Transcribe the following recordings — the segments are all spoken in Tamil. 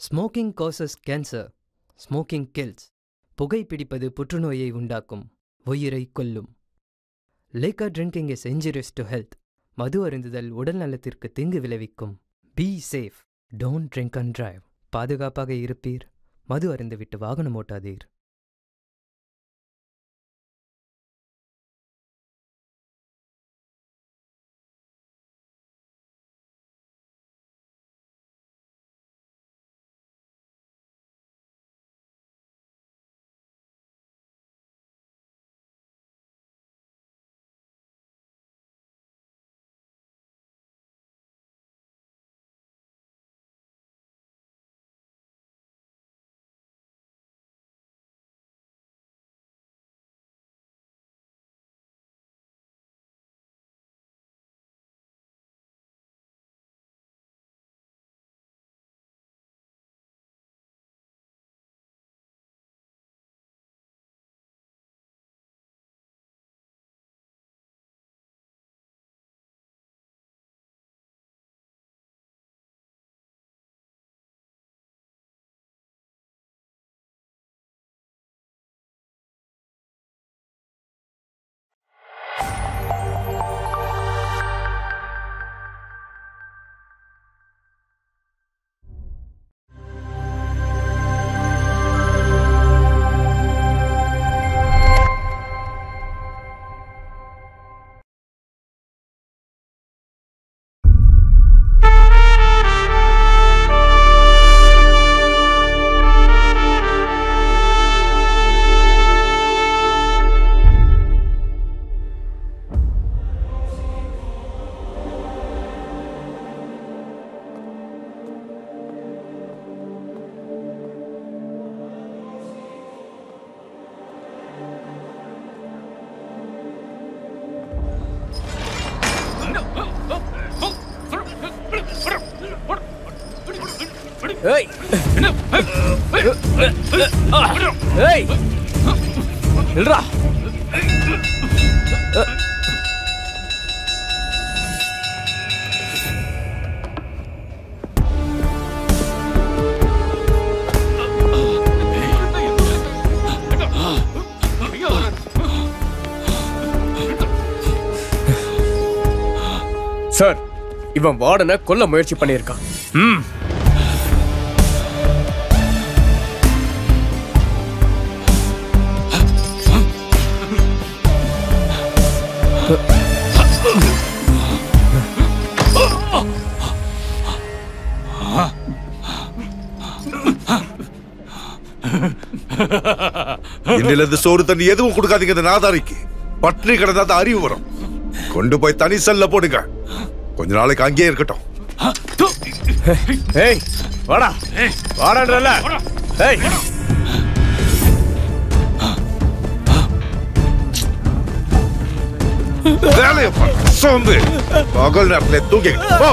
Smoking causes cancer. Smoking kills. புகைப்பிடிப்பது புற்றுநோயை உண்டாக்கும், உயிரை கொல்லும். Liquor drinking is injurious to health. மது அருந்துதல் உடல் நலத்திற்கு தீங்கு விளைவிக்கும். Be safe. Don't drink and drive. பாதுகாப்பாக இருப்பீர். மது அருந்துவிட்டு வாகனம் ஓட்டாதீர். ஏய் ஏய் இல்லடா. சார், இவன் வார்டனை கொல்ல முயற்சி பண்ணியிருக்கான். இன்னிலிருந்து சோறு தண்ணி எதுவும் கொடுக்காதீங்க. இந்த நாதாரிக்கு பட்டினி கிடந்தா அறிவு வரும். கொண்டு போய் தனி செல்ல போடுங்க. கொஞ்ச நாளைக்கு அங்கேயே இருக்கட்டும். ஏய் வாடா வாடான்றல. ஏய் வேலையை பாரு சோம்பு. பகல் நேரத்தில் தூக்கி போ.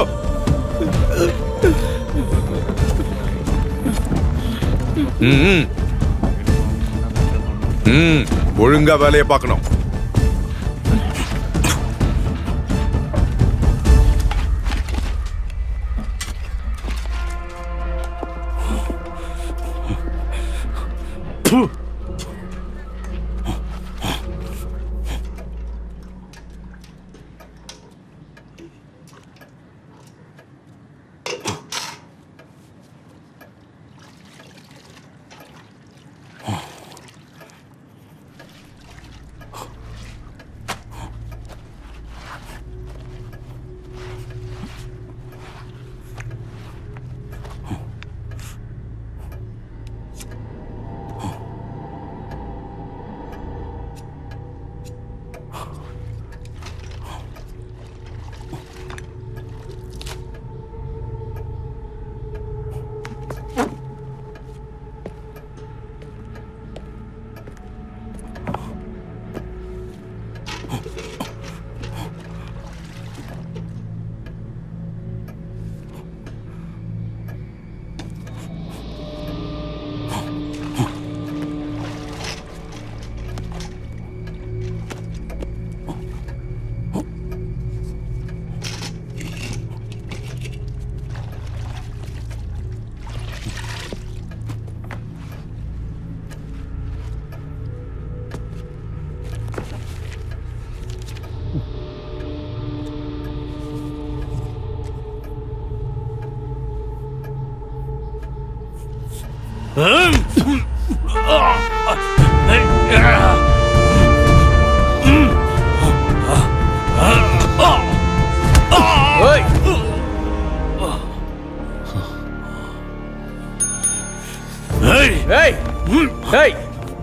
ஒழுங்கா வேலையை பார்க்கணும்.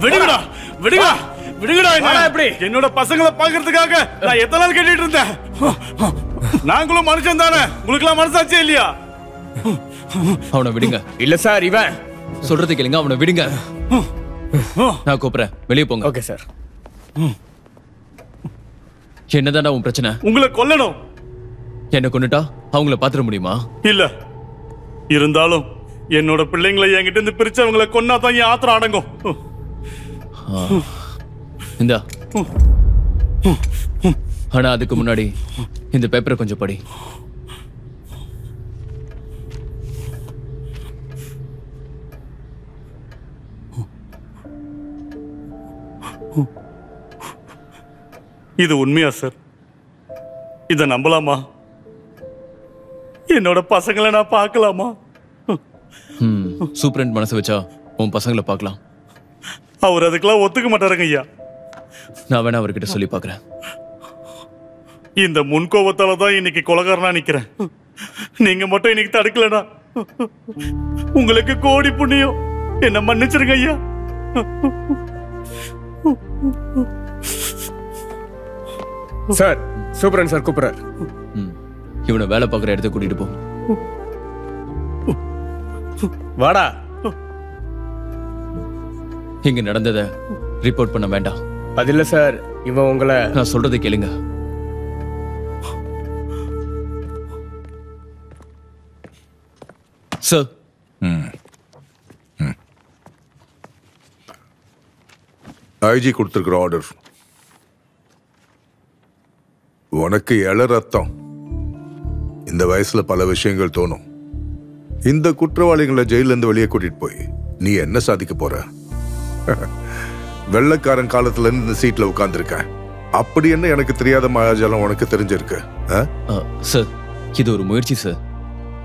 விடுங்கடா விடுங்கடா விடுங்கடா. எப்படி என்னோட பசங்களை பாக்குறதுக்காக நான் எத்தனை நாள் கேட்டுட்டு இருந்தேன். நாங்களும் மனுஷன் தானே, உங்களுக்குலாம் மனசாச்சே இல்லையா? அவனை விடுங்க. இல்ல சார், இவன் சொல்றது கேளுங்க, அவனை விடுங்க. நான் கூப்பிடுறேன், வெளியே போங்க. Okay sir. என்னதான்டா உன் பிரச்சனை? உங்களை கொல்லணும். என்ன கொன்னுட்டா அவங்கள பாத்துற முடியுமா? இல்ல, இருந்தாலும் என்னோட பிள்ளைங்களை என்கிட்ட இருந்து பிரிச்சு அவங்களை கொன்னாதான் என் ஆத்திரம் அடங்கும். இந்தா. ஆனா அதுக்கு முன்னாடி இந்த பேப்பரை கொஞ்சம் படி. இது உண்மையா சார்? இத நம்பலாமா? என்னோட பசங்களை நான் பார்க்கலாமா? சூப்பரண்ட் மனசு வச்சா உன் பசங்களை பார்க்கலாம். அவர் அதுக்கெல்லாம் ஒத்துக்க மாட்டாருங்க ஐயா. நான் வேணா அவர்கிட்ட சொல்லி பார்க்கறேன். இந்த முன்கோபத்தால தான் இன்னைக்கு கொலைகாரனா நிக்கிறேன். நீங்க மட்டும் இன்னைக்கு தடுக்கலடா, உங்களுக்கு கோடி புண்ணியம். என்ன மன்னிச்சிருங்க ஐயா. சார், சூப்பரன் சார் கூப்பிடுறார். இவனை வேலை பார்க்குற இடத்துக்கு கூட்டிட்டு போ. வாடா. இங்க நடந்ததை ரிப்போர்ட் பண்ண வேண்டாம். அது இல்ல சார், இவன் உங்களை... நான் சொல்றதை கேளுங்க. சார், ஐஜி கொடுத்திருக்கிற ஆர்டர். உனக்கு இள ரத்தம். இந்த வயசுல பல விஷயங்கள் தோணும். இந்த குற்றவாளிகளை ஜெயில இருந்து வெளியே கூட்டிட்டு போய் நீ என்ன சாதிக்க போற? வெள்ளக்காரன் காலத்துல இருந்து இந்த சீட்ல உட்கார்ந்துருக்க. அப்படி என்ன எனக்கு தெரியாத மாயாஜாலம் உனக்கு தெரிஞ்சிருக்கு? சார், இது ஒரு முயற்சி சார்.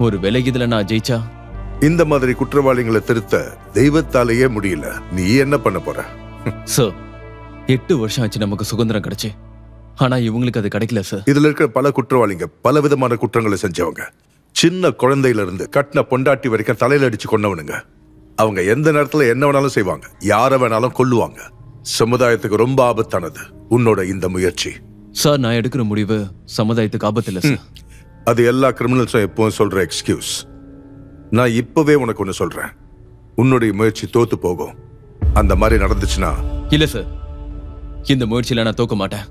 ஒரு வேலை இதுல நான் ஜெயிச்சா இந்த மாதிரி குற்றவாளிகளை திருத்த தெய்வத்தாலேயே முடியல. நீ என்ன பண்ண போற? சார், 8 வருஷம் ஆச்சு நமக்கு சுதந்திரம் கிடைச்சு. ஆனா இவங்களுக்கு அது கிடைக்கல சார். இதுல இருக்கிற பல குற்றவாளிங்க பல விதமான குற்றங்களை செஞ்சவங்க. சின்ன குழந்தையில இருந்து கட்டின பொண்டாட்டி வரைக்கும் தலையில அடிச்சு கொண்டவனுங்க. அவங்க எந்த நேரத்துல என்ன வேணாலும் செய்வாங்க, யார வேணாலும் கொல்லுவாங்க. சமுதாயத்துக்கு ரொம்ப ஆபத்தானது உன்னோட இந்த முயற்சி. சார், நான் எடுக்கிற முடிவு சமுதாயத்துக்கு ஆபத்து இல்ல சார். அது எல்லா கிரிமினல்ஸும் எப்பவும் சொல்ற எக்ஸ்கியூஸ். நான் இப்பவே உனக்கு ஒண்ணு சொல்றேன், உன்னுடைய முயற்சி தோத்து போகும். அந்த மாதிரி நடந்துச்சுன்னா... இல்ல சார், இந்த முயற்சியில நான் தோக்க மாட்டேன்.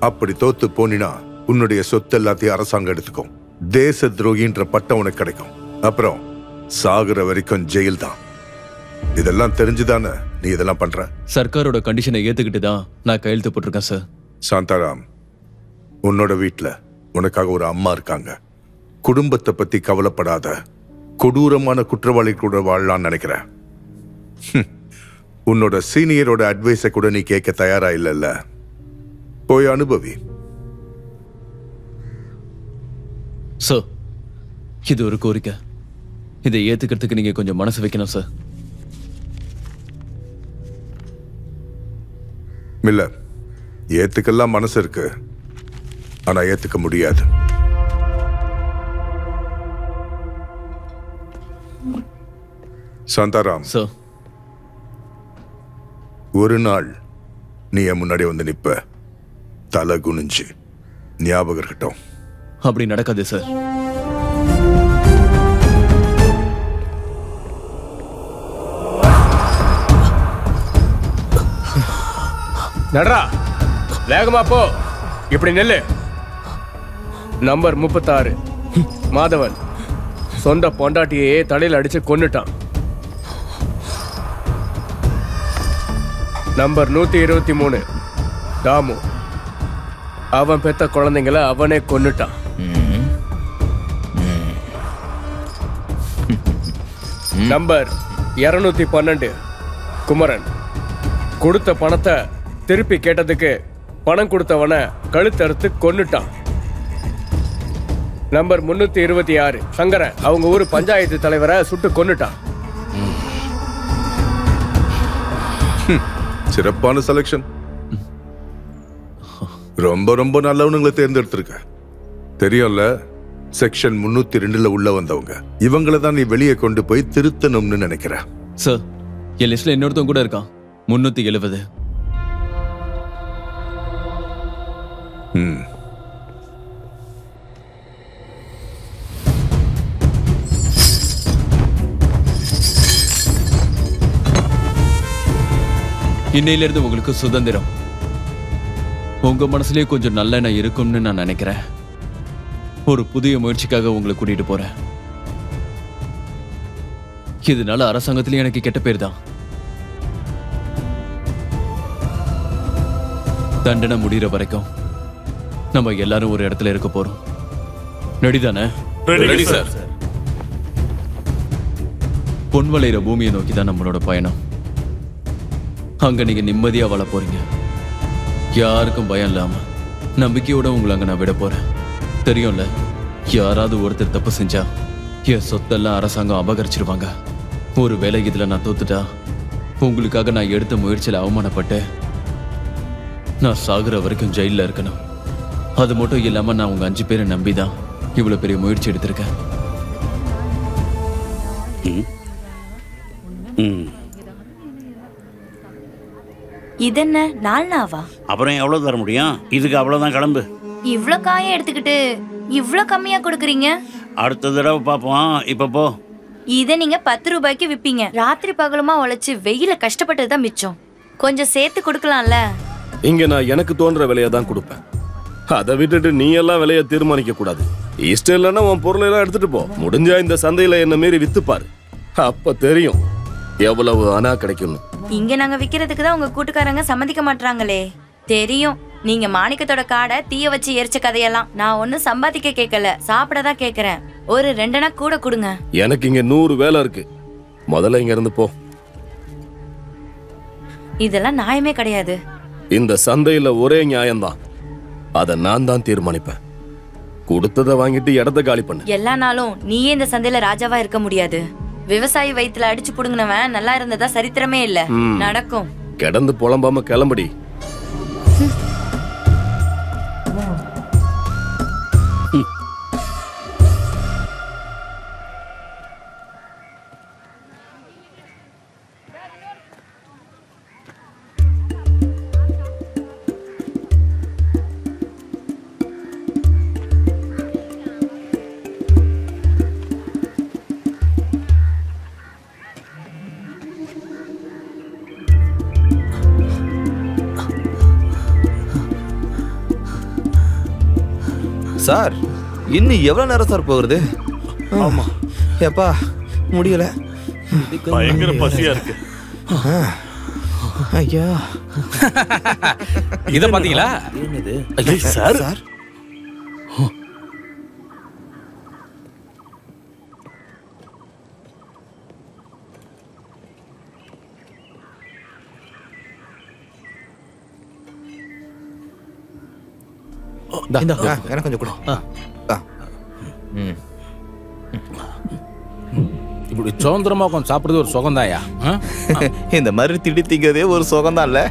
அப்படி தோத்து போனினா உன்னுடைய சொத்து எல்லாத்தையும் அரசாங்கம் எடுத்துக்கும். தேச துரோகின்ற பட்டம் உனக்கு கிடைக்கும். அப்புறம் சாகுற வரைக்கும் ஜெயில் தான். இதெல்லாம் தெரிஞ்சுதானே நீ இதெல்லாம் பண்ற? சர்க்காரோட கண்டிஷனை ஏத்துக்கிட்டு தான் நான் கையெழுத்து போட்டிருக்கேன் சார். சாந்தாராம், உன்னோட வீட்டுல உனக்காக ஒரு அம்மா இருக்காங்க. குடும்பத்தை பத்தி கவலைப்படாத. கொடூரமான குற்றவாளி கூட வாழலாம்னு நினைக்கிறேன். உன்னோட சீனியரோட அட்வைஸை கூட நீ கேட்க தயாரா இல்லைல்ல? போய் அனுபவி. சார், இது ஒரு கோரிக்கை. இதை ஏத்துக்கிறதுக்கு நீங்க கொஞ்சம் மனசு வைக்கணும் சார். இல்ல, ஏத்துக்கெல்லாம் மனசு இருக்கு, ஆனா ஏத்துக்க முடியாது. சாந்தாராம் சார், ஒரு நாள் நீ என் முன்னாடி வந்து நிப்ப, தலை குனிஞ்சு. ஞாபகம் இருக்கட்டும். அப்படி நடக்காது சார். நடரா, வேகமா போ. இப்படி நெல்லு. நம்பர் 36 மாதவன் சொந்த பொண்டாட்டியே தலையில அடிச்சு கொன்னுட்டான். நம்பர் 123 தாமு, அவன் பெத்த குழந்தைங்களை அவனே கொன்னுட்டான். நம்பர் 212 குமரன், கொடுத்த பணத்தை திருப்பி கேட்டதுக்கு பணம் கொடுத்தவனை கழுத்தறுத்து கொன்னுட்டான். நம்பர் 326 சங்கரன், அவங்க ஊர் பஞ்சாயத்து தலைவரை சுட்டு கொன்னுட்டான். சிறப்பான செலக்ஷன். ரொம்ப ரொம்ப நல்லவனுங்களை தேர்ந்தெடுத்திருக்க. தெரியும்ல, செக்ஷன் 302 உள்ள வந்தவங்க. இவங்களை தான் நீ வெளியே கொண்டு போய் திருத்தணும்னு நினைக்கிற. சார், என் லிஸ்ட்ல இன்னொருத்தவங்க கூட இருக்கான், 370. இன்னையிலிருந்து உங்களுக்கு சுதந்திரம். உங்க மனசுலயே கொஞ்சம் நல்ல எண்ணம் இருக்கும்னு நான் நினைக்கிறேன். ஒரு புதிய முயற்சிக்காக உங்களை கூட்டிட்டு போறேன். இதனால அரசாங்கத்திலேயே எனக்கு கெட்ட பேர் தான். தண்டனை முடிகிற வரைக்கும் நம்ம எல்லாரும் ஒரு இடத்துல இருக்க போறோம். ரெடி தானே? Ready sir. பொன் விளையிற பூமியை நோக்கி தான் நம்மளோட பயணம். அங்க நீங்க நிம்மதியா வாழ போறீங்க. யாருக்கும் பயம் இல்லாம நம்பிக்கையோட உங்களை அங்க நான் விட போறேன். தெரியும்ல, யாராவது ஒருத்தர் தப்பு செஞ்சா என் சொத்தெல்லாம் அரசாங்கம் அபகரிச்சிருவாங்க. ஒரு வேளை இதுல நான் தோத்துட்டா உங்களுக்காக நான் எடுத்த முயற்சியில அவமானப்பட்டு நான் சாகுற வரைக்கும் ஜெயில இருக்கணும். அது மட்டும் இல்லாம நான் உங்க 5 பேரை நம்பிதான் இவ்வளவு பெரிய முயற்சி எடுத்திருக்கேன். இதென்ன நாள்னாவா? அப்புறம் எவ்வளவு தர முடியும்? இதுக்கு அவ்வளவுதான் கிளம்பு. இவ்ளோ காயை எடுத்துக்கிட்டு இவ்ளோ கம்மியா கொடுக்குறீங்க? அடுத்த தடவை பாப்போம். இப்ப போ. இத நீங்க 10 ரூபாய்க்கு விப்பீங்க. ராத்திரி பகலுமா உழைச்சு வெயில கஷ்டப்பட்டதுதான் மிச்சம். கொஞ்சம் சேர்த்து கொடுக்கலாம்ல. இங்க நான் எனக்கு தோன்ற விலையை தான் கொடுப்பேன். அதை விட்டுட்டு நீ எல்லாம் விலையை தீர்மானிக்க கூடாது. இஷ்டம் இல்லைன்னா உன் பொருளை எல்லாம் எடுத்துட்டு போ. முடிஞ்சா இந்த சந்தையில என்ன மீறி வித்துப்பாரு. அப்ப தெரியும் எவ்வளவு அனா கிடைக்கும்னு. இங்க நாங்க விக்கிறதுக்கு தான் உங்க கூட்டுக்காரங்க சம்மதிக்க மாட்டாங்களே. தெரியும், நீங்க மாணிக்கத்தோட காடை தீய வச்சு எரிச்ச கதையெல்லாம். நான் ஒன்னும் சம்பாதிக்க கேட்கல, சாப்பிடதான் கேக்குறேன். ஒரு 2 அணா கூட கொடுங்க. எனக்கு இங்க 100 வேலை இருக்கு. முதல்ல இங்க இருந்து போ. இதெல்லாம் நியாயமே கிடையாது. இந்த சந்தையில ஒரே நியாயம்தான். அத நான் தான் தீர்மானிப்பேன். கொடுத்ததை வாங்கிட்டு இடத்த காலி பண்ணு. எல்லா நாளும் நீயே இந்த சந்தையில ராஜாவா இருக்க முடியாது. விவசாயி வயித்துல அடிச்சு புடுங்கினவன் நல்லா இருந்ததா சரித்திரமே இல்ல. நடக்கும். கிடந்து புலம்பாம கிளம்படி. சார், இன்னும் எவ்வளவு நேரம் சார் போகுது? ஆமா, எப்பா முடியல. பயங்கர பசியா இருக்கு. ஐயா, இத பாத்தீங்களா? என்னது சார்? சார் எனக்கு கொஞ்சம் கொடு. இப்படி சுதந்திரமா கொஞ்சம் சாப்பிடுறது ஒரு சுகம்தாயா. இந்த மாதிரி திடி திங்கிறதே ஒரு சுகம்தான் இல்ல?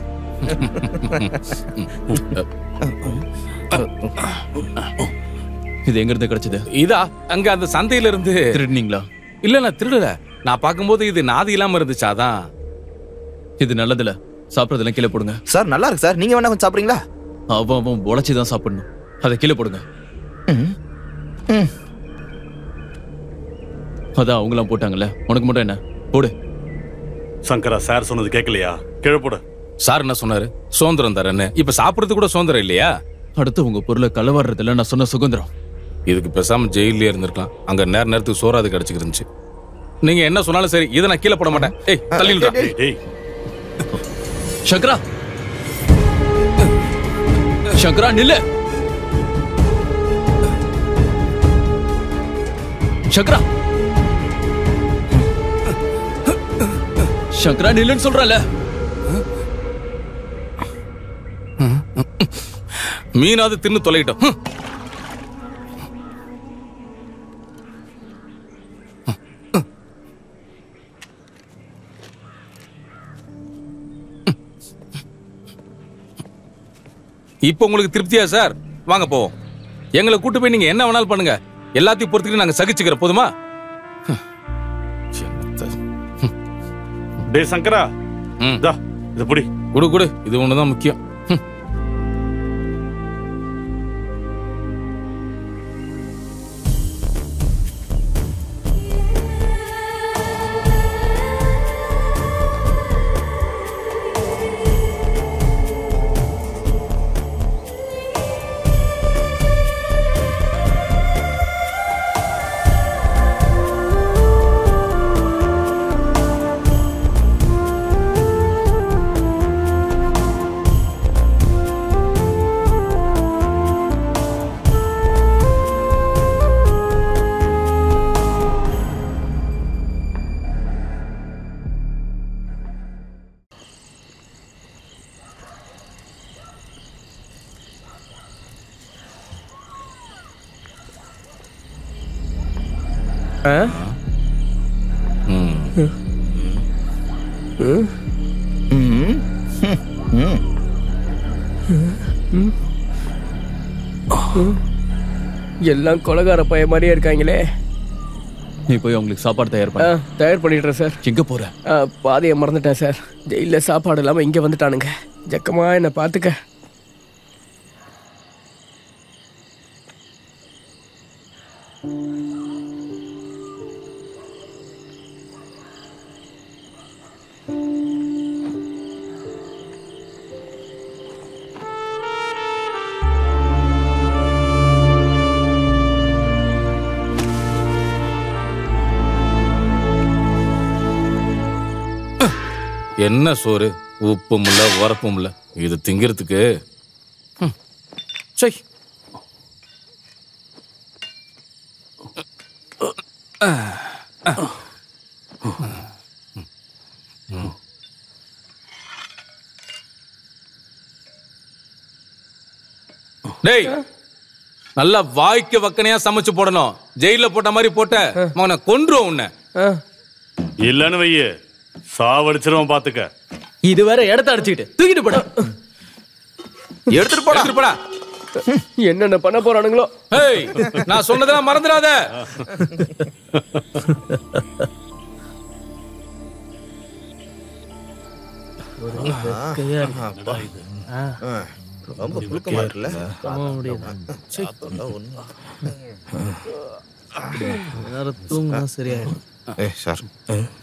இது எங்க இருந்து கிடைச்சது? இதா அங்க அந்த சந்தையில இருந்து. திருடுனீங்களா? இல்ல, நான் திருடல. நான் பார்க்கும்போது இது நாதி இல்லாம இருந்துச்சாதான். இது நல்லதுல. சாப்பிடறதெல்லாம் கீழே போடுங்க. சார் நல்லா இருக்கு சார், நீங்க வேணா கொஞ்சம் சாப்பிடுறீங்களா? அவன் உழைச்சிதான் சாப்பிடணும். அதை கீழே போடுங்க. அதான் அவங்களாம் போட்டாங்கல்ல, உனக்கு மட்டும் என்ன? போடு. சங்கரா, சார் சொன்னது கேட்கலையா? கீழே போடு. சார் என்ன சொன்னாரு? சுதந்திரம் தரேன்னு. இப்ப சாப்பிடுறது கூட சுதந்திரம் இல்லையா? அடுத்து உங்க பொருளை களவாடுறதுல நான் சொன்ன சுதந்திரம். இதுக்கு பேசாம ஜெயிலே இருந்திருக்கலாம். அங்க நேரத்துக்கு சோறாது கிடைச்சிருந்துச்சு. நீங்க என்ன சொன்னாலும் சரி, இதை நான் கீழே போட மாட்டேன். ஏய், தள்ளிடுறா. டேய் சங்கரா, சங்கரா நில்லு. சங்கரா, சங்கரா நில்லுன்னு சொல்றல. மீனாவது தின்னு தொலைகிட்டோம். இப்போ உங்களுக்கு திருப்தியா சார்? வாங்க போவோம். எங்களை கூட்டு போய் நீங்க என்ன வேணாலும் பண்ணுங்க, எல்லாத்தையும் பொறுத்துக்கிட்டு நாங்க சகிச்சுக்கிறோம். போதுமா? டேய் சங்கரா, இது புடி. குடு குடு, இது ஒண்ணுதான் முக்கியம். எல்லாம் கொலகார பைய மாதிரியே இருக்காங்களே. நீ போய் உங்களுக்கு சாப்பாடு தயார் பண்ணிடுறேன் சார். எங்க போற? பாதையை மறந்துட்டேன் சார். ஜெயில சாப்பாடு இல்லாம இங்க வந்துட்டானுங்க. ஜக்கமா என்ன பாத்துக்க. என்ன சோறு, உப்பும் இல்ல உரப்பும் இல்ல, இது திங்கிறதுக்கு. சை, டேய் நல்லா வாய்க்கு வக்கனையா சமைச்சு போடணும். ஜெயில போட்ட மாதிரி போட்ட மகனை கொன்றுவோம் உன்னை. இல்லன்னு வையே, சாவடிச்சிருவோம் பாத்துக்க. இது வேற இடத்த அடிச்சுக்கிட்டு தூக்கிட்டு போட. எடுத்துட்டு போடா. என்னென்ன பண்ண போறானுங்களோ. நான் சொன்னதெல்லாம் மறந்துடாத. ரொம்ப புழுக்கமா இருக்குல்ல. சார்,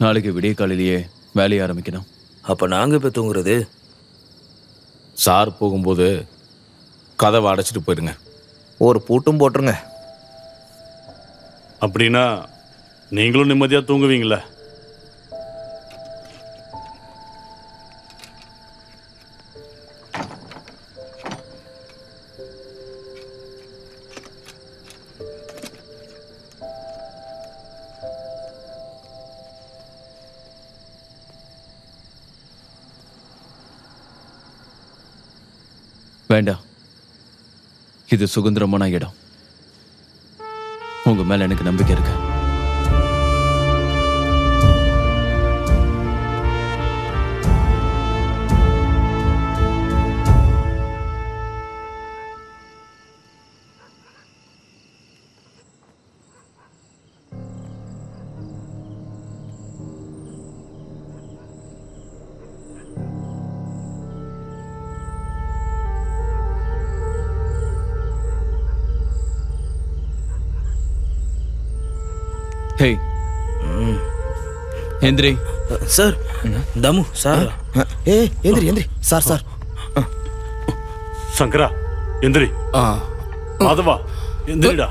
நாளைக்கு விடிய காலையிலேயே வேலையை ஆரம்பிக்கணும். அப்ப நாங்க இப்ப தூங்குறது? சார் போகும்போது கதவை அடைச்சிட்டு போயிருங்க. ஒரு பூட்டும் போட்டுருங்க. அப்படின்னா நீங்களும் நிம்மதியா தூங்குவீங்களா? வேண்டாம், இது சுதந்திரமான இடம். உங்க மேல எனக்கு நம்பிக்கை இருக்கு. Hey. எந்திரி. சார், தமு சார். எந்திரி எந்திரி. Sir sir. சங்கரா எந்திரி. மாதவா எந்திரிடா.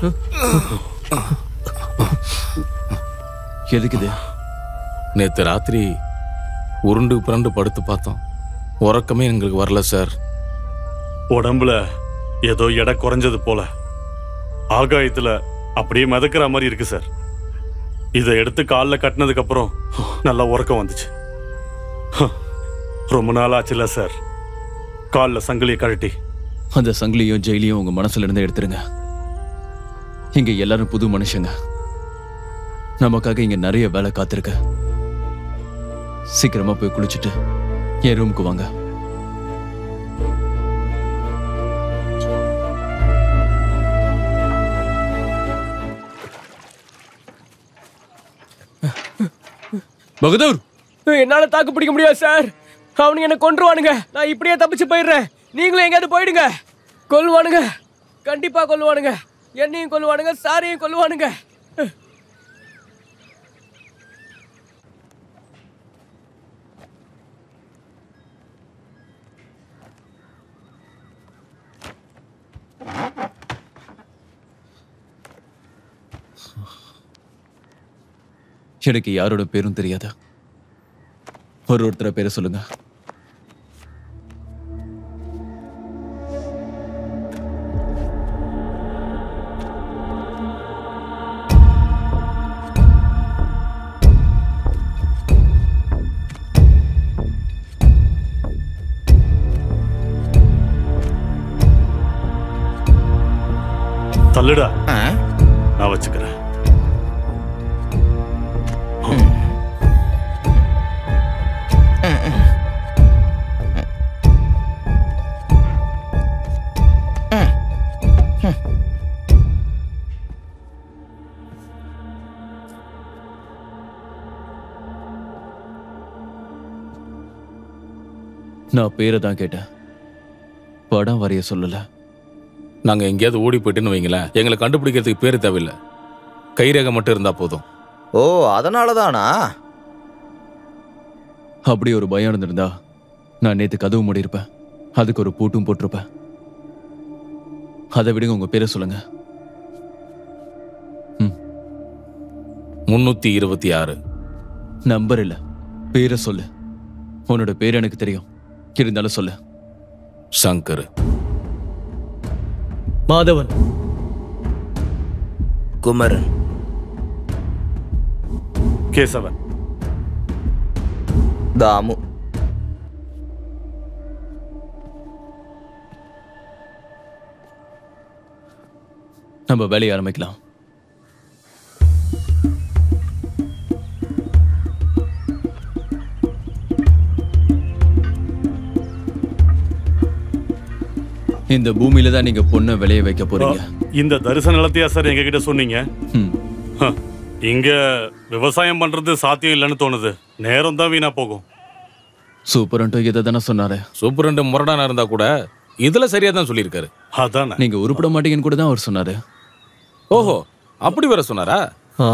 எதுக்கு இது? நேத்து ராத்திரி உருண்டு புரண்டு படுத்து பார்த்தோம். உறக்கமே எங்களுக்கு வரல சார். உடம்புல ஏதோ எடை குறைஞ்சது போல, ஆகாயத்துல அப்படியே மிதக்கிற மாதிரி இருக்கு சார். இதை எடுத்து காலில் கட்டினதுக்கு அப்புறம் நல்லா உறக்கம் வந்துச்சு. ரொம்ப நாள் ஆச்சுல சார் காலில் சங்கிலியை கழட்டி. அந்த சங்கிலியும் ஜெயிலையும் உங்க மனசுல இருந்து எடுத்துருங்க. இங்க எல்லாரும் புது மனுஷங்க. நமக்காக இங்க நிறைய வேலை காத்திருக்கு. சீக்கிரமா போய் குளிச்சுட்டு என் ரூமுக்கு வாங்க. பகதூர், என்னால தாக்கு பிடிக்க முடியாது சார். அவனுங்க என்ன கொன்றுவானுங்க. நான் இப்படியே தப்பிச்சு போயிடுறேன். நீங்களும் எங்கேயாவது போயிடுங்க. கொல்லுவானுங்க, கண்டிப்பா கொல்லுவானுங்க. என்னையும் கொல்லுவானுங்க, சாரையும் கொல்லுவானுங்க. எனக்கு யாரோட பேரும் தெரியாதா? ஒருத்தர பேரை சொல்லுங்க. தள்ளுடா, நான் வச்சுக்கிறேன். நான் பேரை தான் கேட்டேன், படம் வரைய சொல்லல. நாங்க எங்கேயாவது ஓடி போயிட்டுன்னு வைங்களேன், எங்களை கண்டுபிடிக்கிறதுக்கு பேரு தேவையில்லை, கைரேகை மட்டும் இருந்தா போதும். ஓ, அதனாலதானா? அப்படி ஒரு பயம் இருந்திருந்தா நான் நேத்து கதவு மூடி இருப்பேன், அதுக்கு ஒரு பூட்டும் போட்டிருப்பேன். அதை விடுங்க, உங்க பேரை சொல்லுங்க. 326. நம்பர் இல்ல, பேரை சொல்லு. உன்னோட பேர் எனக்கு தெரியும், இருந்தாலும் சொல்லு. சங்கர். மாதவன். குமரன். கேசவன். தாமு. நம்ம வேலையை ஆரம்பிக்கலாம். இந்த பூமியில தான் நீங்க பொண்ணை விளைய வைக்க போறீங்க. இந்த தரிசன நிலத்தையா சார் எங்க கிட்ட சொன்னீங்க? இங்க விவசாயம் பண்றது சாத்தியம் இல்லைன்னு தோணுது. நேரம் தான் வீணா போகும். சூப்பரண்டோ இதை தானே சொன்னாரு. சூப்பரண்டு முரடானா இருந்தா கூட இதுல சரியா தான் சொல்லியிருக்காரு. அதானே, நீங்க உருப்பிட மாட்டீங்கன்னு கூட தான் அவர் சொன்னாரு. ஓஹோ, அப்படி வேற சொன்னாரா?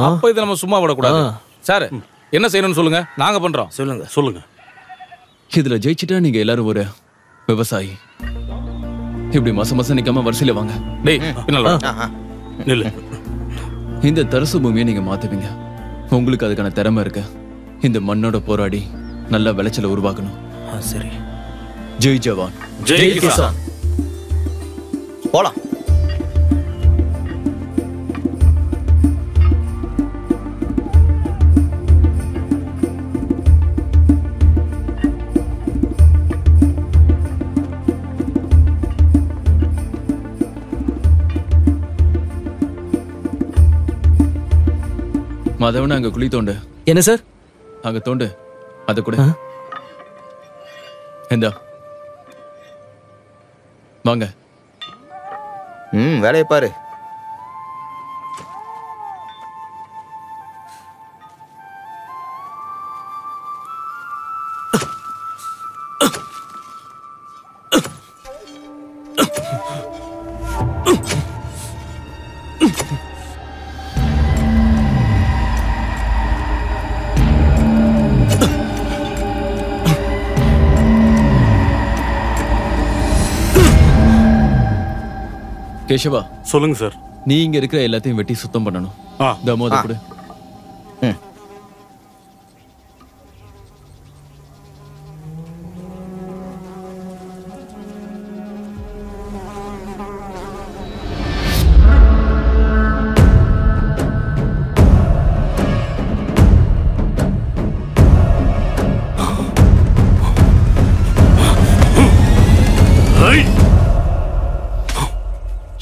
அப்ப இதை நம்ம சும்மா விடக்கூடாது. சார், என்ன செய்யணும்னு சொல்லுங்க, நாங்க பண்றோம். சொல்லுங்க. இதுல ஜெயிச்சுட்டா நீங்க எல்லாரும் ஒரு விவசாயி. இப்படி மாசம் மாசம் நிக்காம வரிசையில வாங்க. டேய், பின்னால நில்லு. இந்த தரிசு பூமியை நீங்க மாத்துவீங்க. உங்களுக்கு அதுக்கான திறமை இருக்கு. இந்த மண்ணோட போராடி நல்ல விளைச்சலை உருவாக்கணும். சரி. ஜெய் ஜவான், ஜெய் கிசான். போலாம். மாதவன், அங்க குழி தோண்டு. என்ன சார்? அங்க தோண்டு, அத கூட. எந்தா வாங்க. வேலையை பாரு. கேசவா, சொல்லுங்க சார். நீ இங்க இருக்கிற எல்லாத்தையும் வெட்டி சுத்தம் பண்ணணும். தாமோத கூட.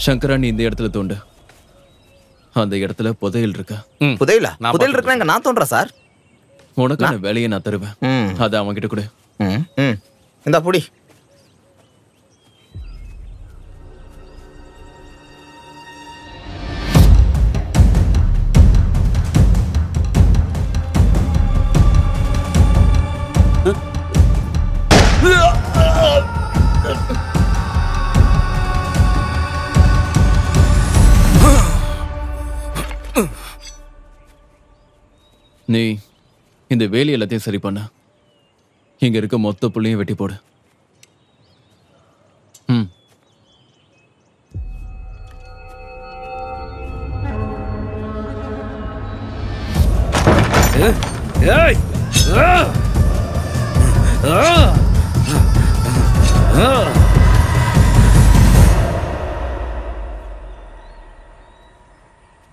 சங்கரா, நீ இந்த இடத்துல தோண்டு. அந்த இடத்துல புதையல் இருக்கா? புதையலா? புதையல் இருக்கா? நான் தோன்றேன் சார். உனக்கான வேலையை நான் தருவேன். அதை அவன் கிட்ட கொடு. இந்த புடி. நீ இந்த வேலி எல்லாத்தையும் சரி பண்ண. இங்க இருக்க மொத்த புள்ளையும் வெட்டி போடு. ம்.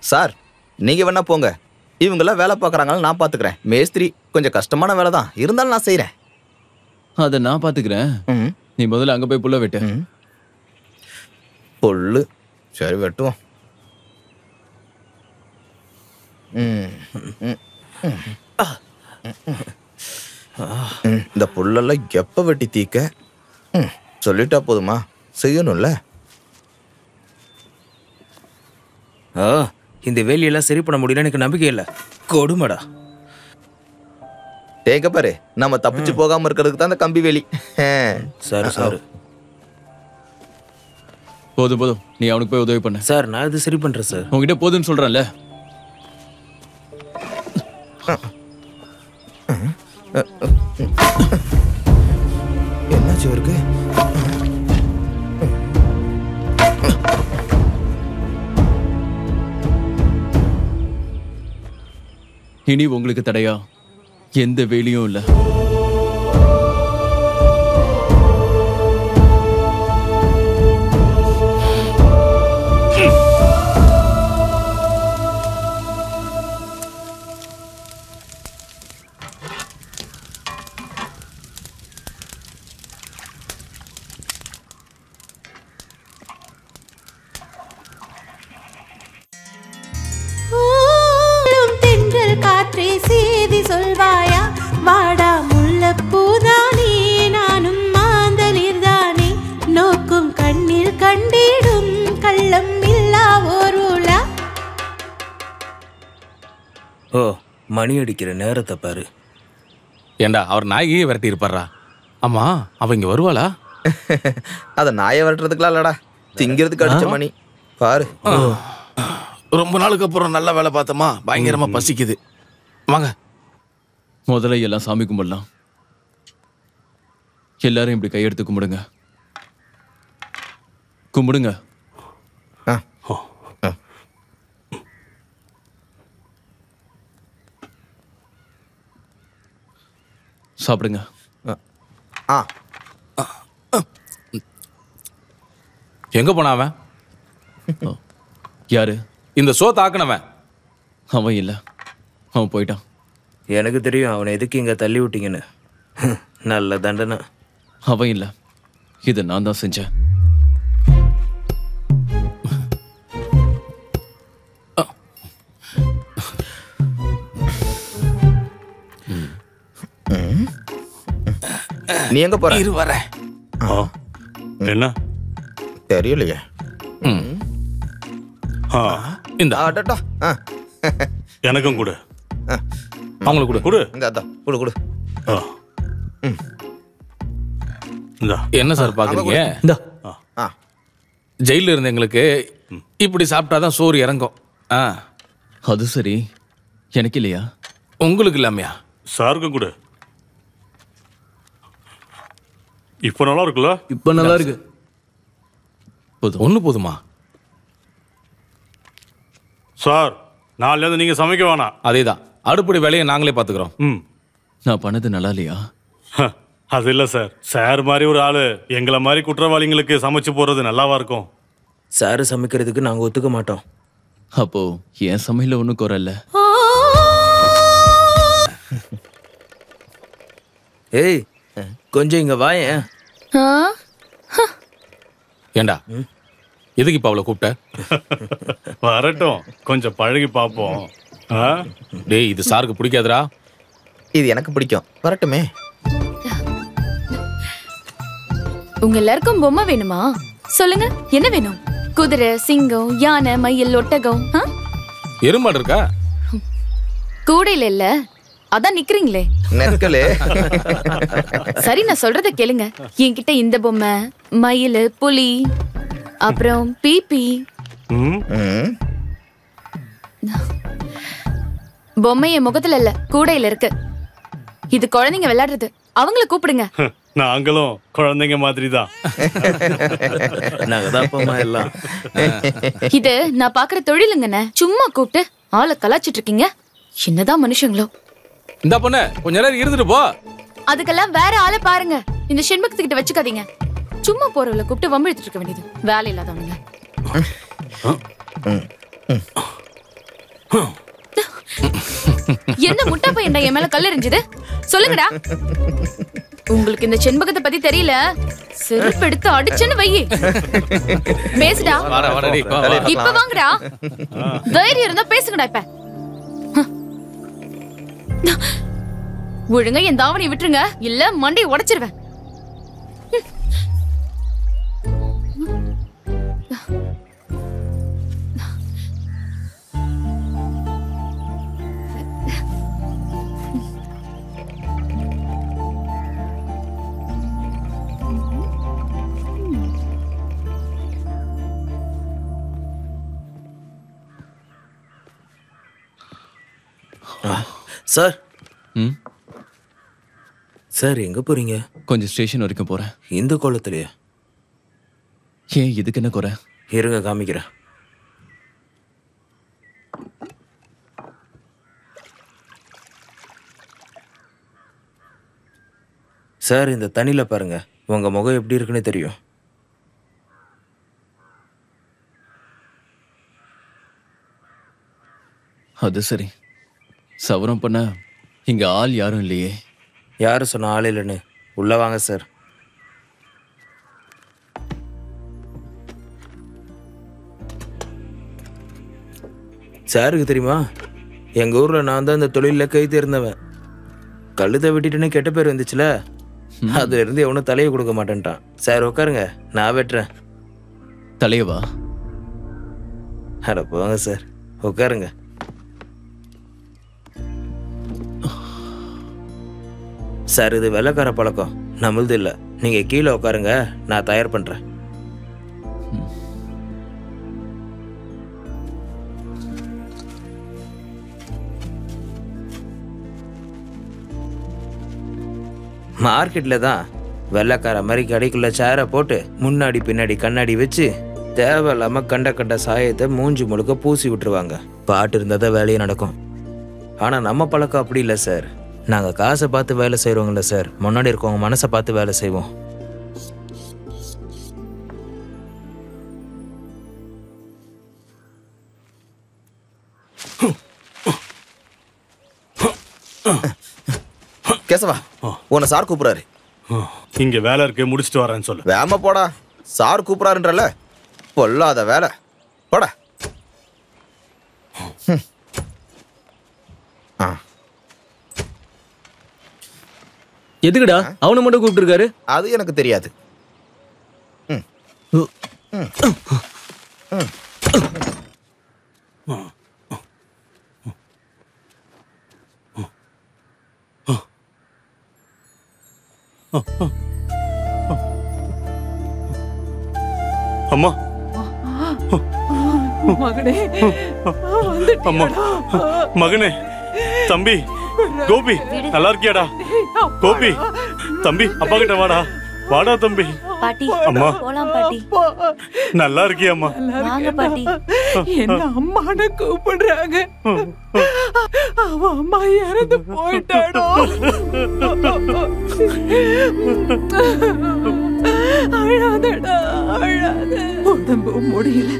சார் நீங்க வேணா போங்க. இவங்கெல்லாம் வேலை பார்க்குறாங்கன்னு நான் பார்த்துக்கிறேன். மேஸ்திரி கொஞ்சம் கஷ்டமான வேலை தான், இருந்தாலும் நான் செய்கிறேன். அதை நான் பார்த்துக்கிறேன். நீ முதல்ல அங்கே போய் புல்ல வெட்டு. புல்லு சரி வெட்டுவோம். இந்த புல்லெல்லாம் எப்போ வெட்டி தீக்க சொல்லிட்டா போதுமா? செய்யணும்ல. இந்த வேலையெல்லாம் சரி பண்ண முடியல, எனக்கு நம்பிக்கை இல்லை. கொடுமடா. தேங்க பாரு, நம்ம தப்பிச்சு போகாம இருக்கிறதுக்கு தான் அந்த கம்பி வேலி. சரி சார். போதும் போதும், நீ அவனுக்கு போய் உதவி பண்ண. சார் நான் இது சரி பண்றேன் சார். உங்ககிட்ட போதும்னு சொல்றேன்ல. என்னாச்சு இவருக்கு? இனி உங்களுக்கு தடையா எந்த வேலையும் இல்லை. செய்தி சொல்வாயா? வாடா முல்ல பூதானே, நானும் மாந்தளிர்தானே, நோக்கும் கண்ணில் கண்டிடும் கள்ளம் இல்லா ஓருலா. ஓ, மணி அடிக்கிற நேரத்தை பாரு. ஏண்டா அவர் நாயகியே விரட்டி இருப்பாரா? ஆமா, அவ இங்க வருவாளா? அத நாயை விரட்டுறதுக்குலாம் இல்லடா, திங்கிறதுக்கு அடிச்ச மணி பாரு. ரொம்ப நாளுக்கு அப்புறம் நல்ல வேலை பார்த்தோமா, பயங்கரமா பசிக்குது. வாங்க முதல்ல எல்லாம் சாமி கும்பிடலாம். எல்லாரும் இப்படி கையெடுத்து கும்பிடுங்க. கும்பிடுங்க. சாப்பிடுங்க. எங்க போன அவன்? யாரு? இந்த சோத்தை ஆக்கினவன். அவன் இல்ல, அவன் போயிட்டான். எனக்கு தெரியும் அவனை எதுக்கு இங்க தள்ளி விட்டீங்கன்னு. நல்ல தண்டனை. அவன் இல்ல, இதை நான் தான் செஞ்சேன். நீ எங்க போற? இரு வர. என்ன தெரியலையே. இந்த எனக்கும் கூட. அவங்களுக்கு கூட கொடு. கொடு கொடு. என்ன சார் பாக்குறீங்க? ஜெயில இருந்த எங்களுக்கு இப்படி சாப்பிட்டாதான் சோறு இறங்கும். அது சரி, எனக்கு இல்லையா? உங்களுக்கு இல்லாமையா? சாருக்கும் கூட. இப்ப நல்லா இருக்குல்ல? இப்ப நல்லா இருக்கு. ஒண்ணு போதுமா சார்? நாளைல இருந்து நீங்க சமைக்க வேணாம். அதேதான், அடுப்படி வேலையை நாங்களே பாத்துக்கிறோம். நான் பண்ணது நல்லா இல்லையா? அது இல்ல சார், சார் மாதிரி ஒரு ஆளு எங்களை மாதிரி குற்றவாளிங்களுக்கு சமைச்சு போறது நல்லாவா இருக்கும்? சாரு சமைக்கிறதுக்கு நாங்க ஒத்துக்க மாட்டோம். அப்போ என் சமையல ஒண்ணும் குறையில்ல. ஏய், கொஞ்சம் இங்க வாயேன். ஏண்டா எதுக்கு இப்ப அவளை கூப்பிட்ட? வரட்டும், கொஞ்சம் பழகி பாப்போம். டேய், இது சாருக்கு பிடிக்காதுடா. இது எனக்கு பிடிக்கும், வரட்டுமே. உங்க எல்லாருக்கும் பொம்மை வேணுமா? சொல்லுங்க, என்ன வேணும்? குதிரை, சிங்கம், யானை, மயில், ஒட்டகம், எருமாடு இருக்கா? கூடையில இல்ல, அதான் நிக்கிறீங்களே. சரி, நான் சொல்றத கேளுங்க. என்கிட்ட இந்த பொம்மை, மயில், புலி, அப்புறம் பீப்பி, பொம்மை என் முகத்துல இல்ல, கூடையில இருக்கு. இது குழந்தைங்க விளையாடுறது. அவங்கள கூப்பிடுங்க. நாங்களும் குழந்தைங்க மாதிரி தான். எல்லாம் இது நான் பாக்குற தொழிலுங்கண்ணே. சும்மா கூப்பிட்டு ஆளை கலாச்சிட்டு இருக்கீங்க. என்னதான் மனுஷங்களோ. இந்த பொண்ணு கொஞ்ச நேரம் இருந்துட்டு போ. அதுக்கெல்லாம் வேற ஆளை பாருங்க. இந்த செண்பகத்துக்கிட்ட வச்சுக்காதீங்க. சும்மா போறவளை கூப்பிட்டு வம்பு எடுத்துட்டு இருக்க வேண்டியது. வேலை இல்லாதவனுங்க. என்ன முட்டா பையன்டா என் மேல கல் எறிஞ்சது? சொல்லுங்கடா. உங்களுக்கு இந்த செண்பகத்தை பத்தி தெரியல. செருப்பு எடுத்து அடிச்சுன்னு வை. பேசுடா. இப்ப வாங்கடா. தைரியம் இருந்தா பேசுங்கடா. இப்ப ஒழுங்கா என் தாவணி விட்டுருங்க, இல்ல மண்டையை உடைச்சிருவேன். சார். சார் எங்க போறீங்க? கொஞ்சம் ஸ்டேஷன் வரைக்கும் போறேன். இந்த கோலத்திலேயே? ஏன், இதுக்கு என்ன குறை? இருங்க காமிக்கிறேன். சார் இந்த தண்ணியில பாருங்க, உங்க முகம் எப்படி இருக்குன்னு தெரியும். அது சரி. சவரம் பண்ண இங்க ஆள் யாரும் இல்லையே. யாரு சொன்ன ஆள் இல்லைன்னு? உள்ள வாங்க சார். சாருக்கு தெரியுமா, எங்க ஊர்ல நான் தான் இந்த தொழில கை தேர்ந்தவன். கழுத்தை வெட்டிட்டுன்னு கெட்ட பேர் வந்துச்சுல, அதுல இருந்து எவனும் தலையை கொடுக்க மாட்டேன்ட்டான். சார் உட்காருங்க, நான் வெட்டுறேன். தலையவா? அட போங்க சார், உட்காருங்க. சார் இது வெள்ளைக்கார பழக்கம், நம்மளது இல்லை. நீங்க கீழே உட்காருங்க, நான் தயார் பண்றேன். மார்க்கெட்ல தான் வெள்ளைக்கார மாதிரி கடைக்குள்ள சேரை போட்டு முன்னாடி பின்னாடி கண்ணாடி வச்சு தேவையில்லாம கண்ட கண்ட சாயத்தை மூஞ்சி முழுக்க பூசி விட்டுருவாங்க. பாட்டு இருந்தால் தான் வேலையே நடக்கும். ஆனா நம்ம பழக்கம் அப்படி இல்லை சார். நாங்க காசை பார்த்து வேலை செய்யறோங்கல்ல சார், முன்னாடி இருக்கவங்க மனசை பார்த்து வேலை செய்வோம். கேசவா, உன்னை சார் கூப்பிடுறாரு. இங்க வேலை இருக்கு, முடிச்சுட்டு வரேன்னு சொல்லு. வேம போடா, சார் கூப்பிடுறாருன்றல. பொல்லாத வேலை, போடா. எதுக்குடா அவனை மட்டும் கூப்பிட்டுருக்காரு? அது எனக்கு தெரியாது. அம்மா, மகனே, அம்மா, மகனே, தம்பி, கோபி, நல்லா இருக்கியாடா? கோபி, தம்பி, அப்பா கிட்ட வாடா. வாடா தம்பி. பாட்டி, அம்மா, போலாம் பாட்டி. நல்லா இருக்கியாம்மா? வாங்க பாட்டி. என்ன அம்மான்னு கூப்பிடுறாங்க. அவ அம்மா இறந்து போயிட்டாடோ. அழாதடா, அழாத. உடம்பு முடியல,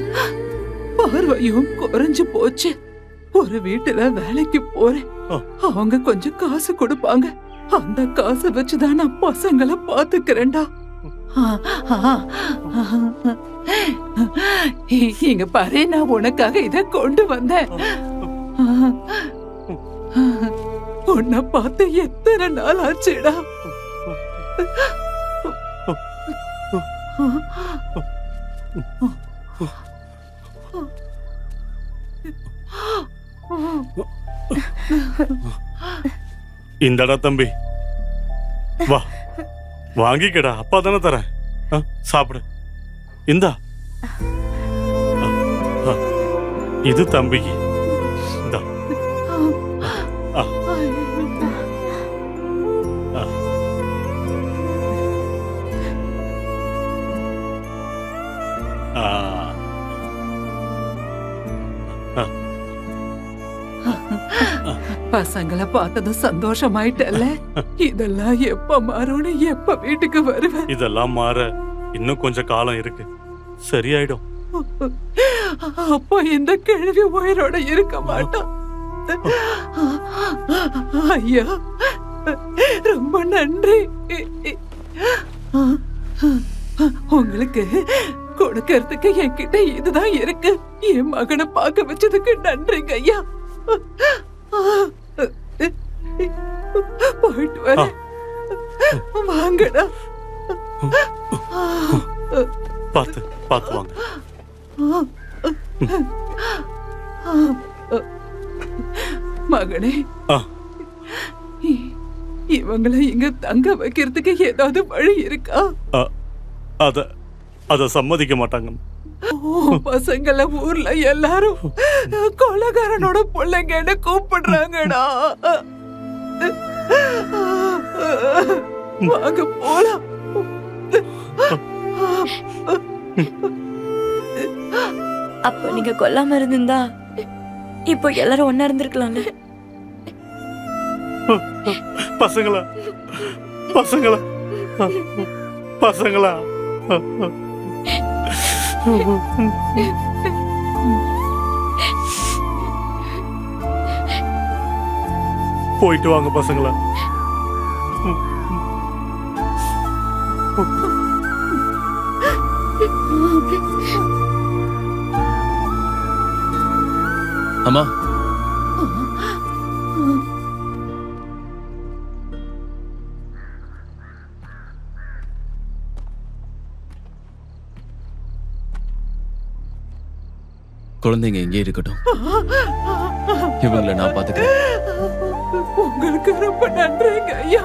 பார்வையும் குறைஞ்சு போச்சு. ஒரு வீட்டுல வேலைக்கு போறேன். அவங்க கொஞ்சம் காசு கொடுப்பாங்க. அந்த காசை வச்சுதான் நான் பசங்களை பாத்துக்கிறேன்டா. இங்க பாரு, நான் உனக்காக இத கொண்டு வந்தேன். உன்னை பார்த்து எத்தனை நாள் ஆச்சுடா. இந்தடா தம்பி, வா, வாங்கிக்கடா. அப்பா தானே தரேன். சாப்பிடு. இந்தா, இது தம்பிக்கு. இந்தா. பசங்களை பார்த்ததும் சந்தோஷமாயிட்டல்ல? இதெல்லாம் எப்ப மாறும்னு எப்ப வீட்டுக்கு வருவேன்? இதெல்லாம் மாற இன்னும் கொஞ்சம் காலம் இருக்கு, சரியாயிடும். அப்போ இந்த கிழவி உயிரோட இருக்க மாட்டான். ஐயா ரொம்ப நன்றி. உங்களுக்கு கொடுக்கறதுக்கு என்கிட்ட இதுதான் இருக்கு. என் மகனை பார்க்க வச்சதுக்கு நன்றிங்க ஐயா. போயிட்டு வர வாங்கடா. பார்த்து பார்த்து வாங்க. மகனே, இவங்களை இங்க தங்க வைக்கிறதுக்கு ஏதாவது வழி இருக்கா? அத சம்மதிக்க மாட்டாங்க. பசங்கள ஊர்ல எல்லாரும் கொலைகாரனோட பிள்ளைங்கன்னு கூப்பிடுறாங்கடா. வாங்க போலாம். அப்ப நீங்க கொல்லாம இருந்திருந்தா இப்போ எல்லாரும் ஒன்னா இருந்திருக்கலாம்ல. பசங்களா பசங்களா பசங்களா போயிட்டு வாங்க பசங்களா. அம்மா, குழந்தைங்க எங்கே இருக்கட்டும், இவங்களை நான் பாத்துக்கிறேன். உங்களுக்கு ரொம்ப நன்றிங்க ஐயா.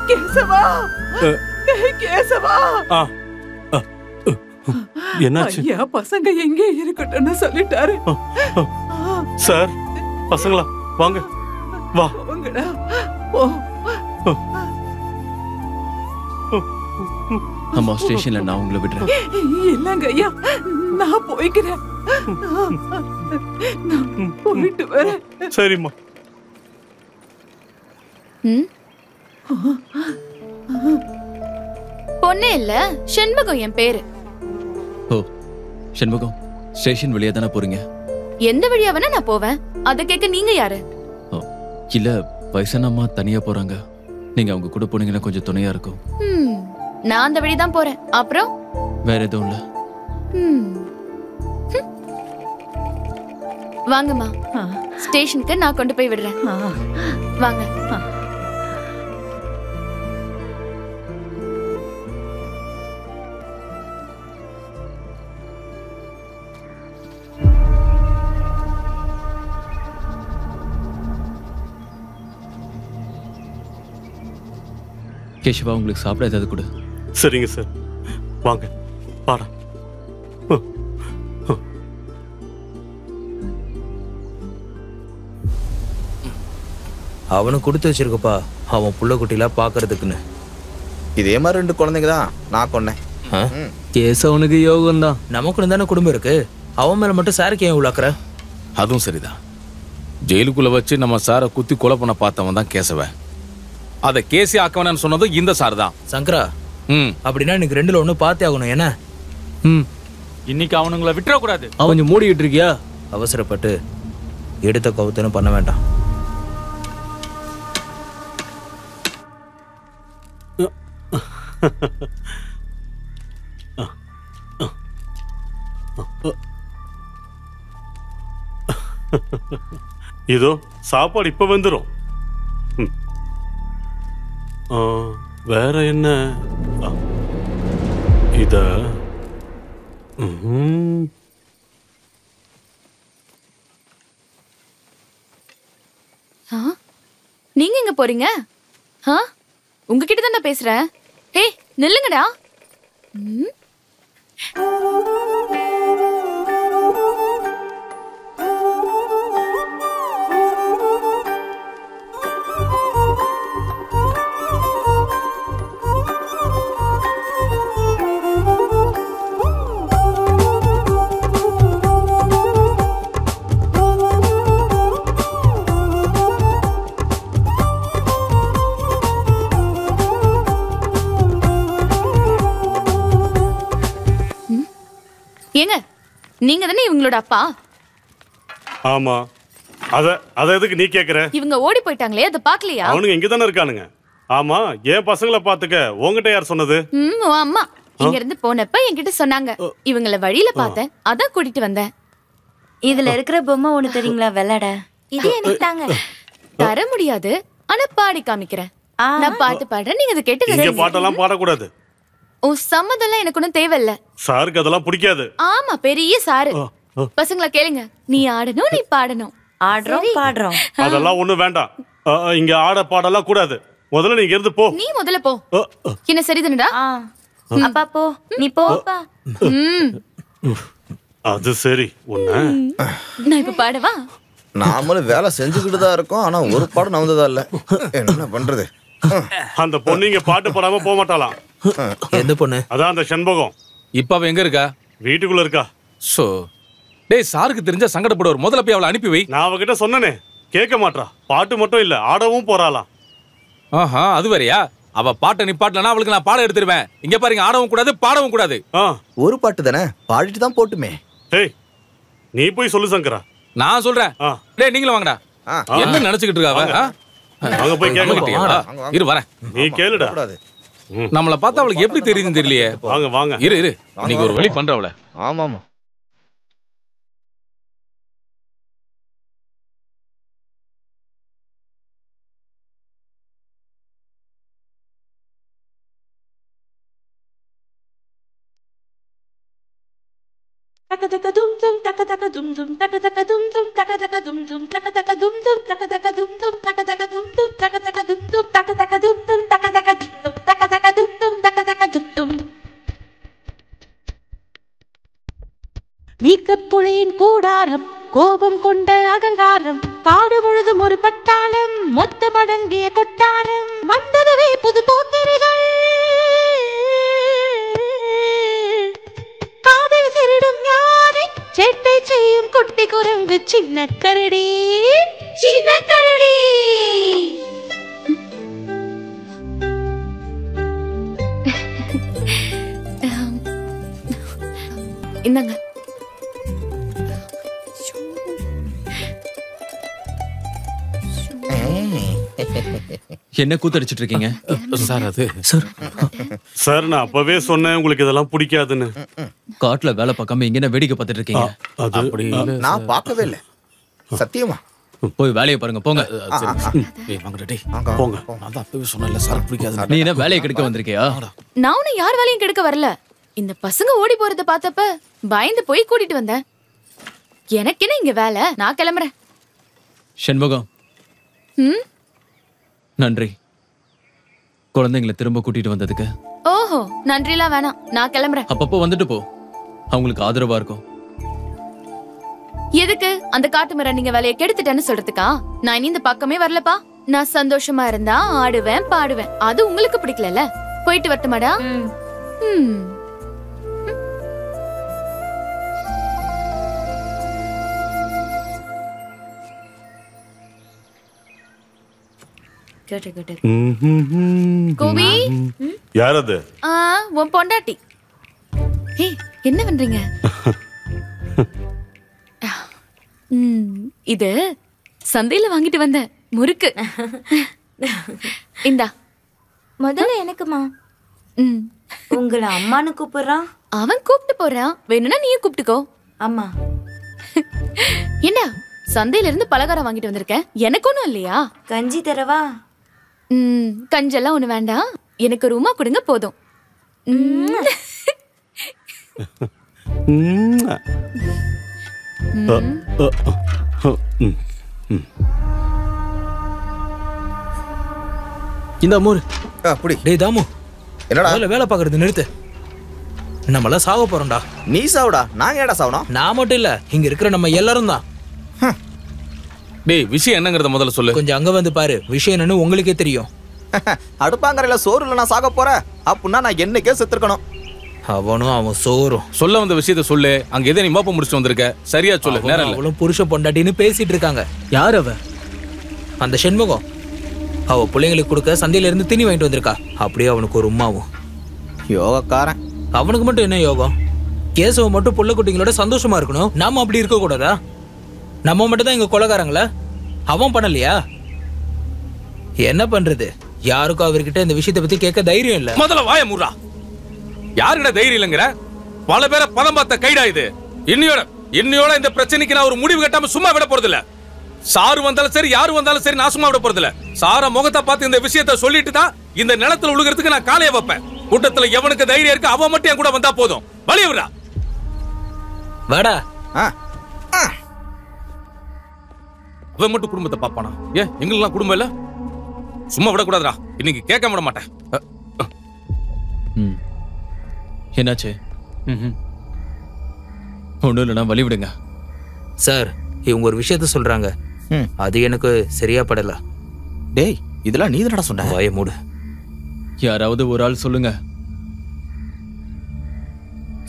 கேசவா, கேசவா, என்னாச்சு? ஐயா பசங்க எங்கே இருக்கட்டும்னு சொல்லிட்டாரு. சார், பசங்களா வாங்க, வா. வாங்கடா, போ. அம்மா, ஸ்டேஷன்ல நான் உங்களை விடுறேன். இல்லங்க ஐயா, நான் போய்க்கிறேன். நான் போயிட்டு வரேன். சரிம்மா. பொண்ணே இல்ல, செண்பகம் என் பேரு. ஓ, செண்பகம், ஸ்டேஷன் வழியா தானே போறீங்க? எந்த வழியா வேணா நான் போவேன். அத கேட்க நீங்க யாரு? இல்ல, வயசான அம்மா தனியா போறாங்க, நீங்க அவங்க கூட போனீங்கன்னா கொஞ்சம் துணையா இருக்கும். நான் அந்த வழிதான் போறேன். அப்புறம் வேற எதுவும் இல்ல. வாங்கம்மா, ஸ்டேஷனுக்கு நான் கொண்டு போய் விடுறேன். வாங்க. கேஷவா, உங்களுக்கு சாப்பிட ஏதாவது கொடு. சரிங்க சார், வாங்க, பாடா. அவனுக்கு கொடுத்து வச்சிருக்கப்பா, அவன் புள்ள குட்டிலாம் பாக்குறதுக்குன்னு. இதே மாதிரி 2 குழந்தைங்க தான் நான் கொன்னேன். கேசவனுக்கு யோகம் தான். நமக்கு தானே குடும்பம் இருக்கு, அவன் மேல மட்டும் சாருக்கு ஏன் உள்ள அக்கறை? அதுவும் சரிதான். ஜெயிலுக்குள்ள வச்சு நம்ம சாரை குத்தி கொலை பண்ண பார்த்தவன் தான் கேசவன். அதை கேசி ஆக்கவனு சொன்னதும் இந்த சார் தான். சங்கரா, அப்படின்னா இன்னைக்கு 2ல 1 பார்த்தே ஆகணும். என்ன இன்னைக்கு அவனுங்களை விட்டுறக்கூடாது. கொஞ்சம் மூடிக்கிட்டு இருக்கியா? அவசரப்பட்டு எடுத்த கவுத்தனும் பண்ண வேண்டாம். இதோ சாப்பாடு இப்ப வந்துடும். வேற என்ன? இத நீங்க எங்க போறீங்க? உங்ககிட்ட தான் நான் பேசுறேன். ஏய், நில்லுங்கடா. ஏங்க நீங்க தானே இவங்களோட அப்பா? ஆமா. அத எதுக்கு நீ கேக்குற? இவங்க ஓடி போயிட்டாங்களே, அதை பாக்கலையா? அவனுங்க இங்க தானே இருக்கானுங்க. ஆமா, ஏன் பசங்களை பாத்துக்க உங்ககிட்ட யார் சொன்னது? உன் அம்மா இங்க இருந்து போனப்ப என்கிட்ட சொன்னாங்க. இவங்கள வழியில பார்த்தேன், அதான் கூட்டிட்டு வந்தேன். இதுல இருக்கிற பொம்மை ஒண்ணு தெரியுங்களா விளையாட? இது எனக்கு தாங்க. தர முடியாது, ஆனா பாடி காமிக்கிறேன். நான் பாட்டு பாடுறேன், நீங்க அதை கேட்டு இங்க பாட்டெல்லாம் பாடக்கூடாது. சம்மதெல்லாம் எனக்கு ஒன்னும் தேவையில்ல. சாருக்கு அதெல்லாம் பிடிக்காது. ஆமா, பெரிய சாரு. பசங்களா கேளுங்க, நீ ஆடணும், நீ பாடணும். ஆடுறோம் பாடுறோம். அதெல்லாம் ஒண்ணும் வேண்டாம். இங்க ஆட பாடலாம் கூடாது. முதல்ல நீங்க இருந்து போ. நீ முதல்ல போ. என்ன சரிதானடா? அப்பா போ, நீ போப்பா. அது சரி. நான் இப்ப பாடவா? நாமளும் வேலை செஞ்சுக்கிட்டு தான் இருக்கோம், ஆனா ஒரு பாடம் நவந்ததா இல்ல. என்ன பண்றது? அந்த பொண்ணு இங்க பாட்டு பாடாம போக மாட்டாளாம். எந்த பொண்ணு? அதான் அந்த செண்பகம். இப்ப அவ எங்க இருக்கா? வீட்டுக்குள்ள இருக்கா. சோ டேய், சாருக்கு தெரிஞ்சா சங்கடப்படுவார். முதல்ல போய் அவளை அனுப்பி வை. நான் அவகிட்ட சொன்னனே, கேட்க மாட்டா. பாட்டு மட்டும் இல்ல, ஆடவும் போறாளாம். ஆஹா, அது வேறயா? அவ பாட்டை நிப்பாட்டலனா அவளுக்கு நான் பாடம் எடுத்துருவேன். இங்க பாருங்க, ஆடவும் கூடாது, பாடவும் கூடாது. ஒரு பாட்டு தானே, பாடிட்டு தான் போட்டுமே. டேய், நீ போய் சொல்லு சங்கரா. நான் சொல்றேன். டேய், நீங்களும் வாங்கடா. என்ன நினைச்சுக்கிட்டு இருக்கா அவ? அங்க போய் கேட்க. இரு வரேன். நீ கேளுடா. நம்மள பார்த்தா அவளுக்கு எப்படி தெரியுதுன்னு தெரியலையே. வாங்க வாங்க. இரு இன்னைக்கு ஒரு வழி பண்ற அவளை. ஆமாமா. வீக்கப்புழையின் கூடாரம், கோபம் கொண்ட அகங்காரம், காடு முழுதும் ஒரு பட்டாளம், மொத்த மடங்கிய கொட்டாரம், வந்தனவே புது போக்கிரிகள், காதல் சிறிடும் யானை, சேட்டை செய்யும் குட்டி குரங்கு, சின்ன கரடி, சின்ன கரடி. இந்தாங்க. என்ன கூத்தடிச்சிட்டு இருக்கீங்க? சார் அது சார், நான் அப்பவே சொன்னேன் உங்களுக்கு இதெல்லாம் பிடிக்காதுன்னு. காட்டுல வேலை பார்க்காம இங்க என்ன வேடிக்கை பார்த்துட்டு இருக்கீங்க? அப்படி நான் பார்க்கவே இல்லை, சத்தியமா. போய் வேலையை பாருங்க, போங்க. போங்க. நான் தான் அப்பவே சொன்னேன்ல, சார் பிடிக்காது. நீ என்ன வேலையை கெடுக்க வந்திருக்கியா? நான் ஒன்னும் யார் வேலையும் கெடுக்க வரல. இந்த பசங்க ஓடி போறத பார்த்தப்ப பயந்து போய் கூட்டிட்டு வந்தேன். எனக்கு என்ன இங்க வேலை? நான் கிளம்புறேன். செண்பகம், நன்றி குழந்தைங்களை திரும்ப கூட்டிட்டு வந்ததுக்கு. ஓஹோ, நன்றிலாம் வேணாம், நான் கிளம்புறேன். அப்பப்போ வந்துட்டு போ, அவங்களுக்கு ஆதரவா இருக்கும். எதுக்கு அந்த காட்டு மரம் நீங்க வேலையை கெடுத்துட்டேன்னு சொல்றதுக்கா? நான் இனி இந்த பக்கமே வரலப்பா. நான் சந்தோஷமா இருந்தா ஆடுவேன் பாடுவேன். அது உங்களுக்கு பிடிக்கல. போயிட்டு வரட்டுமாடா? கோவி, யார் அது? உன் பொண்டாட்டி. ஏய், என்ன பண்றீங்க? இது சந்தையில வாங்கிட்டு வந்த முறுக்கு. இந்தா. முதல்ல எனக்குமா? உங்களை அம்மானு கூப்பிடுறான். அவன் கூப்பிட்டு போறான், வேணும்னா நீயும் கூப்பிட்டுக்கோ. அம்மா. என்ன சந்தையில இருந்து பலகாரம் வாங்கிட்டு வந்திருக்கேன், எனக்கு ஒண்ணும் இல்லையா? கஞ்சி தரவா? கஞ்செல்லாம் ஒண்ணு வேண்டாம், எனக்கு ஒரு உமா கொடுங்க போதும். இந்த மூரு அப்படி. டேய் தாமு, என்னடா வேலை பாக்குறது நிறுத்து. நம்மளாம் சாக போறோம்டா. நீ சாவுடா, நாங்க ஏடா சாவணும்? நான் மட்டும் இல்ல, இங்க இருக்கிற நம்ம எல்லாரும் தான். டேய், விஷயம் என்னங்கறத முதல்ல சொல்லு. கொஞ்சம் அங்க வந்து பாரு, விஷயம் என்னன்னு உங்களுக்கே தெரியும். அடுப்பாங்கரையில சோறு இல்ல நான் சாக போறேன் அப்படின்னா நான் என்னைக்கே செத்துருக்கணும். அவனும் அவன் சோறும். சொல்ல வந்த விஷயத்த சொல்லு. அங்க எதை நீ மோப்ப முடிச்சுட்டு வந்திருக்க, சரியா சொல்லு. நேரம் இல்ல. அவளும் புருஷ பொண்டாட்டின்னு பேசிட்டு இருக்காங்க. யார் அவ? அந்த செண்முகம். அவ பிள்ளைங்களுக்கு கொடுக்க சந்தையில இருந்து திணி வாங்கிட்டு வந்திருக்கா. அப்படியே அவனுக்கு ஒரு உமாவும். யோகக்காரன். அவனுக்கு மட்டும் என்ன யோகம்? கேசவ மட்டும் புள்ள குட்டிங்களோட சந்தோஷமா இருக்கணும், நாம அப்படி இருக்க கூடாதா? நம்ம மட்டும் தான் இங்க கொலைகாரங்களா? அவன் பண்ணலையா? என்ன பண்றது? யாருக்கும் அவர்கிட்ட இந்த விஷயத்தை பத்தி கேட்க தைரியம் இல்ல. முதல்ல வாய மூடுறா. யாருக்கிட்ட தைரியம் இல்லைங்கிற? பல பேரை பதம் பார்த்த கைடா இது. இன்னையோட இந்த பிரச்சனைக்கு நான் ஒரு முடிவு கட்டாம சும்மா விட போறது இல்ல. சாரு வந்தாலும் சரி, யாரு வந்தாலும் சரி, நான் சும்மா விட போறது இல்ல. சார முகத்தை பார்த்து இந்த விஷயத்தை சொல்லிட்டு தான் இந்த நிலத்துல உழுகிறதுக்கு நான் காலைய வைப்பேன். கூட்டத்துல எவனுக்கு தைரியம் இருக்கு அவன் மட்டும் என் கூட வந்தா போதும். வழிய விடுறா. வாடா. அவன் மட்டும் குடும்பத்தை பாப்பானா? ஏன் எங்களுக்கெல்லாம் குடும்பம் இல்ல? சும்மா விடக்கூடாதுடா. இன்னைக்கு கேட்க விட மாட்டேன். என்னாச்சு? ஒன்றும் இல்லைனா வழி விடுங்க சார். இவங்க ஒரு விஷயத்த சொல்றாங்க, அது எனக்கு சரியா படல. டேய், இதெல்லாம் நீ தானடா சொன்ன? வாய மூடு. யாராவது ஒரு ஆள் சொல்லுங்க.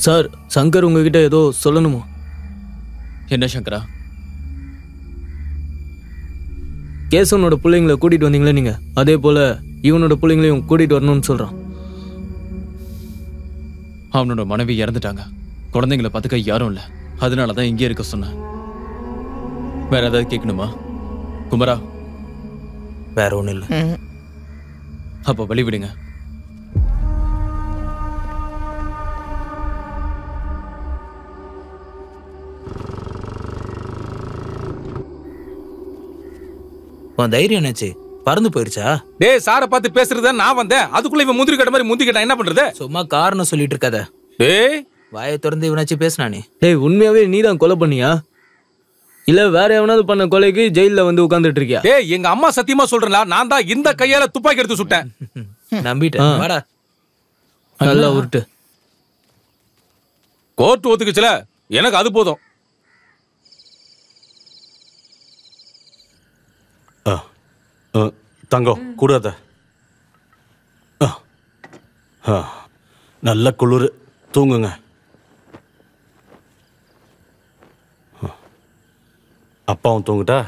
சார், சங்கர் உங்ககிட்ட ஏதோ சொல்லணுமா? என்ன சங்கரா? கேசவனோட பிள்ளைங்களை கூட்டிட்டு வந்தீங்களே நீங்க, அதே போல இவனோட பிள்ளைங்களையும் கூட்டிட்டு வரணும்னு சொல்றான். அவனோட மனைவி இறந்துட்டாங்க. குழந்தைங்களை பார்த்துக்க யாரும் இல்ல. அதனாலதான் இங்கே இருக்க சொன்னேன். வேற ஏதாவது கேட்கணுமா குமரா? வேற ஒண்ணு இல்ல. அப்ப வழி விடுங்க. உன் தைரியம் என்னாச்சு? பறந்து போயிருச்சா? டேய், சாரை பார்த்து பேசுறத நான் வந்தேன், அதுக்குள்ள இவன் முந்திரி கட்ட மாதிரி முந்தி கேட்டா என்ன பண்றது? சும்மா காரணம் சொல்லிட்டு இருக்காத. டேய், வாயை திறந்து இவனாச்சு பேசினானே. டேய், உண்மையாவே நீ தான் கொலை பண்ணியா இல்ல வேற எவனாவது பண்ண கொலைக்கு ஜெயில வந்து உட்கார்ந்துட்டு இருக்கியா? டேய், எங்க அம்மா சத்தியமா சொல்றேன், நான் தான் இந்த கையால துப்பாக்கி எடுத்து சுட்டேன். நம்பிட்டேன். வாடா. நல்லா உருட்டு. கோர்ட் ஒத்துக்குச்சுல, எனக்கு அது போதும். தங்கம் கூடாத. நல்ல குளிர், தூங்குங்க. அப்பாவும் தூங்குட்டா?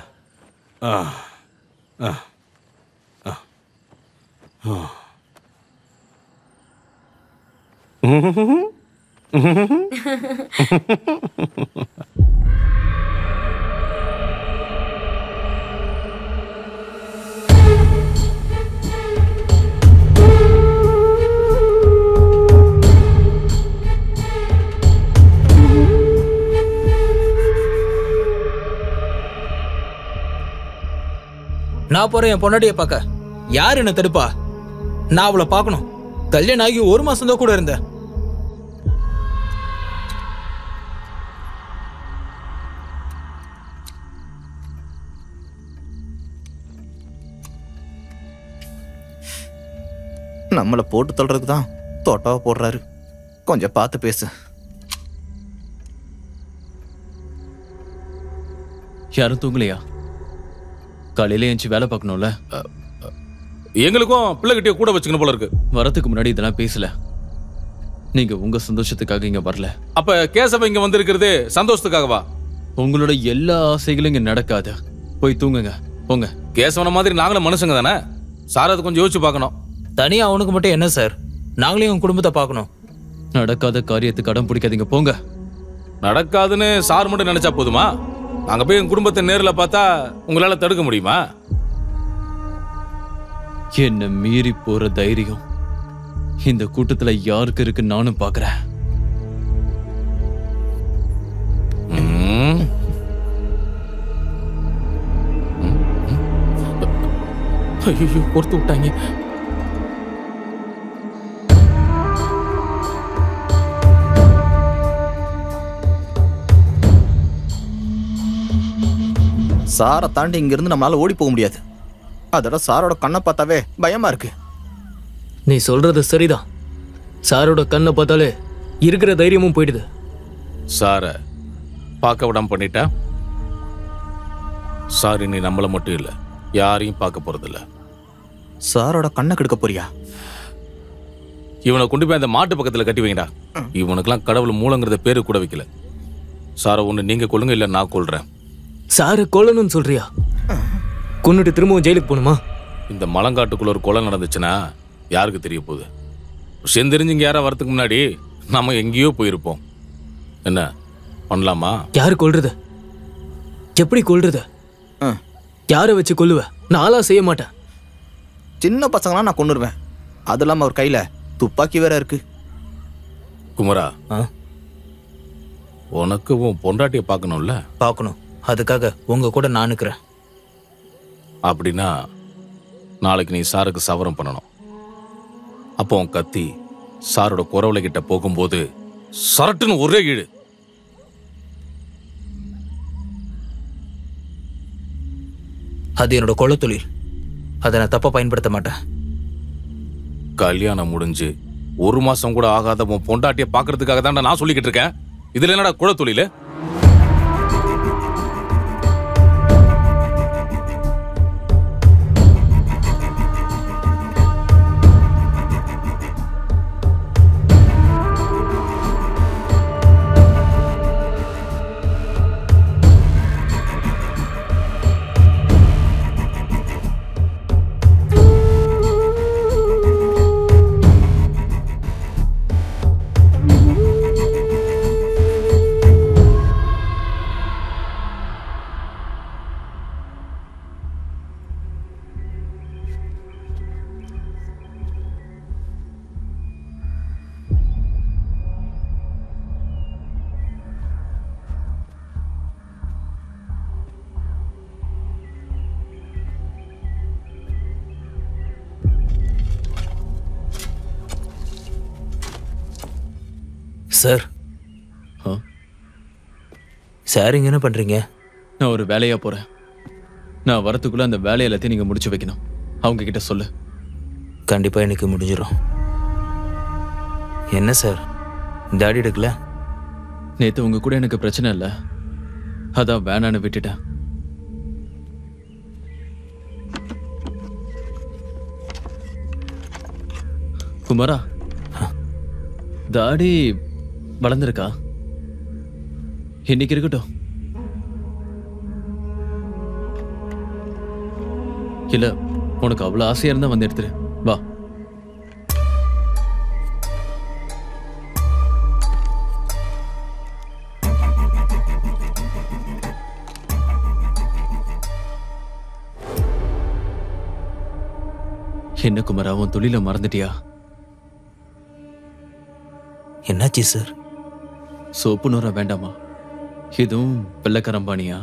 நான் போறேன் என் பொண்டாட்டிய பார்க்க. யார் என்ன தடுப்பா? நான் அவளை பார்க்கணும். கல்யாணம் ஆகி 1 மாசம் தான் கூட இருந்த. நம்மளை போட்டு தள்ளுறதுக்கு தான் தோட்டாவை போடுறாரு. கொஞ்சம் பார்த்து பேசு. யாரும் தூங்கலையா? காலையில எஞ்சி வேலை பார்க்கணும்ல. எங்களுக்கும் பிள்ளைகிட்டே கூட வச்சுக்கணும் போல இருக்கு. வரதுக்கு முன்னாடி இதெல்லாம் பேசல. நீங்க உங்க சந்தோஷத்துக்காக இங்க வரல. அப்ப கேசவ இங்க வந்திருக்கிறது சந்தோஷத்துக்காகவா? உங்களோட எல்லா ஆசைகளும் இங்க நடக்காது. போய் தூங்குங்க, போங்க. கேசவன மாதிரி நாங்களும் மனுஷங்க தானே சார், அது கொஞ்சம் யோசிச்சு பார்க்கணும். தனியா அவனுக்கு மட்டும் என்ன சார்? நாங்களே உங்க குடும்பத்தை பார்க்கணும். நடக்காத காரியத்துக்கு அடம் பிடிக்காதீங்க, போங்க. நடக்காதுன்னு சார் மட்டும் நினைச்சா போதுமா? நாங்க போய் என் குடும்பத்தை நேரில் பார்த்தா உங்களால தடுக்க முடியுமா? என்ன மீறி போற தைரியம் இந்த கூட்டத்துல யாருக்கு இருக்கு நானும் பாக்குறேன். ஐயோ, பொறுத்து விட்டாங்க. சாரை தாண்டி இங்க இருந்து நம்மளால ஓடி போக முடியாது. அதோட சாரோட கண்ணை பார்த்தாவே பயமா இருக்கு. நீ சொல்றது சரிதான். சாரோட கண்ணை பார்த்தாலே இருக்கிற தைரியமும் போயிடுது. சார பார்க்க விடாம பண்ணிட்டா சார் நீ நம்மள மட்டும் இல்ல யாரையும் பார்க்க போறதில்ல. சாரோட கண்ணை கெடுக்க போறியா? இவனை கொண்டு போய் அந்த மாட்டு பக்கத்துல கட்டி வைங்கடா. இவனுக்கெல்லாம் கடவுள் மூலங்கிறத பேரு கூட வைக்கல. சார ஒண்ணு நீங்க கொள்ளுங்க, இல்ல நான் கொள்றேன். சாரை கொல்லணும்னு சொல்றியா? கொன்னுட்டு திரும்பவும் ஜெயிலுக்கு போகணுமா? இந்த மலங்காட்டுக்குள்ள ஒரு கொலை நடந்துச்சுன்னா யாருக்கு தெரிய போகுது? விஷயம் தெரிஞ்சு இங்க யாரா வரதுக்கு முன்னாடி நம்ம எங்கேயோ போயிருப்போம். என்ன பண்ணலாமா? யாரு கொல்றது? எப்படி கொல்றது? யாரை வச்சு கொல்லுவ? நான்லாம் செய்ய மாட்டேன். சின்ன பசங்களாம் நான் கொன்னுருவேன். அது இல்லாம அவர் கையில துப்பாக்கி வேற இருக்கு. குமரா, உனக்கு உன் பொண்டாட்டியை பார்க்கணும்ல? பார்க்கணும். அதுக்காக உங்க கூட நான் நிக்கிறேன். அப்படின்னா நாளைக்கு நீ சாருக்கு சவரம் பண்ணணும். அப்போ உன் கத்தி சாரோட குறவலை கிட்ட போகும்போது சரட்டுன்னு ஒரே இழு. அது என்னோட கொலை தொழில். அதை நான் தப்பா பயன்படுத்த மாட்டேன். கல்யாணம் முடிஞ்சு 1 மாசம் கூட ஆகாத உன் பொண்டாட்டியை பாக்குறதுக்காக தான் நான் சொல்லிக்கிட்டு இருக்கேன். இதுல என்னடா குல தொழில்? சார், சார் இங்க என்ன பண்றீங்க? நான் ஒரு வேலையா போறேன். நான் வரத்துக்குள்ள அந்த வேலையை எல்லாத்தையும் நீங்க முடிச்சு வைக்கணும். அவங்க கிட்ட சொல்லு. கண்டிப்பா எனக்கு முடிஞ்சிடும். என்ன சார் தாடி எடுக்கல? நேத்து உங்க கூட எனக்கு பிரச்சனை இல்லை, அதான் வேணான்னு விட்டுட்டேன். குமாரா, தாடி வளர்ந்துருக்கா? இன்னைக்கு இருக்கட்டும். இல்ல உனக்கு அவ்வளவு ஆசையா இருந்தா வந்து எடுத்துரு. வா. என்ன குமாரா, உன் தொழில மறந்துட்டியா? என்னாச்சு சார்? சோப்பு நூறா வேண்டாமா? இதுவும் வெள்ளக்கரம்பானியா?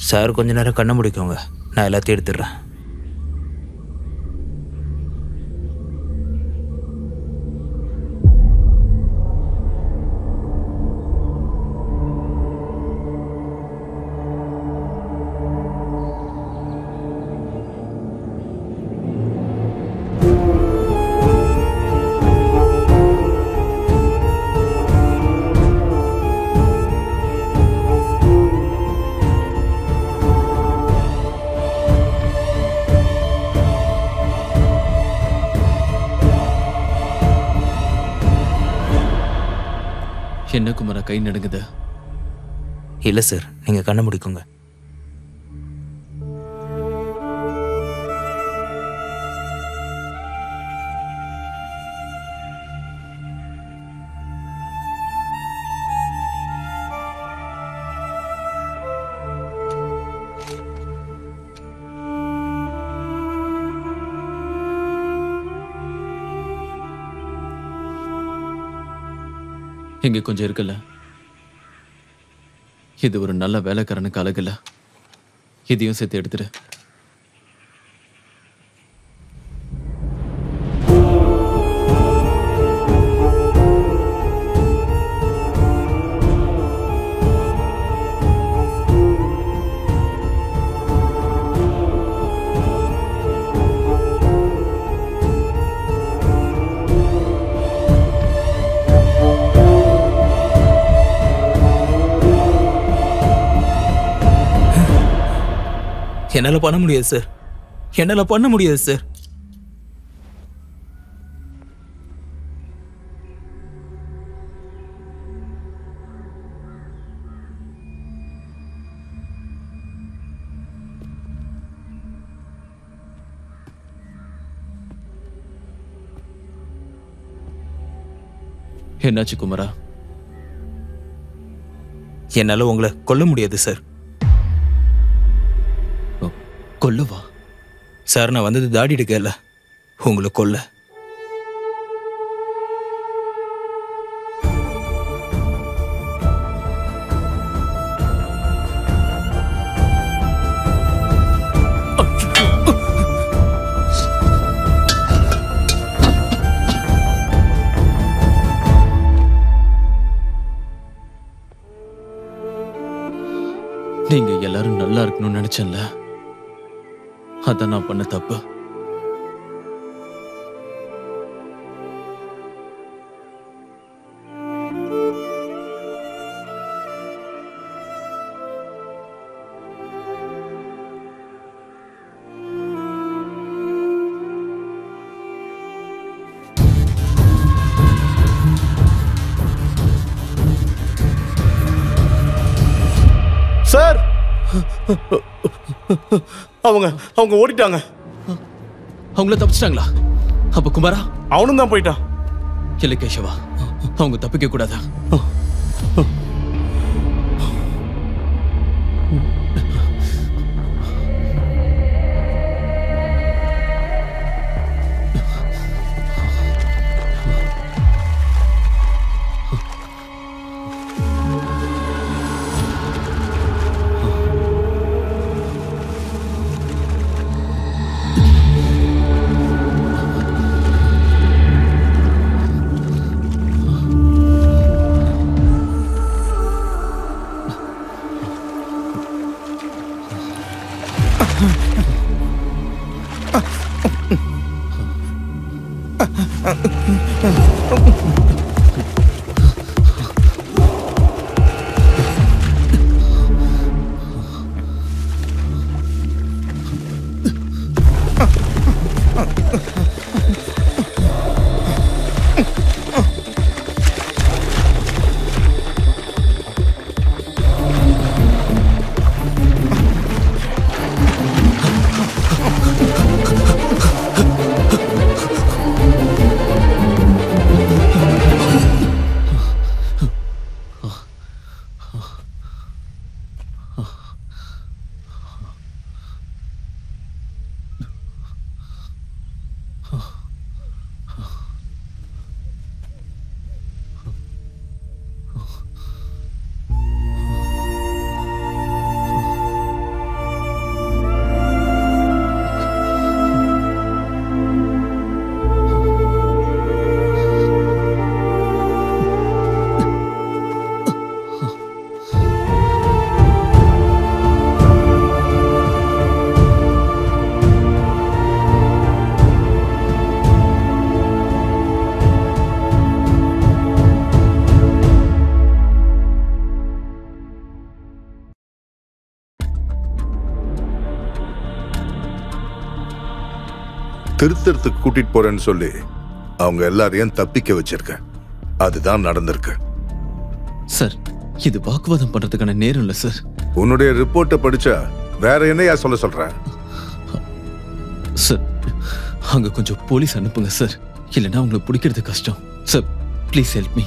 சார் கொஞ்ச நேரம் கண்ணை முடிக்கோங்க, நான் எல்லாத்தையும் எடுத்துடுறேன். என்ன குமாரா, கை நடுங்குது? இல்ல சார், நீங்க கண்ணை முடிக்கோங்க. இங்க கொஞ்சம் இருக்குல்ல, இது ஒரு நல்ல வேலைக்காரனுக்கு அழகுல. இதையும் சேர்த்து எடுத்துடு. என்னால பண்ண முடியாது சார். என்னால பண்ண முடியாது சார். என்னாச்சு குமரா? என்னால உங்களை கொல்ல முடியாது சார். கொல்லவா? சார், நான் வந்தது தாடி எடுக்கல, உங்களை கொல்ல. நீங்க எல்லாரும் நல்லா இருக்கணும்னு நினைச்சேன்ல, அதான் நான் பண்ண தப்பு. சார், அவங்க ஓடிட்டாங்க. அவங்கள தப்பிச்சிட்டாங்களா? அப்ப குமாரா? அவனும் தான் போயிட்டான். இல்ல கேசவா, அவங்க தப்பிக்க கூடாதா? திருத்தறதுக்கு கூட்டிட்டு போறேன்னு சொல்லி அவங்க எல்லாரையும் தப்பிக்க வச்சிருக்க. அதுதான் நடந்திருக்கு. சார், இது வாக்குவாதம் பண்றதுக்கான நேரம் இல்ல சார். உன்னுடைய ரிப்போர்ட்டை படிச்சா வேற என்னையா சொல்ல சொல்ற? சார், அங்க கொஞ்சம் போலீஸ் அனுப்புங்க சார். இல்லைன்னா அவங்களை பிடிக்கிறது கஷ்டம் சார். Please help me.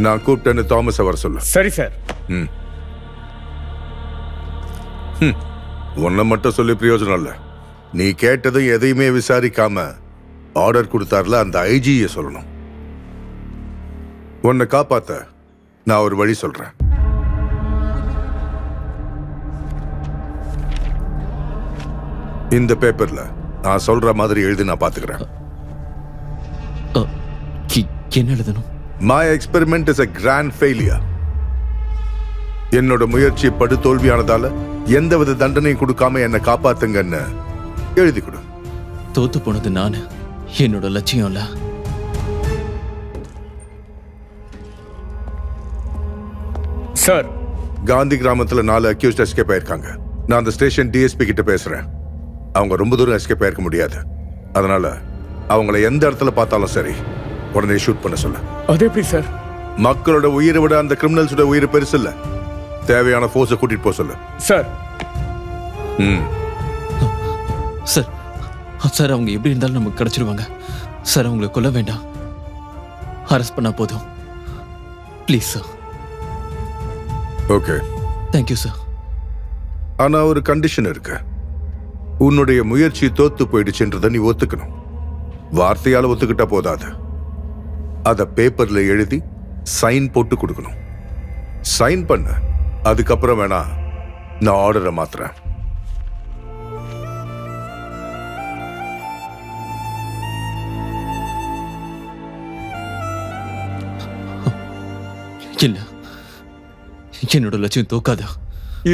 நான் கூப்பிட்டேன்னு தாமஸ் வர சொல்ல. சரி சார். உன்னை மட்டும் சொல்லி பிரயோஜனம் இல்ல. நீ கேட்டதும் எதையுமே விசாரிக்காம ஆர்டர் கொடுத்தார்ல அந்த ஐஜியை சொல்லணும். உன்னை காப்பாத்த நான் ஒரு வழி சொல்றேன். இந்த பேப்பர்ல நான் சொல்ற மாதிரி எழுதி நான் பாத்துக்கிறேன். என்ன எழுதணும்? My experiment is a grand failure. என்னோட முயற்சி படு தோல்வியானதால எந்தவித தண்டனையும் கொடுக்காம என்னை காப்பாத்துங்கன்னு எழுதி கொடு. தோத்து போனது நானு, என்னோட லட்சியம் இல்ல. சார், காந்தி கிராமத்துல 4 அக்யூஸ்ட் எஸ்கேப் ஆயிருக்காங்க. நான் அந்த ஸ்டேஷன் டிஎஸ்பி கிட்ட பேசுறேன். அவங்க ரொம்ப தூரம் எஸ்கேப் ஆயிருக்க முடியாது. அதனால அவங்கள எந்த இடத்துல பார்த்தாலும் சரி உடனே ஷூட் பண்ண சொல்ல. அது எப்படி சார்? மக்களோட உயிரை விட அந்த கிரிமினல்ஸோட உயிர் பெருசு இல்ல. தேவையான ஃபோர்ஸை கூட்டிட்டு போக சொல்லு. சார். சார் சார் அவங்க எப்படி இருந்தாலும் நமக்கு கிடைச்சிருவாங்க சார். அவங்களை கொல்ல வேண்டாம், அரெஸ்ட் பண்ணா போதும். Please sir. Okay, thank you sir. ஆனா ஒரு கண்டிஷன் இருக்கு. உன்னுடைய முயற்சி தோத்து போயிடுச்சுன்றத நீ ஒத்துக்கணும். வார்த்தையால ஒத்துக்கிட்டா போதாது, அத பேப்பர்ல எழுதி சைன் போட்டு கொடுக்கணும். சைன் பண்ண, அதுக்கப்புறம் வேணா நான் ஆர்டரை மாத்துறேன். இல்ல, என்னோட லட்சியம் தோக்காதா.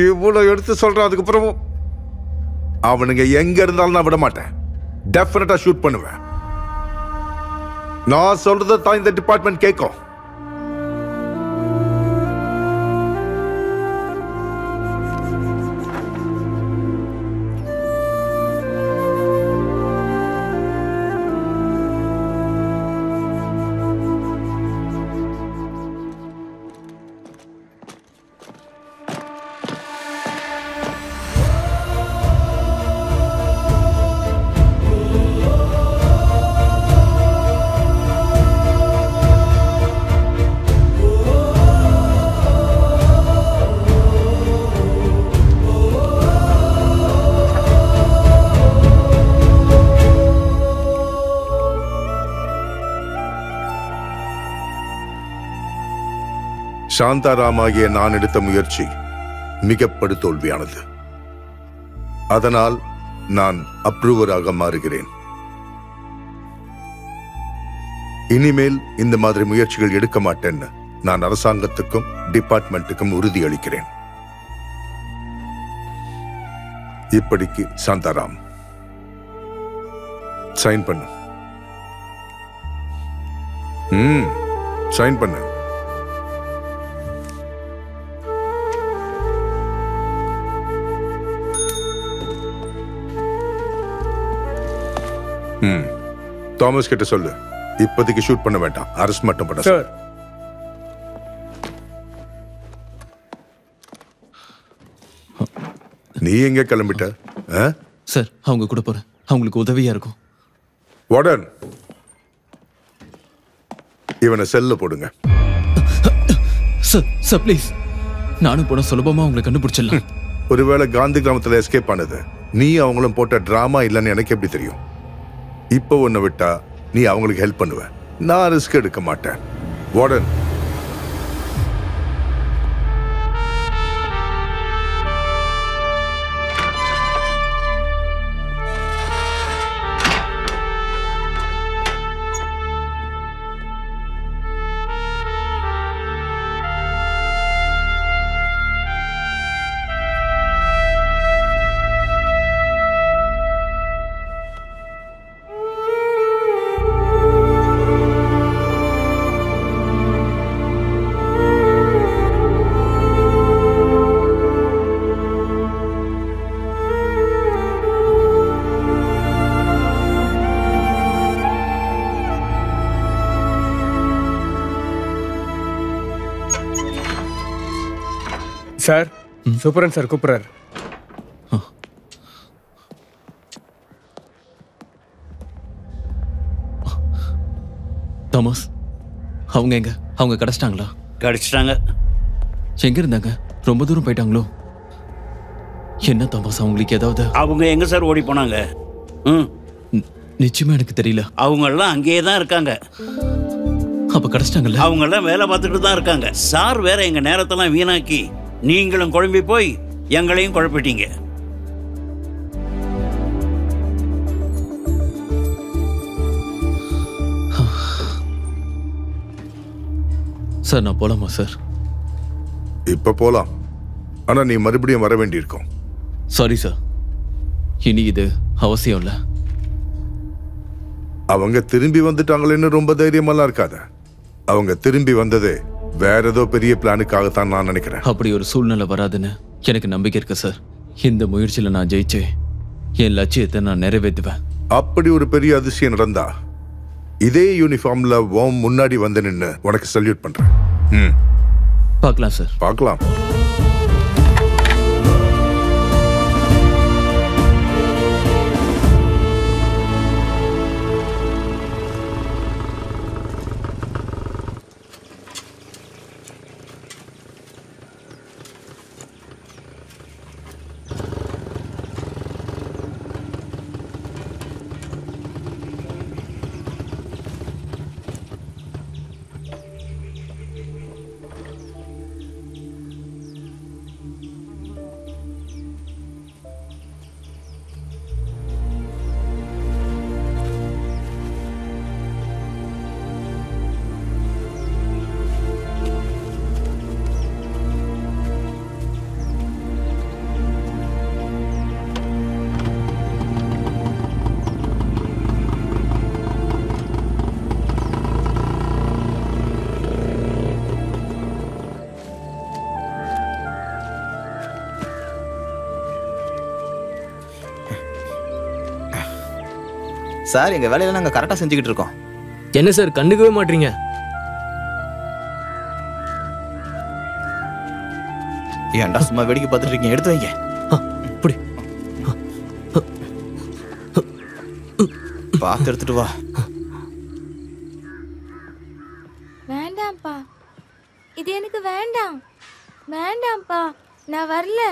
இவ்வளவு எடுத்து சொல்றேன். அதுக்கப்புறம் அவனுங்க எங்க இருந்தாலும் நான் விட மாட்டேன். டெஃபினட்டா ஷூட் பண்ணுவேன். நான் சொல்றதை தான் இந்த டிபார்ட்மெண்ட் கேட்கும். சாந்தாராம் ஆகிய நான் எடுத்த முயற்சி மிகப்படு தோல்வியானது. அதனால் நான் அப்ரூவராக மாறுகிறேன். இனிமேல் இந்த மாதிரி முயற்சிகள் எடுக்க மாட்டேன்னு நான் அரசாங்கத்துக்கும் டிபார்ட்மெண்ட்டுக்கும் உறுதி அளிக்கிறேன். இப்படிக்கு சாந்தாராம். சைன் பண்ணு. சைன் பண்ணு. தாமஸ் கிட்ட சொல்லு, இப்போதைக்கு ஷூட் பண்ண வேண்டாம், அரெஸ்ட் மட்டும் பண்ண சார். நீ எங்க கிளம்பிட்ட? சார், அவங்க கூட போறேன், அவங்களுக்கு உதவியா இருக்கும். வார்டன், இவனை செல்ல போடுங்க. சார் சார் ப்ளீஸ், நானும் போன சுலபமா அவங்களை கண்டுபிடிச்சிடலாம். ஒருவேளை காந்தி கிராமத்துல எஸ்கேப் ஆனது நீ அவங்களும் போட்ட டிராமா இல்லைன்னு எனக்கு எப்படி தெரியும்? இப்போ ஒன்னு விட்டா நீ அவங்களுக்கு ஹெல்ப் பண்ணுவ. நான் ரிஸ்க் எடுக்க மாட்டேன். வார்டன், சார், சூப்பரன் சார் கூப்பிடுறாரு. தாமஸ், அவங்க எங்க? அவங்க கிடைச்சிட்டாங்களா? கிடைச்சிட்டாங்க. எங்க இருந்தாங்க? ரொம்ப தூரம் போயிட்டாங்களோ? என்ன தாமஸ், அவங்களுக்கு ஏதாவது? அவங்க எங்க சார் ஓடி போனாங்க? நிச்சயமா எனக்கு தெரியல. அவங்க எல்லாம் அங்கேயே தான் இருக்காங்க. அப்ப கிடைச்சிட்டாங்கல்ல? அவங்க எல்லாம் வேலை பார்த்துட்டு தான் இருக்காங்க. சார் வேற எங்க நேரத்தெல்லாம் வீணாக்கி நீங்களும் குழம்பி போய் எங்களையும் குழப்பிட்டீங்க. சார், நான் போலாமா சார்? இப்ப போலாம், ஆனா நீ மறுபடியும் வர வேண்டியிருக்கும். சாரி சார், இனி இது அவசியம் இல்ல. அவங்க திரும்பி வந்துட்டாங்களேன்னு ரொம்ப தைரியமெல்லாம் இருக்காத. அவங்க திரும்பி வந்ததே வேற ஏதோ பெரிய பிளானுக்காகத்தான் நான் நினைக்கிறேன். அப்படி ஒரு சூழ்நிலை வராதுன்னு எனக்கு நம்பிக்கை இருக்கு சார். இந்த முயற்சியில நான் ஜெயிச்சு என் லட்சியத்தை நான் நிறைவேற்றுவேன். அப்படி ஒரு பெரிய அதிசயம் நடந்தா இதே யூனிஃபார்ம்ல முன்னாடி வந்து நின்னு உனக்கு சல்யூட் பண்றேன். பார்க்கலாம் சார், பார்க்கலாம். சார் எங்க வேலையில நாங்க கரெக்டா செஞ்சுக்கிட்டு இருக்கோம். என்ன சார் கண்டுக்கவே மாட்டீங்க? ஏன்டா சும்மா வேடிக்கை பார்த்துட்டு இருக்கீங்க? எடுத்து வைங்க. பார்த்து எடுத்துட்டு வா. வேண்டாம்ப்பா, இது எனக்கு வேண்டாம். வேண்டாம்ப்பா, நான் வரல.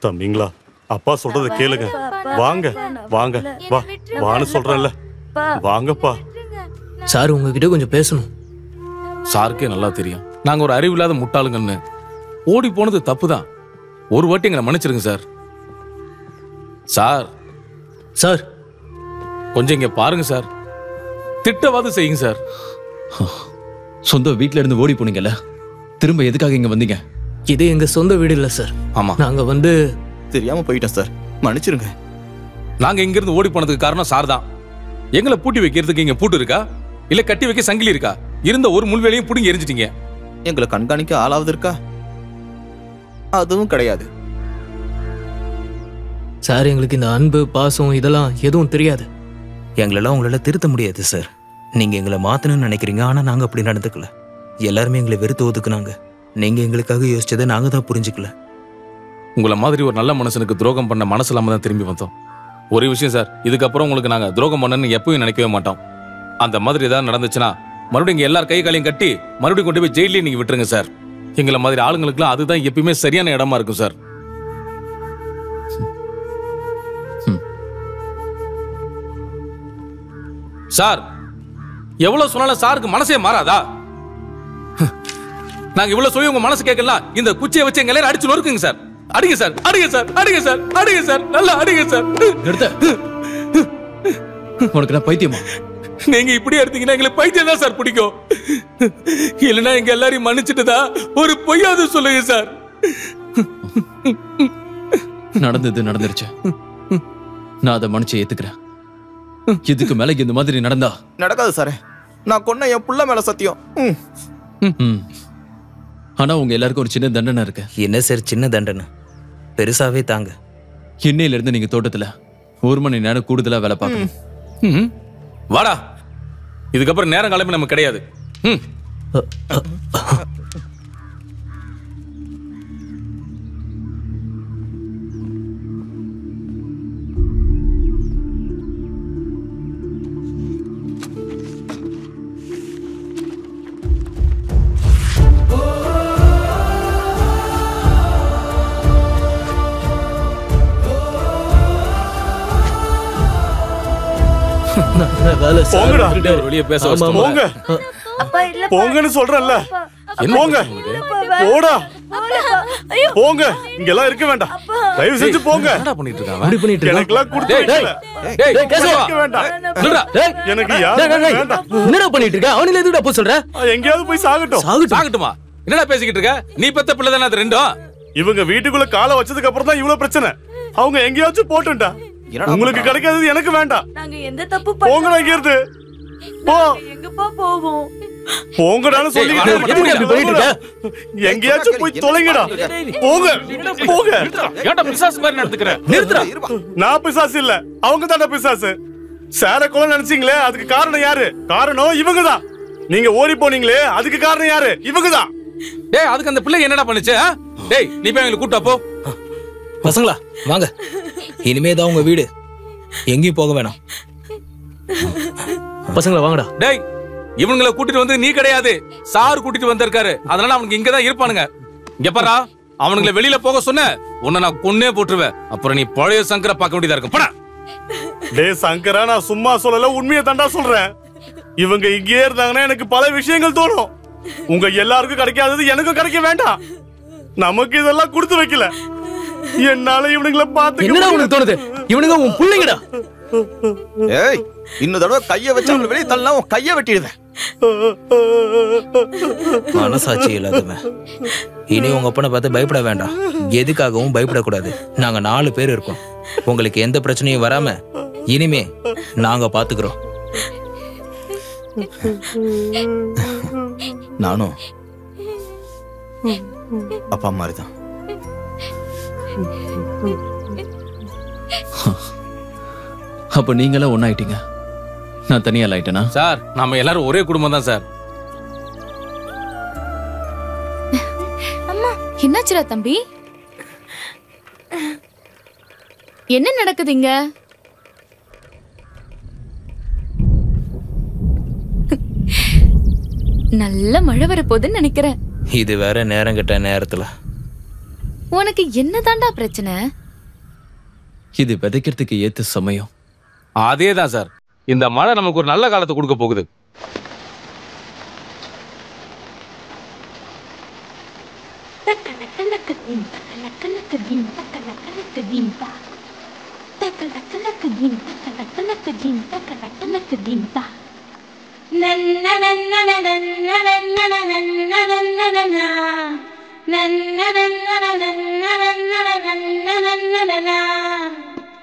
தம்பிங்களா, அப்பா சொல்றத கேளுங்க. வாங்க வாங்க வா வான்னு சொல்றேன்ல, வாங்கப்பா. சார் உங்ககிட்ட கொஞ்சம் பேசணும். சாருக்கே நல்லா தெரியும் நாங்க ஒரு அறிவில்லாத முட்டாளுங்கன்னு. ஓடி போனது தப்புதான். ஒரு வாட்டி எங்களை மன்னிச்சிருங்க சார். சார் சார் கொஞ்சம் இங்க பாருங்க சார். திட்டவாது செய்யுங்க சார். சொந்த வீட்ல இருந்து ஓடி போனீங்கல்ல, திரும்ப எதுக்காக இங்க வந்தீங்க? இது எங்க சொந்த வீடு இல்ல சார். ஆமா, நாங்க வந்து தெரியாம போயிட்டோம் சார், மன்னிச்சிருங்க. நாங்க இங்க இருந்து ஓடி போனதுக்கு காரணம் சார் தான். எங்களை பூட்டி வைக்கிறதுக்கு இங்க பூட்டு இருக்கா இல்ல கட்டி வைக்க சங்கிலி இருக்கா? இருந்த ஒரு முள்வேலையும் புடிங்கி எரிஞ்சிட்டீங்க. எங்களை கண்காணிக்க ஆளாவது இருக்கா? அதுவும் கிடையாது சார். எங்களுக்கு இந்த அன்பு பாசம் இதெல்லாம் எதுவும் தெரியாது. எங்களெல்லாம் உங்களால திருத்த முடியாது சார். நீங்க எங்களை மாத்தணும்னு நினைக்கிறீங்க, ஆனா நாங்க அப்படி நடந்துக்கல. எல்லாருமே எங்களை வெறுத்து ஒதுக்குனாங்க. நீங்க எங்களுக்காக யோசிச்சதை நாங்க தான் புரிஞ்சுக்கல. உங்களை மாதிரி ஒரு நல்ல மனுஷனுக்கு துரோகம் பண்ண மனசு இல்லாம தான் திரும்பி வந்தோம். ஒரு விஷயம் சார், இதுக்கப்புறம் உங்களுக்கு நாங்க துரோகம் பண்ணணும்னு எப்பவும் நினைக்கவே மாட்டோம். அந்த மாதிரி ஏதாவது நடந்துச்சுன்னா மறுபடியும் இங்க எல்லாரும் கை காலையும் கட்டி மறுபடியும் கொண்டு போய் ஜெயிலே நீங்க விட்டுருங்க சார். எங்களை மாதிரி ஆளுங்களுக்குலாம் அதுதான் எப்பயுமே சரியான இடமா இருக்கும் சார். சார் எவ்வளவு சொன்னாலும் சாருக்கு மனசே மாறாதா? நாங்க இவ்வளவு சொல்லி உங்க மனசு கேட்கலாம். இந்த குச்சியை வச்சு எங்க எல்லாரும் அடிச்சு நொறுக்குங்க சார். அடிங்க சார், அடிங்க சார், அடிங்க சார், அடிங்க சார், நல்லா அடிங்க சார். உனக்கு நான் பைத்தியமா? நீங்க இப்படி எடுத்தீங்கன்னா எங்களுக்கு பைத்தியம் தான் சார் பிடிக்கும். இல்லைன்னா எங்க எல்லாரையும் மன்னிச்சுட்டுதா ஒரு பொய்யாவது சொல்லுங்க சார். நடந்தது நடந்துருச்சு, நான் அதை மன்னிச்சு ஏத்துக்கிறேன். இதுக்கு மேல இந்த மாதிரி நடந்தா நடக்காது சார். நான் கொன்ன என் புள்ள மேல சத்தியம். ஆனா உங்க எல்லாருக்கும் ஒரு சின்ன தண்டனை இருக்கு. என்ன சார் சின்ன தண்டனை? பெருசாவே தாங்க. இன்னையில இருந்து நீங்க தோட்டத்துல 1 மணி நேரம் கூடுதலா வேலை பார்க்கணும். வாடா, இதுக்கப்புறம் நேரம் காலமே நமக்கு கிடையாது. வெளியே பேச போங்க, போங்கன்னு சொல்றேன்ல. போங்க போடா, போங்க, இங்க எல்லாம் இருக்க வேண்டாம். தயவு செஞ்சு போங்க. என்னடா பண்ணிட்டு இருக்காங்க? எனக்கெல்லாம் கொடுத்து வேண்டாம். எனக்கு யாரும் வேண்டாம். என்னடா பண்ணிட்டு இருக்க? அவனில எதுடா போய் சொல்ற? எங்கேயாவது போய் சாகட்டும். சாகட்டுமா? என்னடா பேசிக்கிட்டு இருக்க? நீ பெத்த பிள்ளை தானே அது ரெண்டும். இவங்க வீட்டுக்குள்ள காலை வச்சதுக்கு அப்புறம் தான் இவ்வளவு பிரச்சனை. அவங்க எங்கேயாச்சும் போட்டுட்டா. உங்களுக்கு கிடைக்காதது எனக்கு வேண்டாம். நாங்க எந்த தப்பு போங்க, இங்க இருந்து போ. எங்கப்பா போவோம்? போங்கடான்னு சொல்லிக்கிட்டே எங்கேயாச்சும் போய் தொலைங்கடா. போங்க போங்க. ஏன்டா பிசாசு மாதிரி நடந்துக்கிற? நிறுத்துடா. நான் பிசாசு இல்ல, அவங்க தான்டா பிசாசு. சார கொலை நினைச்சீங்களே, அதுக்கு காரணம் யாரு? காரணம் இவங்கதான். நீங்க ஓடி போனீங்களே, அதுக்கு காரணம் யாரு? இவங்கதான். டேய், அதுக்கு அந்த பிள்ளை என்னடா பண்ணுச்சு? டேய், நீ போய் எங்களை கூட்டா போ. பசங்களா வாங்க, இனிமேதான் உங்க வீடு, எங்கேயும் போக வேணாம். பசங்களா வாங்கடா. டேய், இவங்களை கூட்டிட்டு வந்து நீ கிடையாது, சார் கூட்டிட்டு வந்திருக்காரு. அதனால அவனுக்கு இங்கதான் இருப்பானுங்க. இங்க பாரா, அவனுங்களை வெளியில போக சொன்ன உன்னை நான் கொன்னே போட்டுருவேன். அப்புறம் நீ பழைய சங்கரை பார்க்க வேண்டியதா இருக்கும். போடா. டேய் சங்கரா, நான் சும்மா சொல்லல, உண்மையை தாண்டா சொல்றேன். இவங்க இங்கே இருந்தாங்கன்னா எனக்கு பல விஷயங்கள் தோணும். உங்க எல்லாருக்கும் கிடைக்காதது எனக்கும் கிடைக்க வேண்டாம். நமக்கு இதெல்லாம் கொடுத்து வைக்கல. என்னால இவனுங்களை பார்த்து என்னடா உனக்கு தோணுது? இவனுங்க உன் பிள்ளைங்கடா. ஏய், இன்னொரு தடவை கைய வச்சு அவங்களை வெளியே தள்ளனா உன் கைய வெட்டிடுவேன். மனசாட்சி இல்லாதவன். இனி உங்க அப்பனை பார்த்து பயப்பட வேண்டாம், எதுக்காகவும் பயப்படக்கூடாது. நாங்க 4 பேர் இருக்கோம். உங்களுக்கு எந்த பிரச்சனையும் வராம இனிமே நாங்க பாத்துக்கிறோம். நானும் அப்பா மாதிரிதான். அப்ப நீங்களா ஒன்னாயிட்டீங்க, நான் தனியா ஆயிட்டேனா? சார், நாம எல்லாரும் ஒரே குடும்பம் தான் சார். அம்மா, என்னாச்சுடா தம்பி? என்ன நடக்குதுங்க? நல்ல மழை வரப்போகுதுன்னு நினைக்கிறேன். இது வேற நேரம் கெட்ட நேரத்துல. உனக்கு என்னதாண்டா பிரச்சனை? இது விதைக்கிறதுக்கு ஏத்த சமயம். அதேதான் சார், இந்த மழை நமக்கு ஒரு நல்ல காலத்தை கொடுக்க போகுது.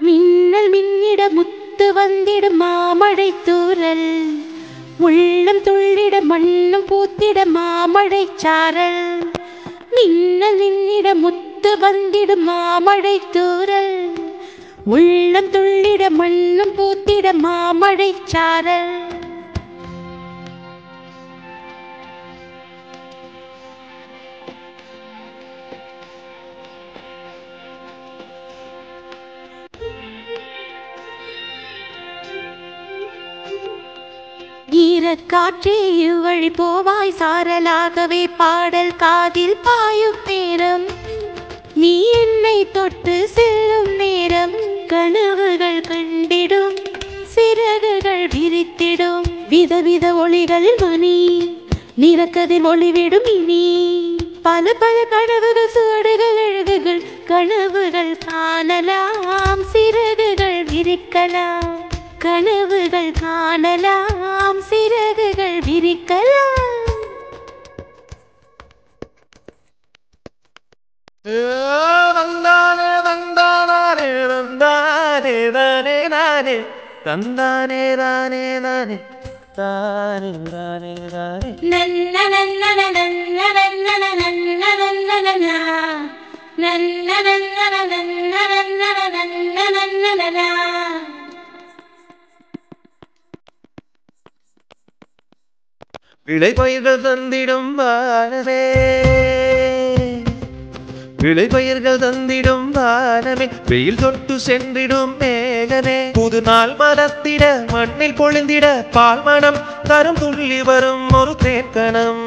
மின்னல் மின்னிட முத்து வந்திட மாமழை தூறல், உள்ளம் துள்ளிட மண்ணும் பூத்திட மாமழை சாரல். மின்னல் மின்னிட முத்து வந்திட மாமழை தூறல், உள்ளம் துள்ளிட மண்ணும் பூத்திட மாமழை சாரல். ஈரக்காற்றே இவ்வழி போவாய், சாரலாகவே பாடல் காதில் பாயும் நேரம். நீ என்னை தொட்டு செல்லும் நேரம், கனவுகள் கண்டிடும், சிறகுகள் விரித்திடும். விதவித ஒளிகளில் மணி நிறக்கதில் ஒளிவிடும் இனி. பல பல கனவுகள் சுவடுகள் அழகுகள், கனவுகள் காணலாம், சிறகுகள் விரிக்கலாம். கனவுகள் காணலாம், சிறகுகள் விரிக்கலாம். தந்தானே தந்தானே தந்தானே தானே நானே தந்தானே தானே நானே தானே தானே தானே நன்ன நன்ன நன்ன நன்ன நன்ன நன்ன நன்ன நன்ன நன்ன நன்ன நன்ன நன்ன. விளைபயிர்கள் தந்திடும் வானமே, விளைபயிர்கள் தந்திடும் வானமே, வெயில் தொட்டு சென்றிடும் மேகமே. புது நாள் மரத்திட மண்ணில் பொழிந்திட பால் மனம் தரும் துள்ளி வரும் ஒரு தேக்கணம்.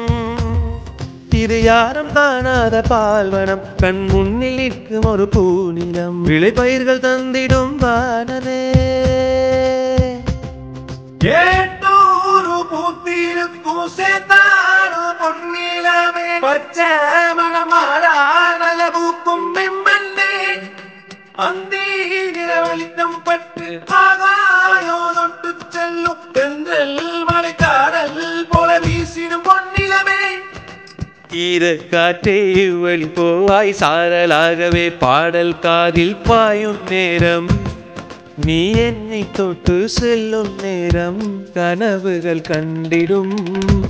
இது யாரும் காணாத பால்வனம், கண் முன்னில் நிற்கும் ஒரு பூநிலம். விளைபயிர்கள் தந்திடும் வானமே, ஏட்டூரு பூத்திருக்கும் சேத்தாரு பொன்னிலமே, பச்சை மணமாடானல பூக்கும் மெம்மண்ணே. அந்தி நிலவழித்தம் பட்டு ஆகாயோ தொட்டு செல்லும் தென்றல் மலைக்காடல் போல வீசிடும் பொன்னிலமே. ஈர காற்றே வழி போவாய், சாரலாகவே பாடல் காதில் பாயும் நேரம். நீ என்னை தொட்டு செல்லும் நேரம் கனவுகள் கண்டிடும்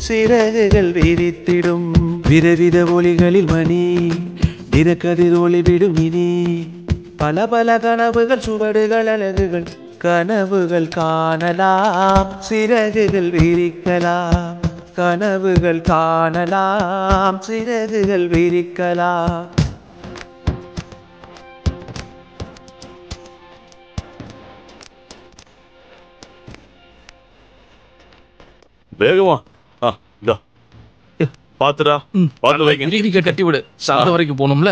சிறகுகள் விரித்திடும் விதவித ஒளிகளில் மணி தினக்கதிர் ஒளிவிடும் இனி பல பல கனவுகள் சுவடுகள் அழகுகள் கனவுகள் காணலாம் சிறகுகள் விரிக்கலாம் கனவுகள் காணலாம் சிறகுகள் விரிக்கலாம். வேகமா இதா பாத்துடா பாத்து வைக்க கட்டி விடு. சாத வரைக்கும் போகணும்ல.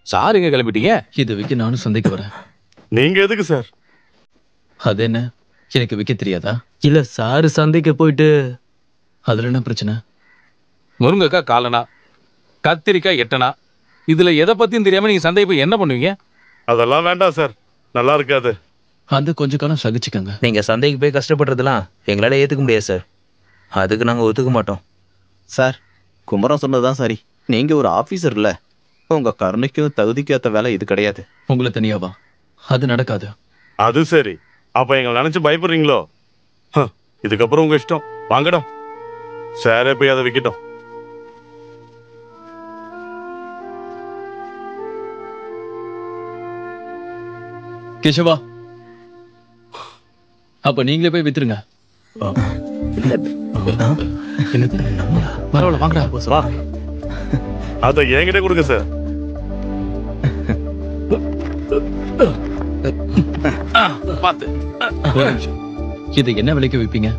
சார் எங்க கிளம்பிட்டீங்க? இது விக்க நானும் சந்தைக்கு வரேன். நீங்க எதுக்கு சார்? அது என்ன எனக்கு விக்க தெரியாதா? இல்ல சாரு சந்தைக்கு போயிட்டு அதுல என்ன பிரச்சனை? முருங்கக்காய் காலனா கத்திரிக்காய் எட்டனா இதுல எதை பத்தியும் தெரியாம நீங்க சந்தைக்கு போய் என்ன பண்ணுவீங்க? அதெல்லாம் வேண்டாம் சார், நல்லா இருக்காது. அந்த கொஞ்ச காலம் சகிச்சுக்கங்க. நீங்க சந்தைக்கு போய் கஷ்டப்படுறதுலாம் எங்களால ஏத்துக்க முடியாது சார். அதுக்கு நாங்க ஒத்துக்க மாட்டோம் சார். குமரன் சொன்னதுதான் சரி. நீங்க ஒரு ஆபீசர் இல்ல, உங்க கருணைக்கும் தகுதிக்கு ஏத்த வேலை இது கிடையாது. உங்களை தனியாவா? அது நடக்காது. அது சரி, அப்ப எங்களை நினைச்சு பயப்படுறீங்களோ? இதுக்கப்புறம் உங்க இஷ்டம். வாங்கடா, சாரே போய் அதை விக்கட்டும். கேசவா, அப்ப நீங்களே போய் வித்துருங்க. பரவாயில்ல, வாங்கடா. வா, அதை என்கிட்ட கொடுங்க சார். பாத்து இது என்ன விலைக்கு விப்பீங்க?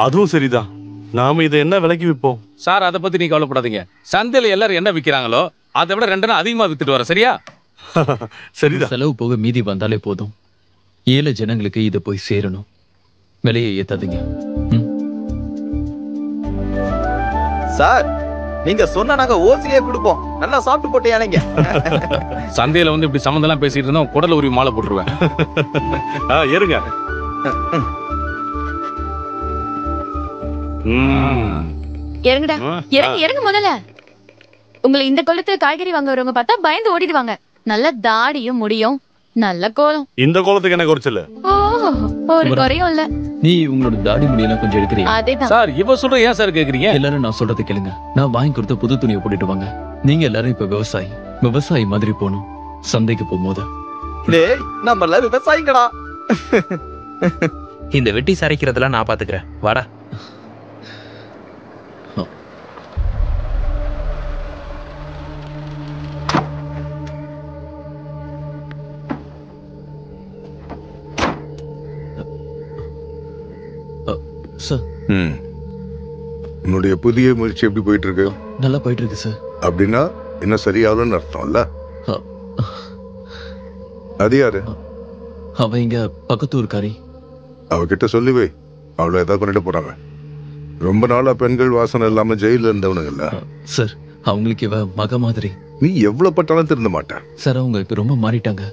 அதுவும் சரிதான், நாம இதை என்ன விலைக்கு விற்போம்? சார், அதை பத்தி நீ கவலைப்படாதீங்க. சந்தையில எல்லாரும் என்ன விக்கிறாங்களோ அதை விட 2 அதிகமா வித்துட்டு வர. சரியா? சரிதான். செலவு போக மீதி வந்தாலே போதும். ஏழை ஜனங்களுக்கு இது போய் சேரணும். விலையை ஏத்தாதீங்க. சார், நீங்க சொன்னா நாங்க ஓசிலே கொடுப்போம். நல்லா சாப்பிட்டு போட்டு ஏனைங்க. சந்தையில வந்து இப்படி சம்மந்தம் எல்லாம் பேசிட்டு இருந்தா குடல உரி மாலை போட்டுருவேன். ஏறுங்க. இறங்குடா, இறங்கு இறங்கு முதல்ல. உங்களை இந்த கோலத்துல காய்கறி வாங்க வரவங்க பார்த்தா பயந்து ஓடிடுவாங்க. நல்ல தாடியும் முடியும், நல்ல கோலம். இந்த கோலத்துக்கு என்ன குறைச்சல? ஒரு குறையும் இல்ல. நீ உங்களோட தாடி முடியெல்லாம் கொஞ்சம் எடுக்கிறீங்க. அதேதான் சார். இவ சொல்ற ஏன் சார் கேக்குறீங்க? எல்லாரும் நான் சொல்றது கேளுங்க. நான் வாங்கி கொடுத்த புது துணியை போட்டுட்டு வாங்க. நீங்க எல்லாரும் இப்ப விவசாயி மாதிரி போகணும். சந்தைக்கு போகும்போது நம்ம விவசாயிங்களா? இந்த வெட்டி சரிக்கிறதெல்லாம் நான் பாத்துக்கிறேன். வாடா. சார், உன்னுடைய புதிய முயற்சி எப்படி போயிட்டு இருக்கு? நல்லா போயிட்டு இருக்கு சார். அப்படின்னா என்ன சரியாகலன்னு அர்த்தம் இல்ல? அது யாரு? அவ இங்க பக்கத்தூர்காரி. அவகிட்ட சொல்லி வை, அவளை ஏதாவது பண்ணிட்டு போறாங்க. ரொம்ப நாளா பெண்கள் வாசனை இல்லாம ஜெயில இருந்தவனுங்கல்ல சார். அவங்களுக்கு இவ மக மாதிரி. நீ எவ்வளவு பட்டாலும் திருந்த மாட்டேன் சார். அவங்க இப்ப ரொம்ப மாறிட்டாங்க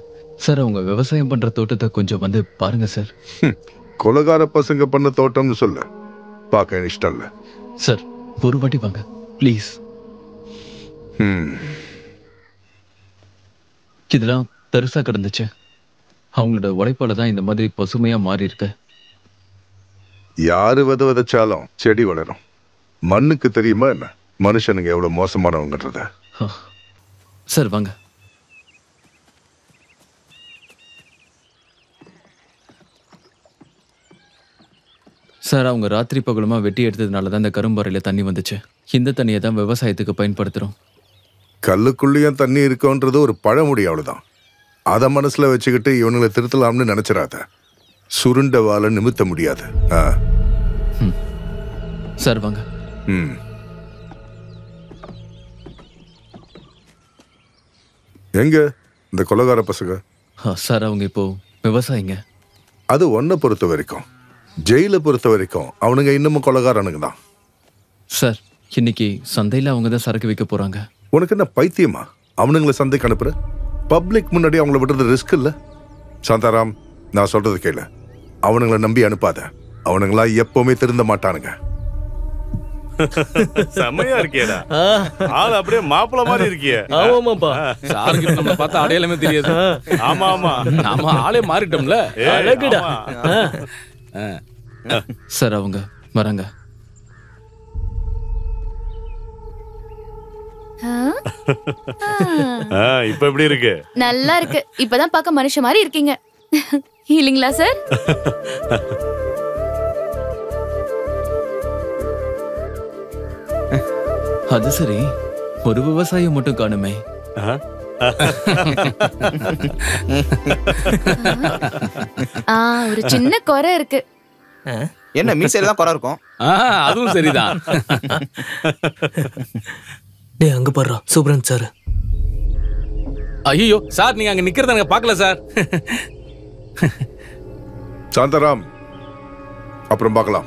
சார். அவங்க விவசாயம் பண்ற தோட்டத்தை கொஞ்சம் வந்து பாருங்க சார். கொலகார பசங்க பண்ண தோட்டம்னு சொல்ல பார்க்க இஷ்டம் இல்ல சார். ஒரு வாட்டி வாங்க ப்ளீஸ். இதெல்லாம் தரிசா கிடந்துச்சு. அவங்களோட உழைப்பால தான் இந்த மாதிரி பசுமையா மாறி இருக்கு. யாரு விதைச்சாலும் செடி வளரும். மண்ணுக்கு தெரியுமா என்ன மனுஷனுங்க எவ்வளவு மோசமானவங்கன்றத? சார் வாங்க. சார், அவங்க ராத்திரி பகலுமா வெட்டி எடுத்ததுனால தான் இந்த கரும்பாறையில தண்ணி வந்துச்சு. இந்த தண்ணியை தான் விவசாயத்துக்கு பயன்படுத்துறோம். கல்லுக்குள்ளேயும் தண்ணி இருக்குன்றது ஒரு பழமொழி, அவ்வளவுதான். அதை மனசுல வச்சுக்கிட்டு இவனுங்களை திருத்தலாம்னு நினைச்சிடாத. சுருண்ட வாழ நிமித்த முடியாது. சார் வாங்க. எங்க இந்த கொலகார பசங்க? சார், அவங்க இப்போ விவசாயிங்க. அது ஒன்ன பொறுத்த வரைக்கும். ஜெயில பொறுத்த வரைக்கும் அவனுங்க இன்னமும் கொலகாரனுங்க தான். சார், இன்னைக்கு சந்தையில அவங்க தான் சரக்கு வைக்க போறாங்க. உனக்கு என்ன பைத்தியமா? அவனுங்களை சந்தைக்கு அனுப்புற? பப்ளிக் முன்னாடி அவங்கள விடுறது ரிஸ்க் இல்ல? சாந்தாராம், நான் சொல்றது கேளு. அவனுங்களை நம்பி அனுப்பாத. அவனுங்களா எப்பவுமே திருந்த மாட்டானுங்க. செம்மையா இருக்கியடா. ஆள் அப்படியே மாப்பிள மாதிரி இருக்கியே. ஆமாமாப்பா. சாருக்கு நம்ம பார்த்தா அடையாளமே தெரியாது. ஆமா ஆமா. நாம ஆளே மாறிட்டோம்ல. அழகுடா. சார் அவங்க வராங்க. இப்ப எப்படி இருக்கு? நல்லா இருக்கு. இப்பதான் பார்க்க மனுஷ மாதிரி இருக்கீங்க இல்லீங்களா சார்? அது சரி, ஒரு விவசாயம் மட்டும் காணுமே. ஒரு சின்ன குறை இருக்கு. என்ன மீசையில தான் குறை இருக்கும்? அதுவும் சரிதான். டேய் அங்க பாருடா சூப்பரன் சார். ஐயோ சார், நீங்க அங்க நிக்கிறத நாங்க பார்க்கல சார். சாந்தராம், அப்புறம் பார்க்கலாம்.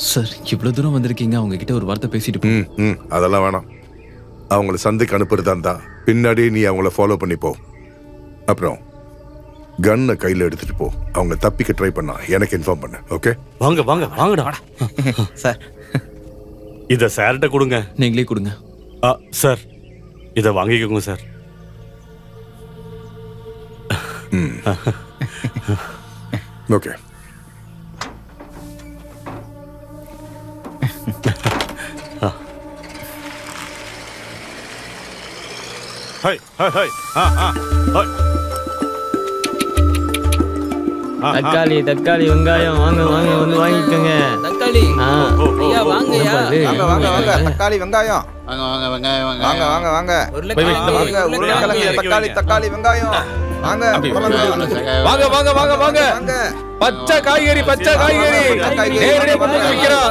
சார் இவ்வளவு தூரம் வந்திருக்கீங்க, அவங்க கிட்ட ஒரு வார்த்தை பேசிட்டு அதெல்லாம் வேணாம். அவங்கள சந்தைக்கு அனுப்புறதா இருந்தா பின்னாடி நீ அவங்கள ஃபாலோ பண்ணி போ. அப்புறம் கன்னை கையில எடுத்துட்டு போ. அவங்க தப்பிக்க ட்ரை பண்ணா எனக்கு இன்ஃபார்ம் பண்ணு. ஓகே? வாங்க வாங்க வாங்கடா சார். இத சார்ட்ட கொடுங்க. நீங்களே கொடுங்க. சார் இத வாங்கிக்கோங்க sir. Okay. Hi hi hi. தக்காளி தக்காளி வெங்காயம் வாங்க வாங்க வந்து வாங்கிக்கோங்க. தக்காளி ஐயா வாங்கயா. வாங்க வாங்க வாங்க. தக்காளி வெங்காயம் வாங்க வாங்க வெங்காயம் வாங்க வாங்க வாங்க வாங்க. வாங்க உருளைக்கிழங்கு தக்காளி தக்காளி வெங்காயம் வாங்க. வாங்க வாங்க வாங்க வாங்க. பச்சை காய்கறி பச்சை காய்கறி நேரடியா கொண்டு வந்து விக்கிறோம்.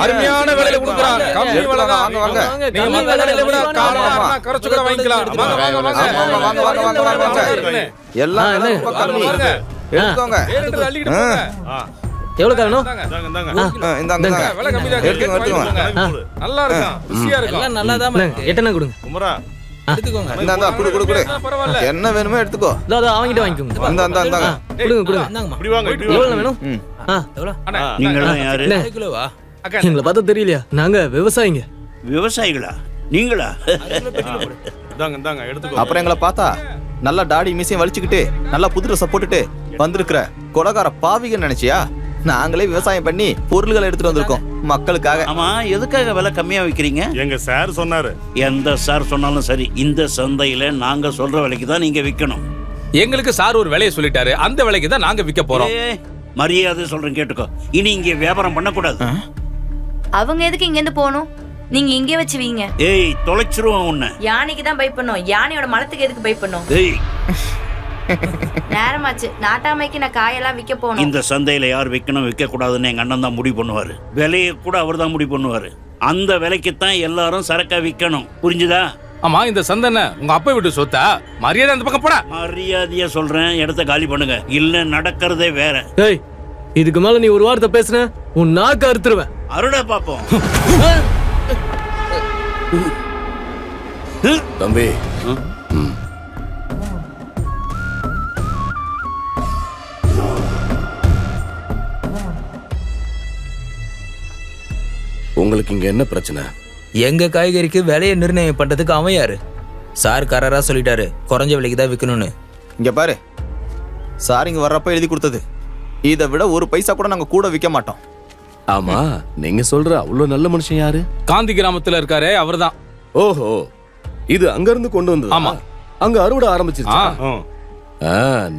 அருமையான விலையில கொடுக்குறோம். கம்மி விலை தான். வாங்க வாங்க. நீங்க மத்த கடையில விட காரமா கரைச்சு கூட வாங்கிக்கலாம். வாங்க வாங்க வாங்க வாங்க வாங்க வாங்க வாங்க. எல்லாம் ரொம்ப கம்மி. எடுத்துக்கோங்க. அள்ளிட்டு போங்க. எவ்வளவு வேணும்? இந்தாங்க. விலை கம்மி தான். எடுத்துக்கோங்க. நல்லா இருக்கும். ருசியா இருக்கும். எல்லாம் நல்லா தான். எட்டனா கொடுங்க. குமரா எடுத்துக்கோங்க. இந்தா குடு குடு குடு. என்ன வேணுமோ எடுத்துக்கோ. இதோ அவங்கிட்ட வாங்கிக்கோங்க. இந்தா இந்தாங்க. கொடுங்க கொடுங்க. இப்படி வாங்க இப்படி எவ்வளவு வாங்க. வேணும்? எவ்வளவு? நீங்களாம் யாரு? கிலோவா? எங்களை பார்த்தா தெரியலையா? நாங்க விவசாயிங்க. விவசாயிகளா நீங்களா? இந்தாங்க இந்தாங்க எடுத்துக்கோ. அப்புறம் எங்களை பார்த்தா நல்லா தாடி மீசையும் வலிச்சுக்கிட்டு நல்லா புது ட்ரெஸ் போட்டுட்டு வந்திருக்கிற கொலகார பாவிக நினைச்சியா? நாங்களே விவசாயம் பண்ணி பொருள்களை எடுத்துட்டு வந்திருக்கோம் மக்களுக்காக. ஆமா, எதுக்காக விலை கம்மியா விக்கிறீங்க? எங்க சார் சொன்னாரு. எந்த சார் சொன்னாலும் சரி, இந்த சந்தையில நாங்க சொல்ற விலைக்கு தான் நீங்க விக்கணும். எங்களுக்கு சார் ஒரு விலையை சொல்லிட்டாரு, அந்த விலைக்கு தான் நாங்க விற்க போறோம். மரியாதை சொல்றேன் கேட்டுக்கோ. இனி இங்க வியாபாரம் பண்ணக்கூடாது. அவங்க எதுக்கு இங்க இருந்து போகணும்? நீங்க இங்கே வச்சு வீங்க. ஏய் தொலைச்சிருவோம் உன்னை. யானைக்கு தான் பயப்படணும். யானையோட மலத்துக்கு எதுக்கு பயப்படணும்? ஏய் நேரமாச்சு. நாட்டாமைக்கு நான் காயெல்லாம் விற்க போகணும். இந்த சந்தையில யார் விற்கணும் விற்க கூடாதுன்னு எங்க அண்ணன் தான் முடிவு பண்ணுவாரு. விலையை கூட அவர் தான் முடிவு பண்ணுவாரு. அந்த விலைக்கு தான் எல்லாரும் சரக்கா விற்கணும். புரிஞ்சுதா? ஆமா, இந்த சந்தை உங்க அப்பா விட்டு சொத்தா? மரியாதை அந்த பக்கம் போடா. மரியாதையா சொல்றேன், இடத்த காலி பண்ணுங்க. இல்ல நடக்கிறதே வேற. ஏய், இதுக்கு மேல நீ ஒரு வார்த்தை பேசுன உன் நாக்கு அறுத்துருவேன். அருடா பாப்போம். தம்பி, உங்களுக்கு இங்க என்ன பிரச்சனை? எங்க காய்கறிக்கு விலையை நிர்ணயம் பண்றதுக்கு அவன் யாரு? சார் கரரா சொல்லிட்டாரு குறைஞ்ச விலைக்கு தான் விற்கணும்னு. இங்க பாரு, சார் இங்க வர்றப்ப எழுதி கொடுத்தது. இதை விட ஒரு பைசா கூட நாங்க கூட விற்க மாட்டோம். ஆமா, நீங்க சொல்ற அவ்வளவு நல்ல மனுஷன் யாரு? காந்தி கிராமத்துல இருக்காரு, அவர்தான். ஓஹோ, இது அங்க இருந்து கொண்டு வந்தது. ஆமா, அங்க அறுவடை ஆரம்பிச்சிருச்சு.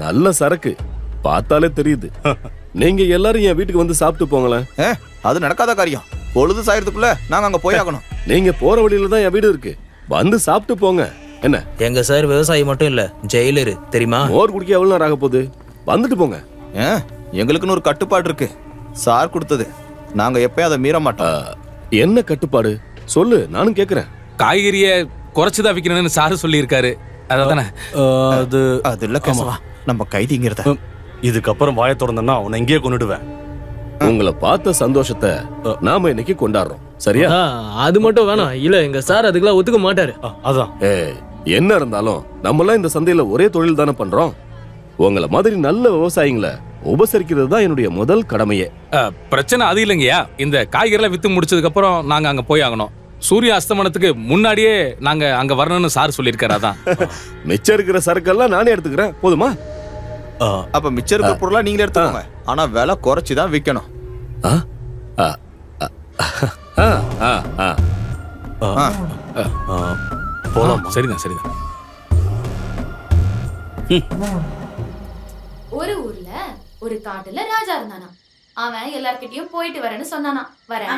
நல்ல சரக்கு பார்த்தாலே தெரியுது. நீங்க எல்லாரும் என் வீட்டுக்கு வந்து சாப்பிட்டு போங்களேன். அது நடக்காத காரியம். பொழுது சாயறதுக்குள்ள நாங்க அங்க போய் ஆகணும். நீங்க போற வழியில தான் என் வீடு இருக்கு. வந்து சாப்பிட்டு போங்க. என்ன? எங்க சார் விவசாயி மட்டும் இல்ல, ஜெயிலரு தெரியுமா? மோர் குடிக்க எவ்வளவு நேரம் ஆக போகுது? வந்துட்டு போங்க. எங்களுக்குன்னு ஒரு கட்டுப்பாடு இருக்கு. சார் கொடுத்தது, நாங்க எப்பயும் அதை மீற மாட்டோம். என்ன கட்டுப்பாடு சொல்லு, நானும் கேக்குறேன். காய்கறிய குறைச்சுதான் விக்கணும்னு சாரு சொல்லி இருக்காரு. அதானே? அது இல்ல கேசவா, நம்ம கைதிங்கிறத. இதுக்கப்புறம் வாயை திறந்தா உன்னை இங்கேயே கொண்டுடுவேன். உங்களை பார்த்த சந்தோஷத்தை நாம இன்னைக்கு கொண்டாடுறோம். சரியா? அது மட்டும் வேணாம். இல்ல எங்க சார் அதுக்கெல்லாம் ஒத்துக்க மாட்டாரு. அதான். என்ன இருந்தாலும் நம்ம எல்லாம் இந்த சந்தையில ஒரே தொழில் தானே பண்றோம். உங்களை மாதிரி நல்ல விவசாயிங்களை உபசரிக்கிறது தான் என்னுடைய முதல் கடமையே. பிரச்சனை அது இல்லைங்கய்யா. இந்த காய்கறிலாம் வித்து முடிச்சதுக்கு அப்புறம் நாங்க அங்க போய் ஆகணும். சூரிய அஸ்தமனத்துக்கு முன்னாடியே நாங்க அங்க வரணும்னு சார் சொல்லியிருக்காரு. அதான் மிச்சம் இருக்கிற சரக்கெல்லாம் நானே எடுத்துக்கிறேன், போதுமா? அப்ப மிச்சம் இருக்கிற பொருளா நீங்களே எடுத்துக்கோங்க. ஆனா விலை குறைச்சிதான் விற்கணும். சரிதான் சரிதான். ஒரு ஊர்ல ஒரு காட்டுல ராஜா இருந்தானா. அவன் எல்லார்கிட்டயும் போயிட்டு வரேன்னு சொன்னானா. வரேன்.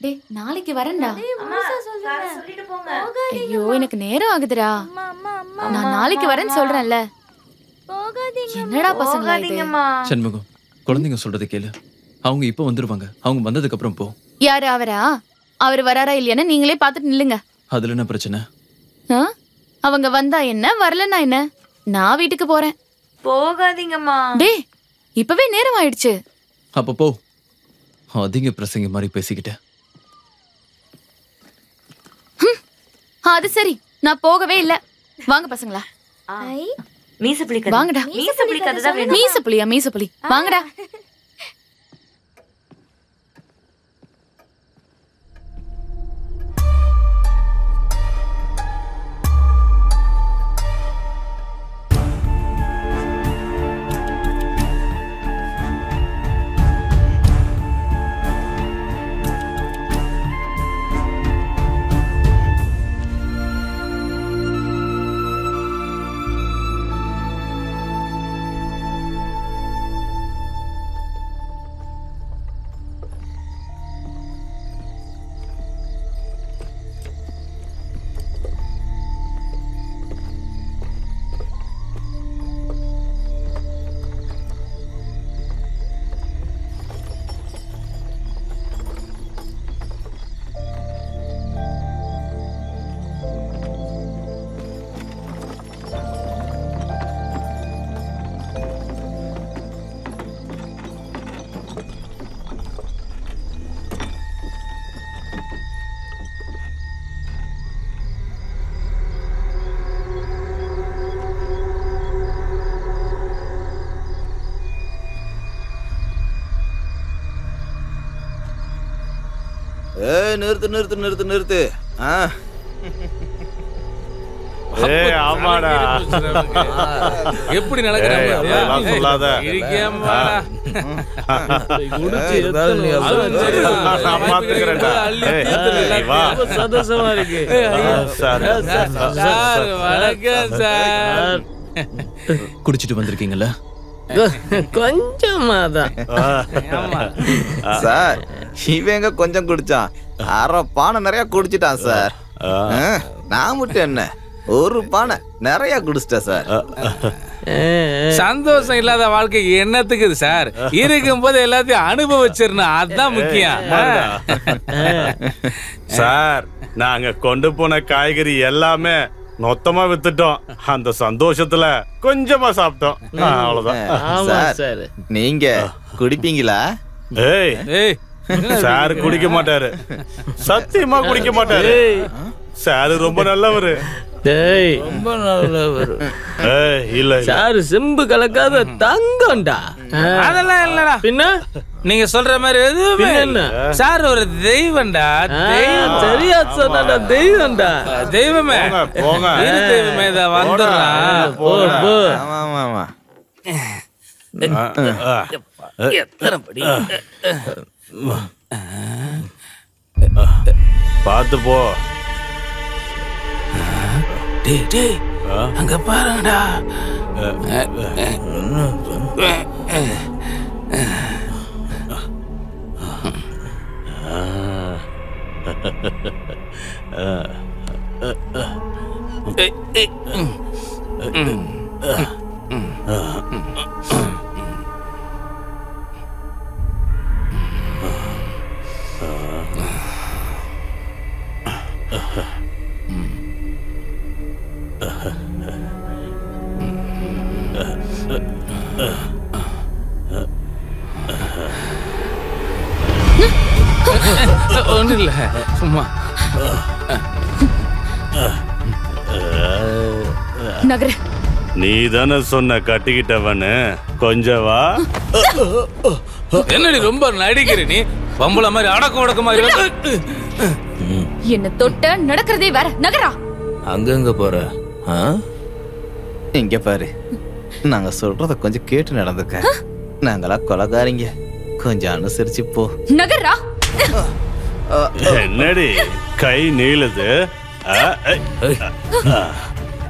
டேய், நாளைக்கு வரேன்டா. ஐயோ, எனக்கு நேரம் ஆகுதுடா. நான் நாளைக்கு வரேன்னு சொல்றேன்ல. என்னடா பசங்களா இது? சண்முகம், குழந்தைங்க சொல்றதை கேளு. அவங்க இப்ப வந்துருவாங்க. அவங்க வந்ததுக்கு அப்புறம் போ. யாரு அவரா? அவர் வராரா இல்லையான்னு நீங்களே பார்த்துட்டு நில்லுங்க. அதுல என்ன பிரச்சனை? அவங்க வந்தா என்ன, வரலன்னா என்ன? நான் வீட்டுக்கு போறேன். போகாதீங்கம்மா. டேய், இப்பவே நேரம் ஆயிடுச்சு. அப்ப போ. அதிக பிரசங்க மாதிரி பேசிக்கிட்ட. அது சரி, நான் போகவே இல்ல. வாங்க பசங்களா. மீசப்புலி கதை. வாங்கடா. மீசப்புலி கதை தான் வேணும். மீசப்புலியா? மீசப்புலி. வாங்கடா. நிறுத்து நிறுத்து நிறுத்து நிறுத்து. ஆமாடா, எப்படி நடக்கிறாங்க சொல்லாத. சந்தோஷமா இருக்கு. குடிச்சிட்டு வந்திருக்கீங்கல்ல? கொஞ்சமா தான் சார். இவங்க கொஞ்சம் குடிச்சான், அரை பானை நிறைய குடிச்சிட்டான் சார். நான் மட்டும் என்ன, ஒரு பானை நிறைய குடிச்சிட்டேன் சார். சந்தோஷம் இல்லாத வாழ்க்கை என்னத்துக்கு சார்? இருக்கும் போது எல்லாத்தையும் அனுபவிச்சிடணும், அதுதான் முக்கியம். சார், நாங்க கொண்டு போன காய்கறி எல்லாமே மொத்தமா வித்துட்டோம். அந்த சந்தோஷத்துல கொஞ்சமா சாப்பிட்டோம், அவ்வளவுதான். சார், நீங்க குடிப்பீங்களா? ஏய் ஏய், சார் குடிக்க மாட்டாரு, சத்தியமா குடிக்க மாட்டாரு. சார் ரொம்ப நல்லவரு. டேய், ரொம்ப நல்லவரு. ஏய், இல்ல சார் செம்பு கலக்காத தங்கம்டா. அதெல்லாம் இல்லடா. பின்ன நீங்க சொல்ற மாதிரி எதுவுமே இல்ல. சார் ஒரு தெய்வம்டா. தெய்வம் சரியா சொன்னடா, தெய்வம்டா. தெய்வமே போங்க. இரு தெய்வமே, இத வந்துடலாம். போ போ. ஆமா ஆமா. எத்தனை படி? பார்த்து போ. டேய் டேய், அங்க பாருங்கடா. ஒண்ணு இல்ல, சும்மா. நகர நீ தானே சொன்ன கட்டிக்கிட்டவனு, கொஞ்சம் வா. என்னடி ரொம்ப நடிக்கிற நீ? பம்பள மாதிரி அடக்கம் உடக்க மாதிரி. என்ன தொட்ட நடக்கிறதே வேற. நகரா அங்கங்க போற. இங்க பாரு, நாங்க சொல்றத கொஞ்சம் கேட்டு நடந்துக்க. நாங்களா கொலகாரிங்க, கொஞ்சம் அனுசரிச்சு போ. நகரா. என்னடி கை நீளுது?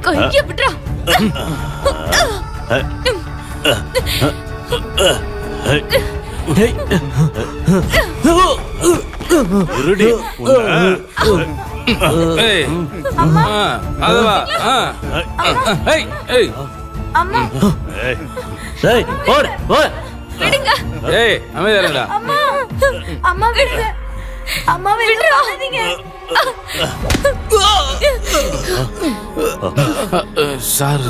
கைய விட்றா. இருடி. அதுவா? அம்மா விடுங்க. ஏய் அமைதியா இருடா. அம்மா விடுங்க. அம்மா விடுறாதீங்க. சார்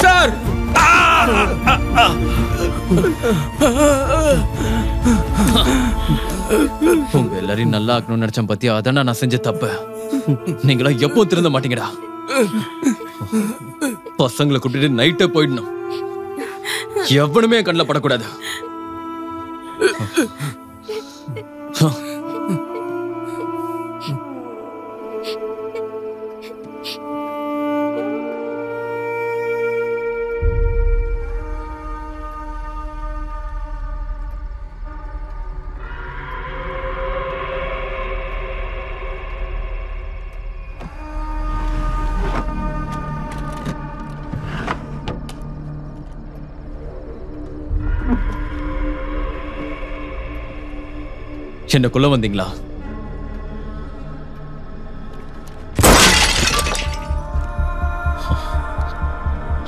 சார் உங்க எல்லாரையும் நல்லா ஆக்கணும்னு நினைச்சேன் பத்தியா, அதான் நான் செஞ்ச தப்பு. நீங்களா எப்போ திருந்த மாட்டீங்கடா. பசங்களை கூட்டிட்டு நைட்டே போயிடணும், எவனுமே கண்ணில் படக்கூடாது. என்ன கொல்ல வந்தீங்களா?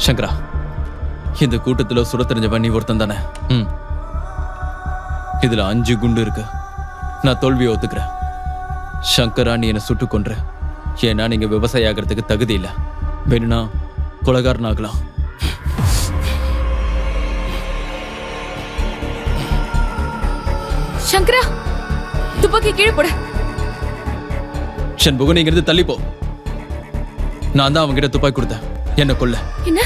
சங்கரா, இந்த கூட்டத்துல சுட தெரிஞ்சவன் நீ ஒருத்தன் தானே? இதுல 5 குண்டு இருக்கு. நான் தோல்வியை ஒத்துக்கிறேன். சங்கரா, நீ என்ன சுட்டு கொன்ற. ஏன்னா நீங்க விவசாயி ஆகிறதுக்கு தகுதி இல்லை. வேணும்னா கொலைகாரன் ஆகலாம். சங்கரா, துப்பாக்கி கீழே போடு. சண்முகம், நீங்க இருந்து தள்ளி போ. நான் தான் அவங்கிட்ட துப்பாக்கி கொடுத்தேன். என்ன கொல்ல. என்ன?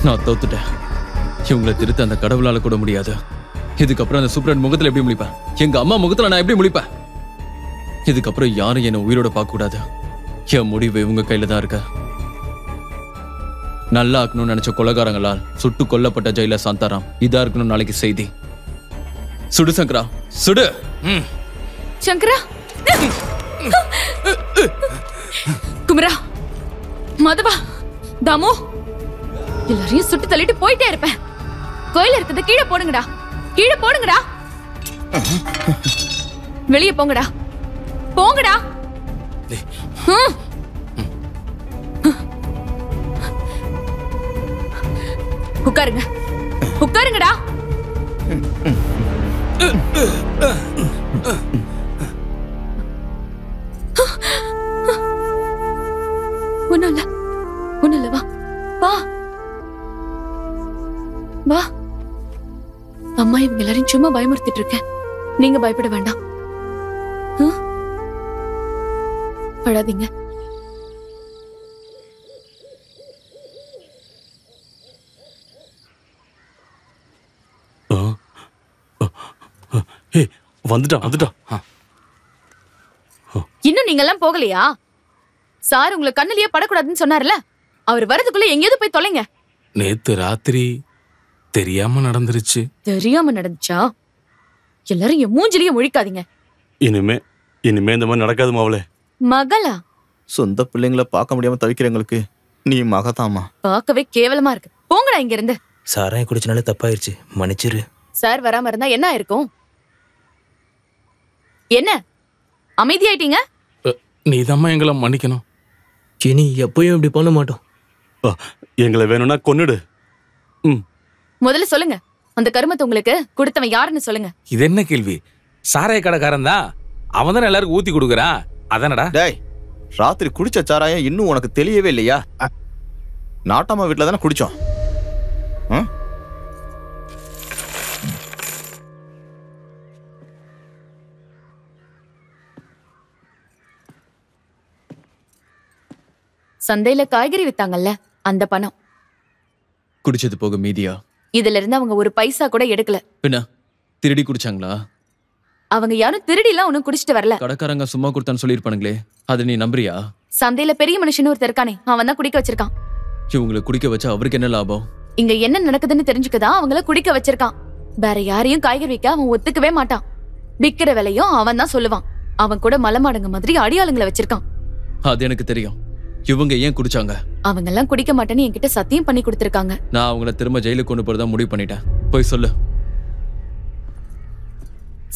நான் தோத்துட்டேன். இவங்களை திருத்த அந்த கடவுளால கூட முடியாது. இதுக்கப்புறம் அந்த சூப்பரன் முகத்துல எப்படி முழிப்பேன்? எங்க அம்மா முகத்துல நான் எப்படி முழிப்பேன்? இதுக்கப்புறம் யாரும் என்ன உயிரோட பார்க்க கூடாது. என் முடிவு இவங்க கையில தான் இருக்க. நல்லா ஆக்கணும்னு நினைச்ச கொலைகாரங்களால் சுட்டு கொல்லப்பட்ட ஜெயில சாந்தாராம். இதா இருக்கணும் நாளைக்கு செய்தி. சுடு சங்கரா, சுடு. சங்கரா, குமரா, மதவா, தாமு, எல்லாரையும் சுட்டு தள்ளிட்டு போயிட்டே இருப்பேன். கோயில இருக்கிறத கீழே போடுங்கடா, கீழே போடுங்கடா. வெளியே போங்கடா, போங்கடா. உட்காருங்க, உட்காருங்கடா. ஒண்ணு இல்ல, வா வா வா. அம்மா இவங்க எல்லாரையும் சும்மா பயமுறுத்திட்டு இருக்கேன். நீங்க பயப்பட வேண்டாம். அழாதீங்க. வந்துட்டா. இன்னும் நீங்க எல்லாம் போகலையா? சார் உங்களை கண்ணிலேயே படக்கூடாதுன்னு சொன்னார்ல, அவர் வரதுக்குள்ள எங்கேயாவது போய் தொலைங்க. நேத்து ராத்திரி தெரியாம நடந்துருச்சு. தெரியாம நடந்துச்சா? எல்லாரும் என் மூஞ்சிலேயே முழிக்காதீங்க. இனிமே இந்த மாதிரி நடக்காது மாவளே. மகளா? சொந்த பிள்ளைங்களை பார்க்க முடியாம தவிக்கிறவங்களுக்கு நீ மகதாமா? பார்க்கவே கேவலமா இருக்கு. போங்கடா இங்க இருந்து. சாராயம் குடிச்சனால தப்பாயிருச்சு, மன்னிச்சிரு. சார் வராம இருந்தா என்ன இருக்கும்? என்ன அமைதியாயிட்டீங்க? நீதாம்மா எங்களை மன்னிக்கணும். இனி எப்பயும் இப்படி பண்ண மாட்டோம். எங்களை வேணும்னா கொன்னுடு. முதல்ல சொல்லுங்க, அந்த கருமத்தை உங்களுக்கு கொடுத்தவன் யாருன்னு சொல்லுங்க. இது என்ன கேள்வி? சாராய கடைக்காரன் தான். அவன் தானே எல்லாருக்கும் ஊத்தி கொடுக்குறான். அதானடா. டேய், ராத்திரி குடிச்ச சாராயம் இன்னும் உனக்கு தெரியவே இல்லையா? நாட்டாம வீட்டுல தானே குடிச்சோம். சந்தையில காய்கறி வித்தாங்கல்ல அந்த பணம். குடிச்சது போக மீதியா? இதுல இருந்து அவங்க ஒரு பைசா கூட எடுக்கல. பின்ன திருடி குடிச்சாங்களா? அவங்க யாரும் திருடிலாம் ஒன்னும் குடிச்சிட்டு வரல. கடைக்காரங்க சும்மா கொடுத்தான்னு சொல்லியிருப்பானுங்களே, அதை நீ நம்புறியா? சந்தையில பெரிய மனுஷன் ஒருத்தர் இருக்கானே, அவன் தான் குடிக்க வச்சிருக்கான். இவங்களை குடிக்க வச்சா அவருக்கு என்ன லாபம்? இங்க என்ன நடக்குதுன்னு தெரிஞ்சுக்கதான் அவங்கள குடிக்க வச்சிருக்கான். வேற யாரையும் காய்கறி விற்க அவன் ஒத்துக்கவே மாட்டான். விக்கிற விலையும் அவன் தான் சொல்லுவான். அவன் கூட மலமாடுங்க மாதிரி அடியாளுங்களை வச்சிருக்கான். அது எனக்கு தெரியும். இவங்க ஏன் குடிச்சாங்க? அவங்க எல்லாம் குடிக்க மாட்டேன்னு என்கிட்ட சத்தியம் பண்ணி கொடுத்திருக்காங்க. நான் அவங்கள திரும்ப ஜெயிலுக்கு கொண்டு போறதா முடிவு பண்ணிட்டேன். போய் சொல்லு.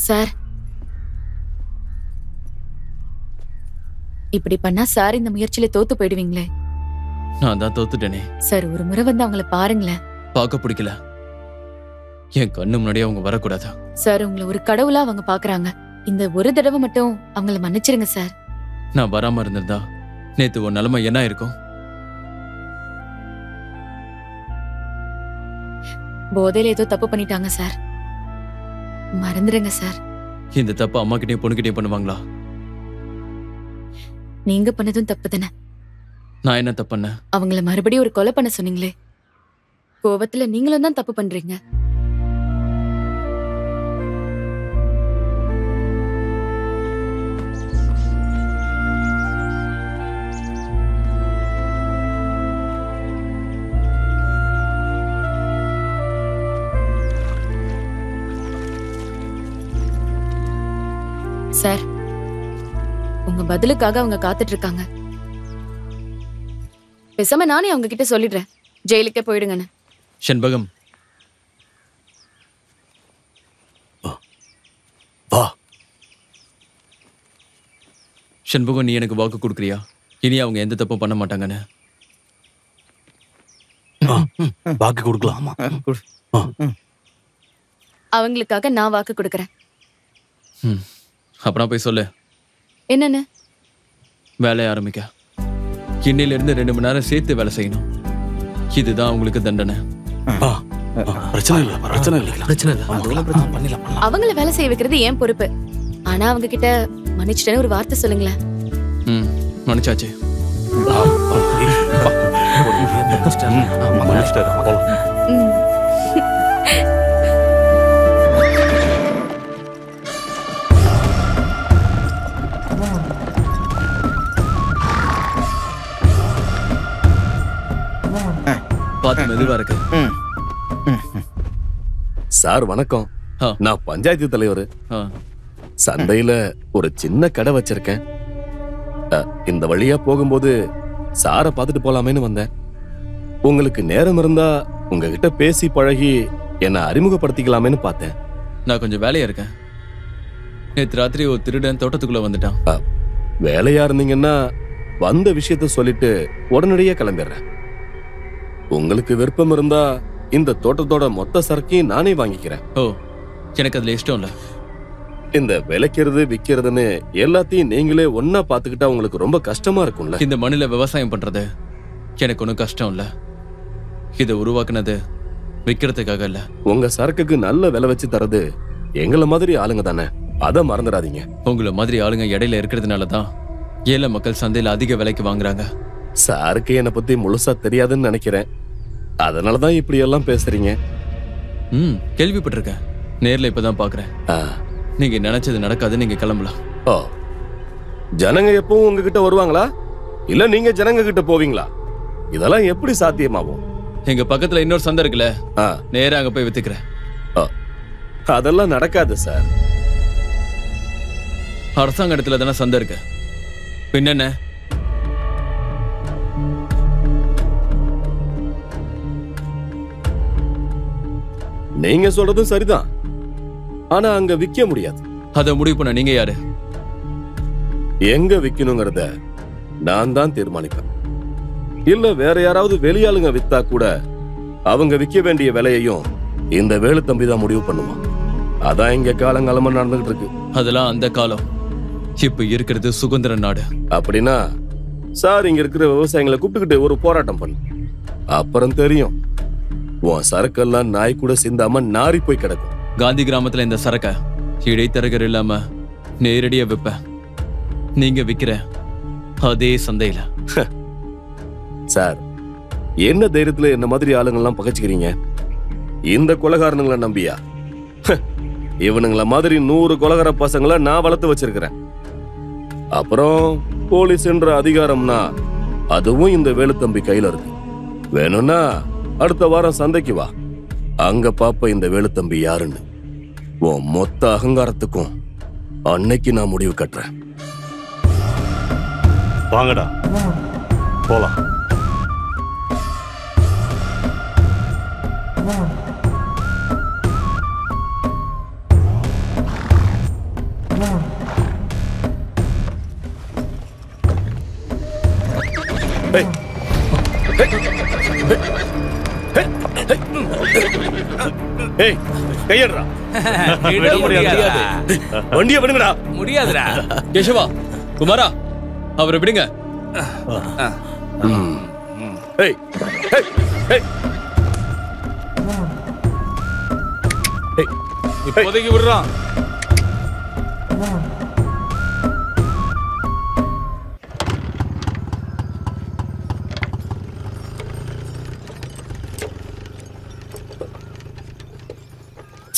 சார், இப்படி பண்ணா சார் இந்த முயற்சியில தோத்து போயிடுவீங்களே. நான் தான் தோத்துட்டேனே. சார், ஒரு முறை வந்து அவங்கள பாருங்களேன். பார்க்க பிடிக்கல. என் கண்ணு முன்னாடியே அவங்க வரக்கூடாதா? சார், உங்களை ஒரு கடவுளா அவங்க பாக்குறாங்க. இந்த ஒரு தடவை மட்டும் அவங்கள மன்னிச்சிருங்க சார். நான் வராம இருந்திருந்தா நேத்து ஒரு நிலைமை என்ன இருக்கும்? போதையில ஏதோ தப்பு பண்ணிட்டாங்க சார். மறந்துடுங்க சார். இந்த தப்பு அம்மா கிட்டயும் பொண்ணுகிட்டயும் பண்ணுவாங்களா? நீங்க பண்ணதும் தப்பு தானே. நான் என்ன தப்பு பண்ண? அவங்கள மறுபடியும் ஒரு கொலை பண்ண சொன்னீங்களே, கோபத்துல நீங்களும் தான் தப்பு பண்றீங்க. சார், உங்க பதிலுக்காக அவங்க காத்துட்டு இருக்காங்க. பேசாம நானே அவங்க கிட்ட சொல்லிடுறேன், ஜெயிலுக்கே போயிடுங்கன்னு. செண்பகம், வா. செண்பகம், நீ எனக்கு வாக்கு கொடுக்குறியா இனி அவங்க எந்த தப்பும் பண்ண மாட்டாங்கன்னு? வாக்கு கொடுக்கலாமா? அவங்களுக்காக நான் வாக்கு கொடுக்கறேன். அப்புறம் போய் சொல்லு. என்னன்னு? வேலையை ஆரம்பிக்க. இன்னையில இருந்து 2 மணி நேரம் சேர்த்து வேலை செய்யணும். இதுதான் உங்களுக்கு தண்டனை. பிரச்சனை இல்ல, பிரச்சனை இல்ல, பிரச்சனை இல்ல. அவங்கள வேலை செய்ய வைக்கிறது ஏன் பொறுப்பு. ஆனா அவங்க கிட்ட மன்னிச்சிட்டேன்னு ஒரு வார்த்தை சொல்லுங்களேன். மன்னிச்சாச்சு. பார்த்து மெதுவா இருக்கு. சார் வணக்கம். நான் பஞ்சாயத்து தலைவர். சந்தையில ஒரு சின்ன கடை வச்சிருக்கேன். இந்த வழியா போகும்போது சார பார்த்துட்டு போலாமேன்னு வந்தேன். உங்களுக்கு நேரம் இருந்தா உங்ககிட்ட பேசி பழகி என்ன அறிமுகப்படுத்திக்கலாமேன்னு பார்த்தேன். நான் கொஞ்சம் வேலையா இருக்கேன். நேற்று ராத்திரி ஒரு திருடன் தோட்டத்துக்குள்ள வந்துட்டான். வேலையா இருந்தீங்கன்னா வந்த விஷயத்த சொல்லிட்டு உடனடியே கிளம்பிடுறேன். உங்களுக்கு விருப்பம் இருந்தா இந்த தோட்டத்தோட மொத்த சரக்கையும் நானே வாங்கிக்கிறேன். ஓ, எனக்கு அதுல இஷ்டம் இல்ல. இந்த விளைக்கிறது விக்கிறதுன்னு எல்லாத்தையும் நீங்களே ஒன்னா பாத்துக்கிட்டா உங்களுக்கு ரொம்ப கஷ்டமா இருக்கும்ல. இந்த மண்ணில விவசாயம் பண்றது எனக்கு ஒன்றும் கஷ்டம் இல்ல. இதை உருவாக்குனது விக்கிறதுக்காக இல்ல. உங்க சரக்குக்கு நல்ல விலை வச்சு தரது எங்களை மாதிரி ஆளுங்க தானே, அத மறந்துடாதீங்க. உங்களை மாதிரி ஆளுங்க இடையில இருக்கிறதுனாலதான் ஏழை மக்கள் சந்தையில அதிக விலைக்கு வாங்குறாங்க. சாருக்கு என்னை பத்தி முழுசா தெரியாதுன்னு நினைக்கிறேன். அதனாலதான் இப்படி எல்லாம் பேசுறீங்க. கேள்விப்பட்டிருக்கேன், நேர்ல இப்பதான் பாக்குறேன். நீங்க நினைச்சது நடக்காது, நீங்க கிளம்பலாம். ஓ, ஜனங்க எப்பவும் உங்ககிட்ட வருவாங்களா இல்ல நீங்க ஜனங்க கிட்ட போவீங்களா? இதெல்லாம் எப்படி சாத்தியமாகும்? எங்க பக்கத்துல இன்னொரு சந்தை இருக்குல்ல, நேரா அங்க போய் வித்துக்கிறேன். அதெல்லாம் நடக்காது சார். அரசாங்க இடத்துல தானே சந்தை இருக்கு, பின்ன நீங்க சொல்றதும் சரிதான். ஆனா அங்க விக்க முடியாது. அத முடிவு பண்ண நீங்க யாரு? எங்க விக்கணுங்கிறத நான் தான் தீர்மானிப்பேன். இல்ல வேற யாராவது வெளியாளுங்க வித்தா கூட அவங்க விக்க வேண்டிய விலையையும் இந்த வேலு தம்பி தான் முடிவு பண்ணுவான். அதான் இங்க காலங்காலமா நடந்துகிட்டு இருக்கு. அதெல்லாம் அந்த காலம். இப்ப இருக்கிறது சுதந்திர நாடு. அப்படின்னா சார் இங்க இருக்கிற விவசாயிகளை கூப்பிட்டுக்கிட்டு ஒரு போராட்டம் பண்ணு. அப்புறம் தெரியும், உன் சரக்கெல்லாம் நாய் கூட சிந்தாம நாரி போய் கிடக்கும். காந்தி கிராமத்துல இந்த சரக்க இடைத்தரகர் இல்லாம நேரடியா விப்ப. நீங்க விக்கிற அதே சந்தையில சார், என்ன தைரியத்துல என்ன மாதிரி ஆளுங்கெல்லாம் பகைச்சுக்கிறீங்க? இந்த கொலைகாரனுங்களை நம்பியா? இவனுங்கள மாதிரி 100 கொலைகார பசங்களை நான் வளர்த்து வச்சிருக்கிறேன். அப்புறம் போலீஸ்ன்ற அதிகாரம்னா அதுவும் இந்த வேலுத்தம்பி கையில இருக்கு. வேணும்னா அடுத்த வாரம் சந்தைக்கு வா, அங்க பாப்ப இந்த வேலுத்தம்பி யாருன்னு. உன் மொத்த அகங்காரத்துக்கும் அன்னைக்கு நான் முடிவு கட்டுறேன். வாங்கடா போலாம். கையடுறா. வண்டியை விடுங்கடா. முடியாதுடா. கேசவா, குமாரா, அவரை விடுங்க. இப்போதைக்கு விடுறான்.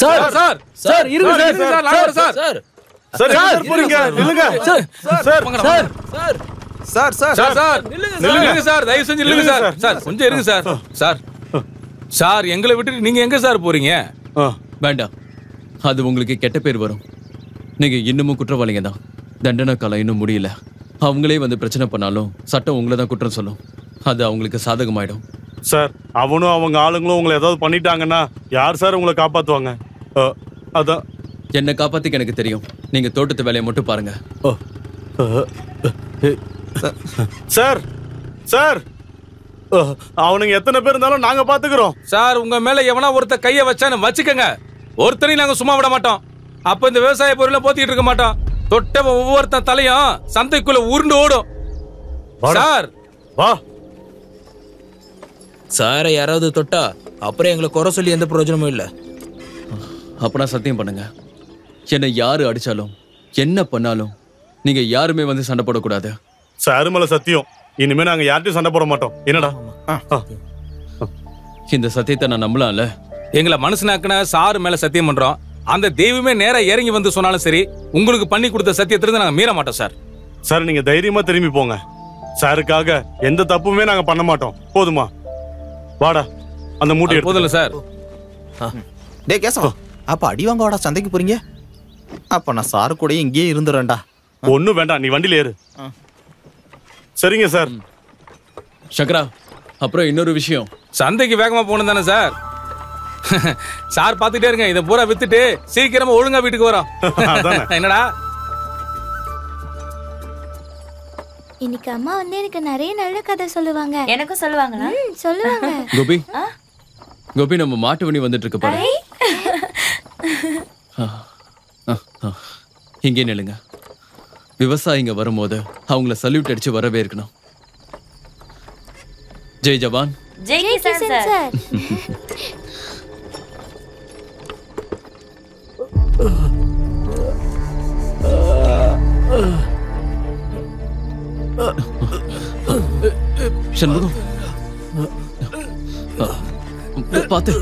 சார் சார் சார் இருங்க சார் சார் லாகர் சார் சார் சார் சார் போறீங்க நில்லுங்க. Sir sir sir sir sir sir sir நில்லுங்க சார், தயவு செஞ்சு நில்லுங்க சார். சார் கொஞ்சம் இருங்க சார். சார் சார் எங்களை விட்டுட்டு நீங்க எங்க சார் போறீங்க? வேண்டாம், அது உங்களுக்கு கெட்ட பேர் வரும். நீங்க இன்னமும் குற்றவாளிங்க தான். தண்டனை காலம் இன்னும் முடியல. அவங்களே வந்து பிரச்சனை பண்ணாலும் சட்டம் உங்களை தான் குற்றம் சொல்லும். அது அவங்களுக்கு சாதகமாயிடும். சார் அவனும் அவங்க ஆளுங்களும் உங்களை ஏதாவது பண்ணிட்டாங்கன்னா யார் சார் உங்களை காப்பாத்துவாங்க? அதான் என்னை காப்பாத்திக்க எனக்கு தெரியும். நீங்க தோட்டத்து வேலையை மட்டும் பாருங்க. சார் சார் அவனுங்க எத்தனை பேர் இருந்தாலும் நாங்க பாத்துக்கிறோம் சார். உங்க மேல எவனா ஒருத்த கைய வச்சான்னு வச்சுக்கங்க, ஒருத்தனையும் நாங்க சும்மா விட மாட்டோம். அப்ப இந்த விவசாய பொருளை போத்திட்டு இருக்க மாட்டோம். தொட்டவன் ஒவ்வொருத்தன் தலையும் சந்தைக்குள்ள உருண்டு ஓடும். சார் வா. சாரை யாராவது தொட்டா அப்புறம் எங்களை குறை சொல்லி எந்த பிரயோஜனமும் இல்லை. அப்பனா சத்தியம் பண்ணுங்க, என்னை யாரு அடிச்சாலும் என்ன பண்ணாலும் நீங்க யாருமே வந்து சண்டை போடக்கூடாது. சார் மேல சத்தியம், இனிமே நாங்க யார்ட்டையும் சண்டை போட மாட்டோம். என்னடா? இந்த சத்தியத்தை நான் நம்பலாம்ல? எங்களை மனுஷனாக்குன சாரு மேல சத்தியம் பண்றோம். அந்த தெய்வமே நேரா இறங்கி வந்து சொன்னாலும் சரி, உங்களுக்கு பண்ணி கொடுத்த சத்தியத்திலிருந்து நாங்க மீற மாட்டோம் சார். சார் நீங்க தைரியமா திரும்பி போங்க. சாருக்காக எந்த தப்புமே நாங்க பண்ண மாட்டோம். போதுமா? வாடா அந்த மூட்டை போதும்ல சார். டேய் கேசவா, அப்ப அடி வாங்க வாடா சந்தைக்கு போறீங்க? அப்ப நான் சாரு கூட இங்கேயே இருந்துறேன்டா. ஒண்ணும் வேண்டாம், நீ வண்டியில ஏறு. சரிங்க சார். சக்கரா, அப்புறம் இன்னொரு விஷயம், சந்தைக்கு வேகமா போகணும் தானே சார்? சார் பாத்துட்டே இருங்க, இதை பூரா வித்துட்டு சீக்கிரமா ஒழுங்கா வீட்டுக்கு வரோம். என்னடா இன்னைக்கு அம்மா வந்து எனக்கு நிறைய நல்ல கதை சொல்லுவாங்க. எனக்கும் சொல்லுவாங்களா? சொல்லுவாங்க. கோபி, கோபி, நம்ம மாட்டு வண்டி வந்துட்டு இருக்கு பாரு. இங்கே நில்லுங்க. விவசாயிங்க வரும்போது அவங்கள சல்யூட் அடிச்சு வரவே இருக்கணும். ஜெய் ஜவான், ஜெய் கிசான் சார். சண்முகம், பாத்து,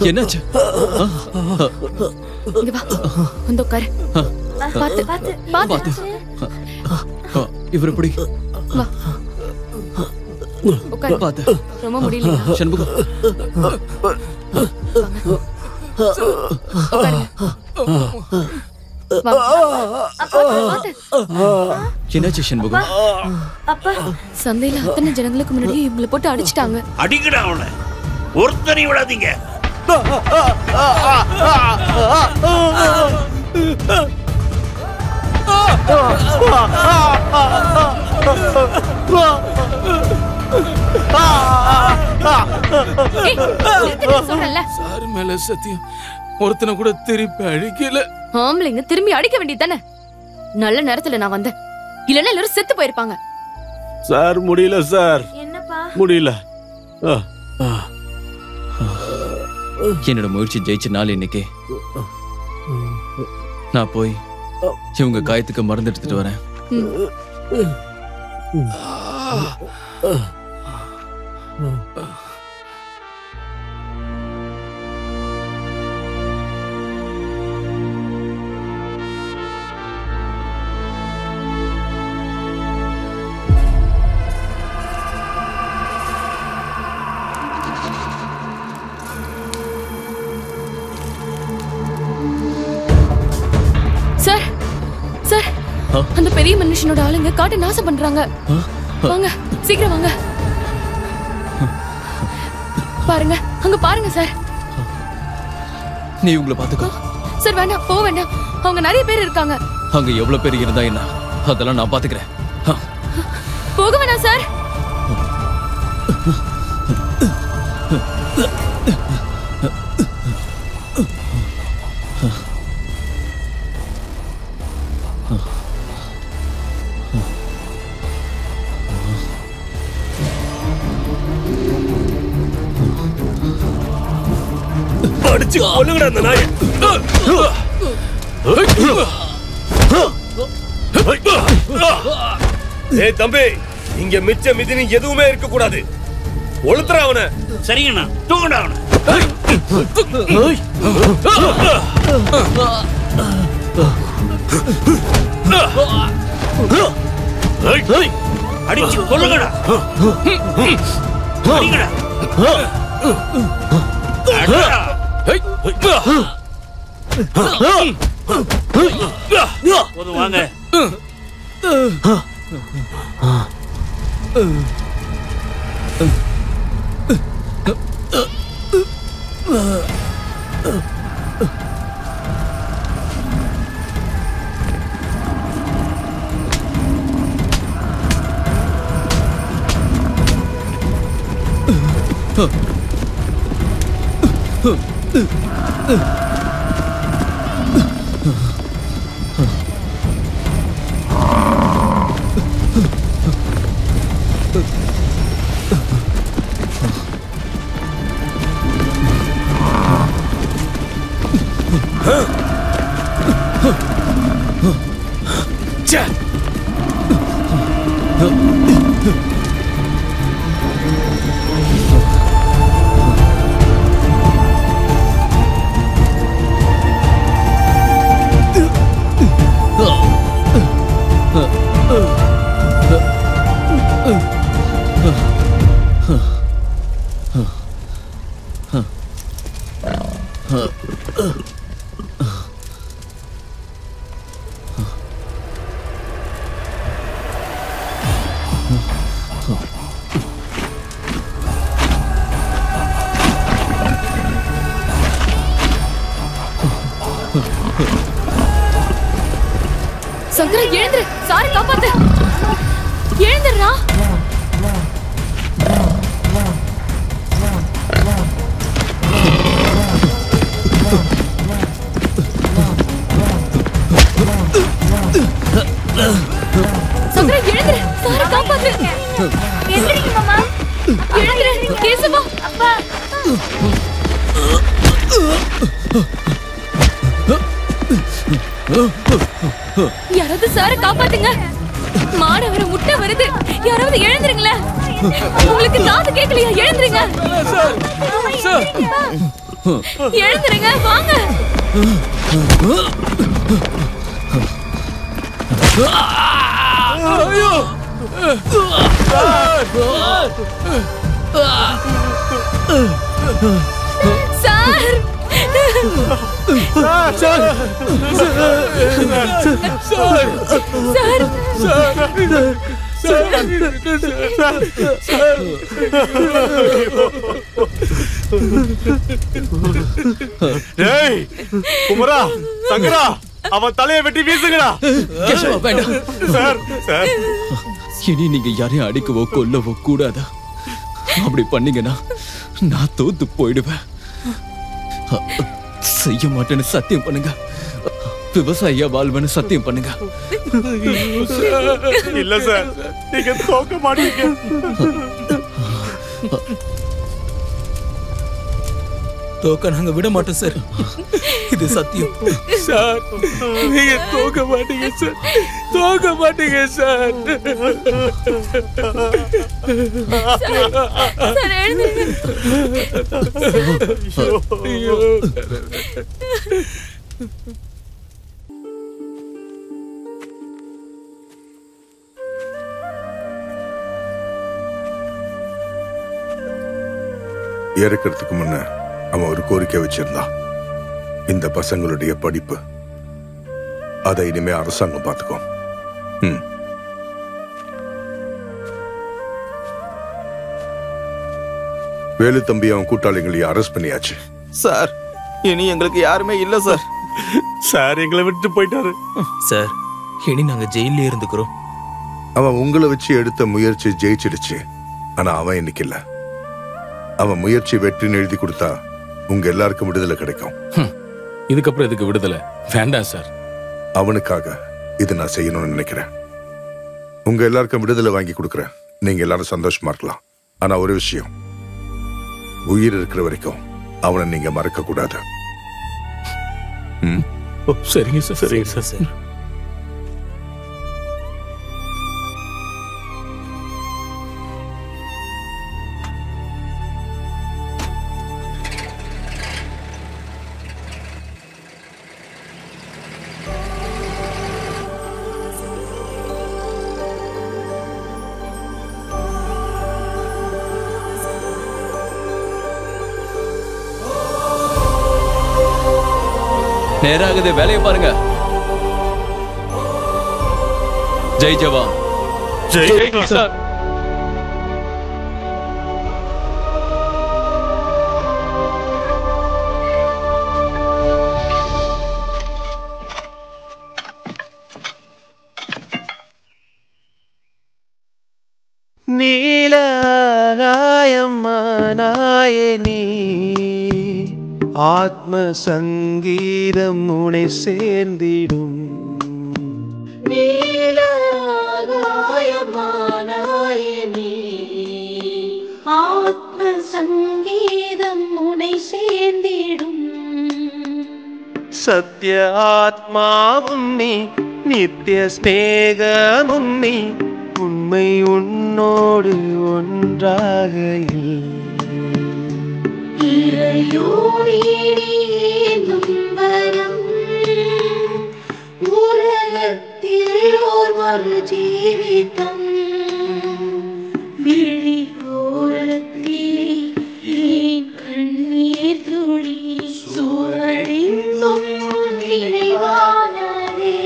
என்னாச்சு? இங்க வா, வந்து உட்காரு. பாத்து பாத்து பாத்து. இவர் எப்படி? வா உட்காரு. பாத்து. ரொம்ப முடியல. சண்முகம், என்னாச்சு சண்முகம்? சந்தையில அத்தனை ஜனங்களுக்கு முன்னாடி இவங்களை போட்டு அடிச்சிட்டாங்க. அடிக்கடா அவனை, ஒருத்தனை விடாதீங்க. சார் மேல சத்தியம், ஒருத்தனை கூட திருப்பி அடிக்கல. ஆம்பளைங்க திரும்பி அடிக்க வேண்டியதானே? நல்ல நேரத்துல நான் வந்தேன், இல்லன்னா எல்லாரும் செத்து போயிருப்பாங்க. சார் முடியல சார். என்னப்பா? முடியல. என்னோட முயற்சி ஜெயிச்ச நாள் இன்னைக்கு. நான் போய் இவங்க காயத்துக்கு மருந்து எடுத்துட்டு வரேன். சார் சார் அந்த பெரிய மனுஷனோட ஆளுங்க காட்டை நாசம் பண்றாங்க. வாங்க சீக்கிரம் வாங்க. பாருங்க அங்க பாருங்க சார். நீ உங்களை பாத்துக்கோ. சார் வேண்டாம், போக வேண்டாம். அவங்க நிறைய பேர் இருக்காங்க. அங்க எவ்வளவு பேர் இருந்தா என்ன, அதெல்லாம் நான் பாத்துக்கிறேன். போக வேண்டாம் சார். அடிச்சு கொல்லுங்கடா அந்த நாயை. ஏய் தம்பி, இங்க மிச்ச மிதினி எதுவுமே இருக்க கூடாது. ஒழுத்துற அவனை. சரிங்கண்ணா, தூங்கடா அவனை. அடிச்சு கொல்லுங்கடா. அடிங்கடா. போதும் வாங்க. சங்கரா எழுந்துரு, சாரி காப்பாத்து. எழுந்துடுறா. சங்கரா எழுந்துரு, சாரி காப்பாத்து. எந்திரிங்க மாமா. எழுந்துரு கேசவா. அப்பா. யாராவது சார காப்பாத்துங்க. மாட வர முட்டை வருது. யாராவது எழுந்துருங்களேன். உங்களுக்கு காது கேட்கலையா? எழுந்துருங்க. எழுந்துருங்க, வாங்க. சார் குமரா, சங்கரா, அவன் தலையை வெட்டி வீசுங்கடா. சார் சார், இனி நீங்க யாரையும் அடிக்கவோ கொல்லவோ கூடாதா? அப்படி பண்ணீங்கன்னா நான் தோத்து போயிடுவேன். செய்ய மாட்டேன்னு சத்தியம் பண்ணுங்க. விவசாயியா வாழ்வேன்னு சத்தியம் பண்ணுங்க. இல்ல சார், நீங்க தோக்க மாட்டீங்க. தோக்க நாங்க விட மாட்டோம் சார். இது சத்தியம் சார். நீங்க தோக்க மாட்டீங்க சார். தோக்க மாட்டீங்க சார். சார் எழுந்துருங்க. இறக்கிறதுக்கு முன்ன அவன் ஒரு கோரிக்கை வச்சிருந்தான். இந்த பசங்களுடைய படிப்பு, அதை இனிமே அரசாங்கம் பார்த்துக்கும். வேலு தம்பி அவன் கூட்டாளிகளையும் அரெஸ்ட் பண்ணியாச்சு. சார், இனி எங்களுக்கு யாருமே இல்ல சார். சார் எங்களை விட்டு போயிட்டாரு சார். இனி நாங்க ஜெயிலே இருந்துக்கிறோம். அவன் உங்களை வச்சு எடுத்த முயற்சி ஜெயிச்சிடுச்சு. ஆனா அவன் இன்னைக்கு இல்ல. அவன் முயற்சி வெற்றின்னு எழுதி கொடுத்தா உங்க எல்லாருக்கும் விடுதலை கிடைக்கும். இதுக்கப்புறம் இதுக்கு விடுதலை வேண்டாம் சார். அவனுக்காக இது நான் செய்யணும்னு நினைக்கிறேன். உங்க எல்லாருக்கும் விடுதலை வாங்கி கொடுக்குறேன். நீங்க எல்லாரும் சந்தோஷமா இருக்கலாம். ஆனா ஒரு விஷயம், உயிர் இருக்கிற வரைக்கும் அவனை நீங்க மறக்க கூடாது. சரிங்க சார். சரிங்க சார். நேராகுது, வேலையை பாருங்க. ஜெய் ஜவான். ஜெய் சார். நீலாயமானாயே நீ, ஆத்ம சங்கீதம் உனை சேர்ந்திடும். நீலாயமானாயே நீ, ஆத்ம சங்கீதம் உனை சேர்ந்திடும். சத்ய ஆத்மாவும் நீ, நித்திய ஸ்நேகமும் நீ, உண்மை உன்னோடு ஒன்றாக உலகத்தில் ஓர் மறு ஜீவிதம் விழி ஓரத்திலே என் கண்ணீர் துளி சூழலிந்தும் நிறைவானதே.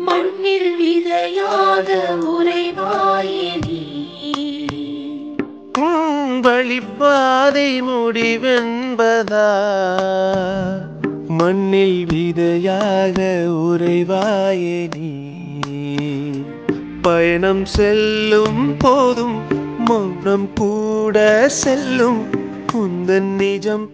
மண்ணில் விதையாக உறைவாயே நீ, வழிபாதை முடிவென்பதா, மண்ணில் விதையாக உறைவாயே நீ. பயணம் செல்லும் போதும் மௌனம் கூட செல்லும், உந்தன் நிஜம்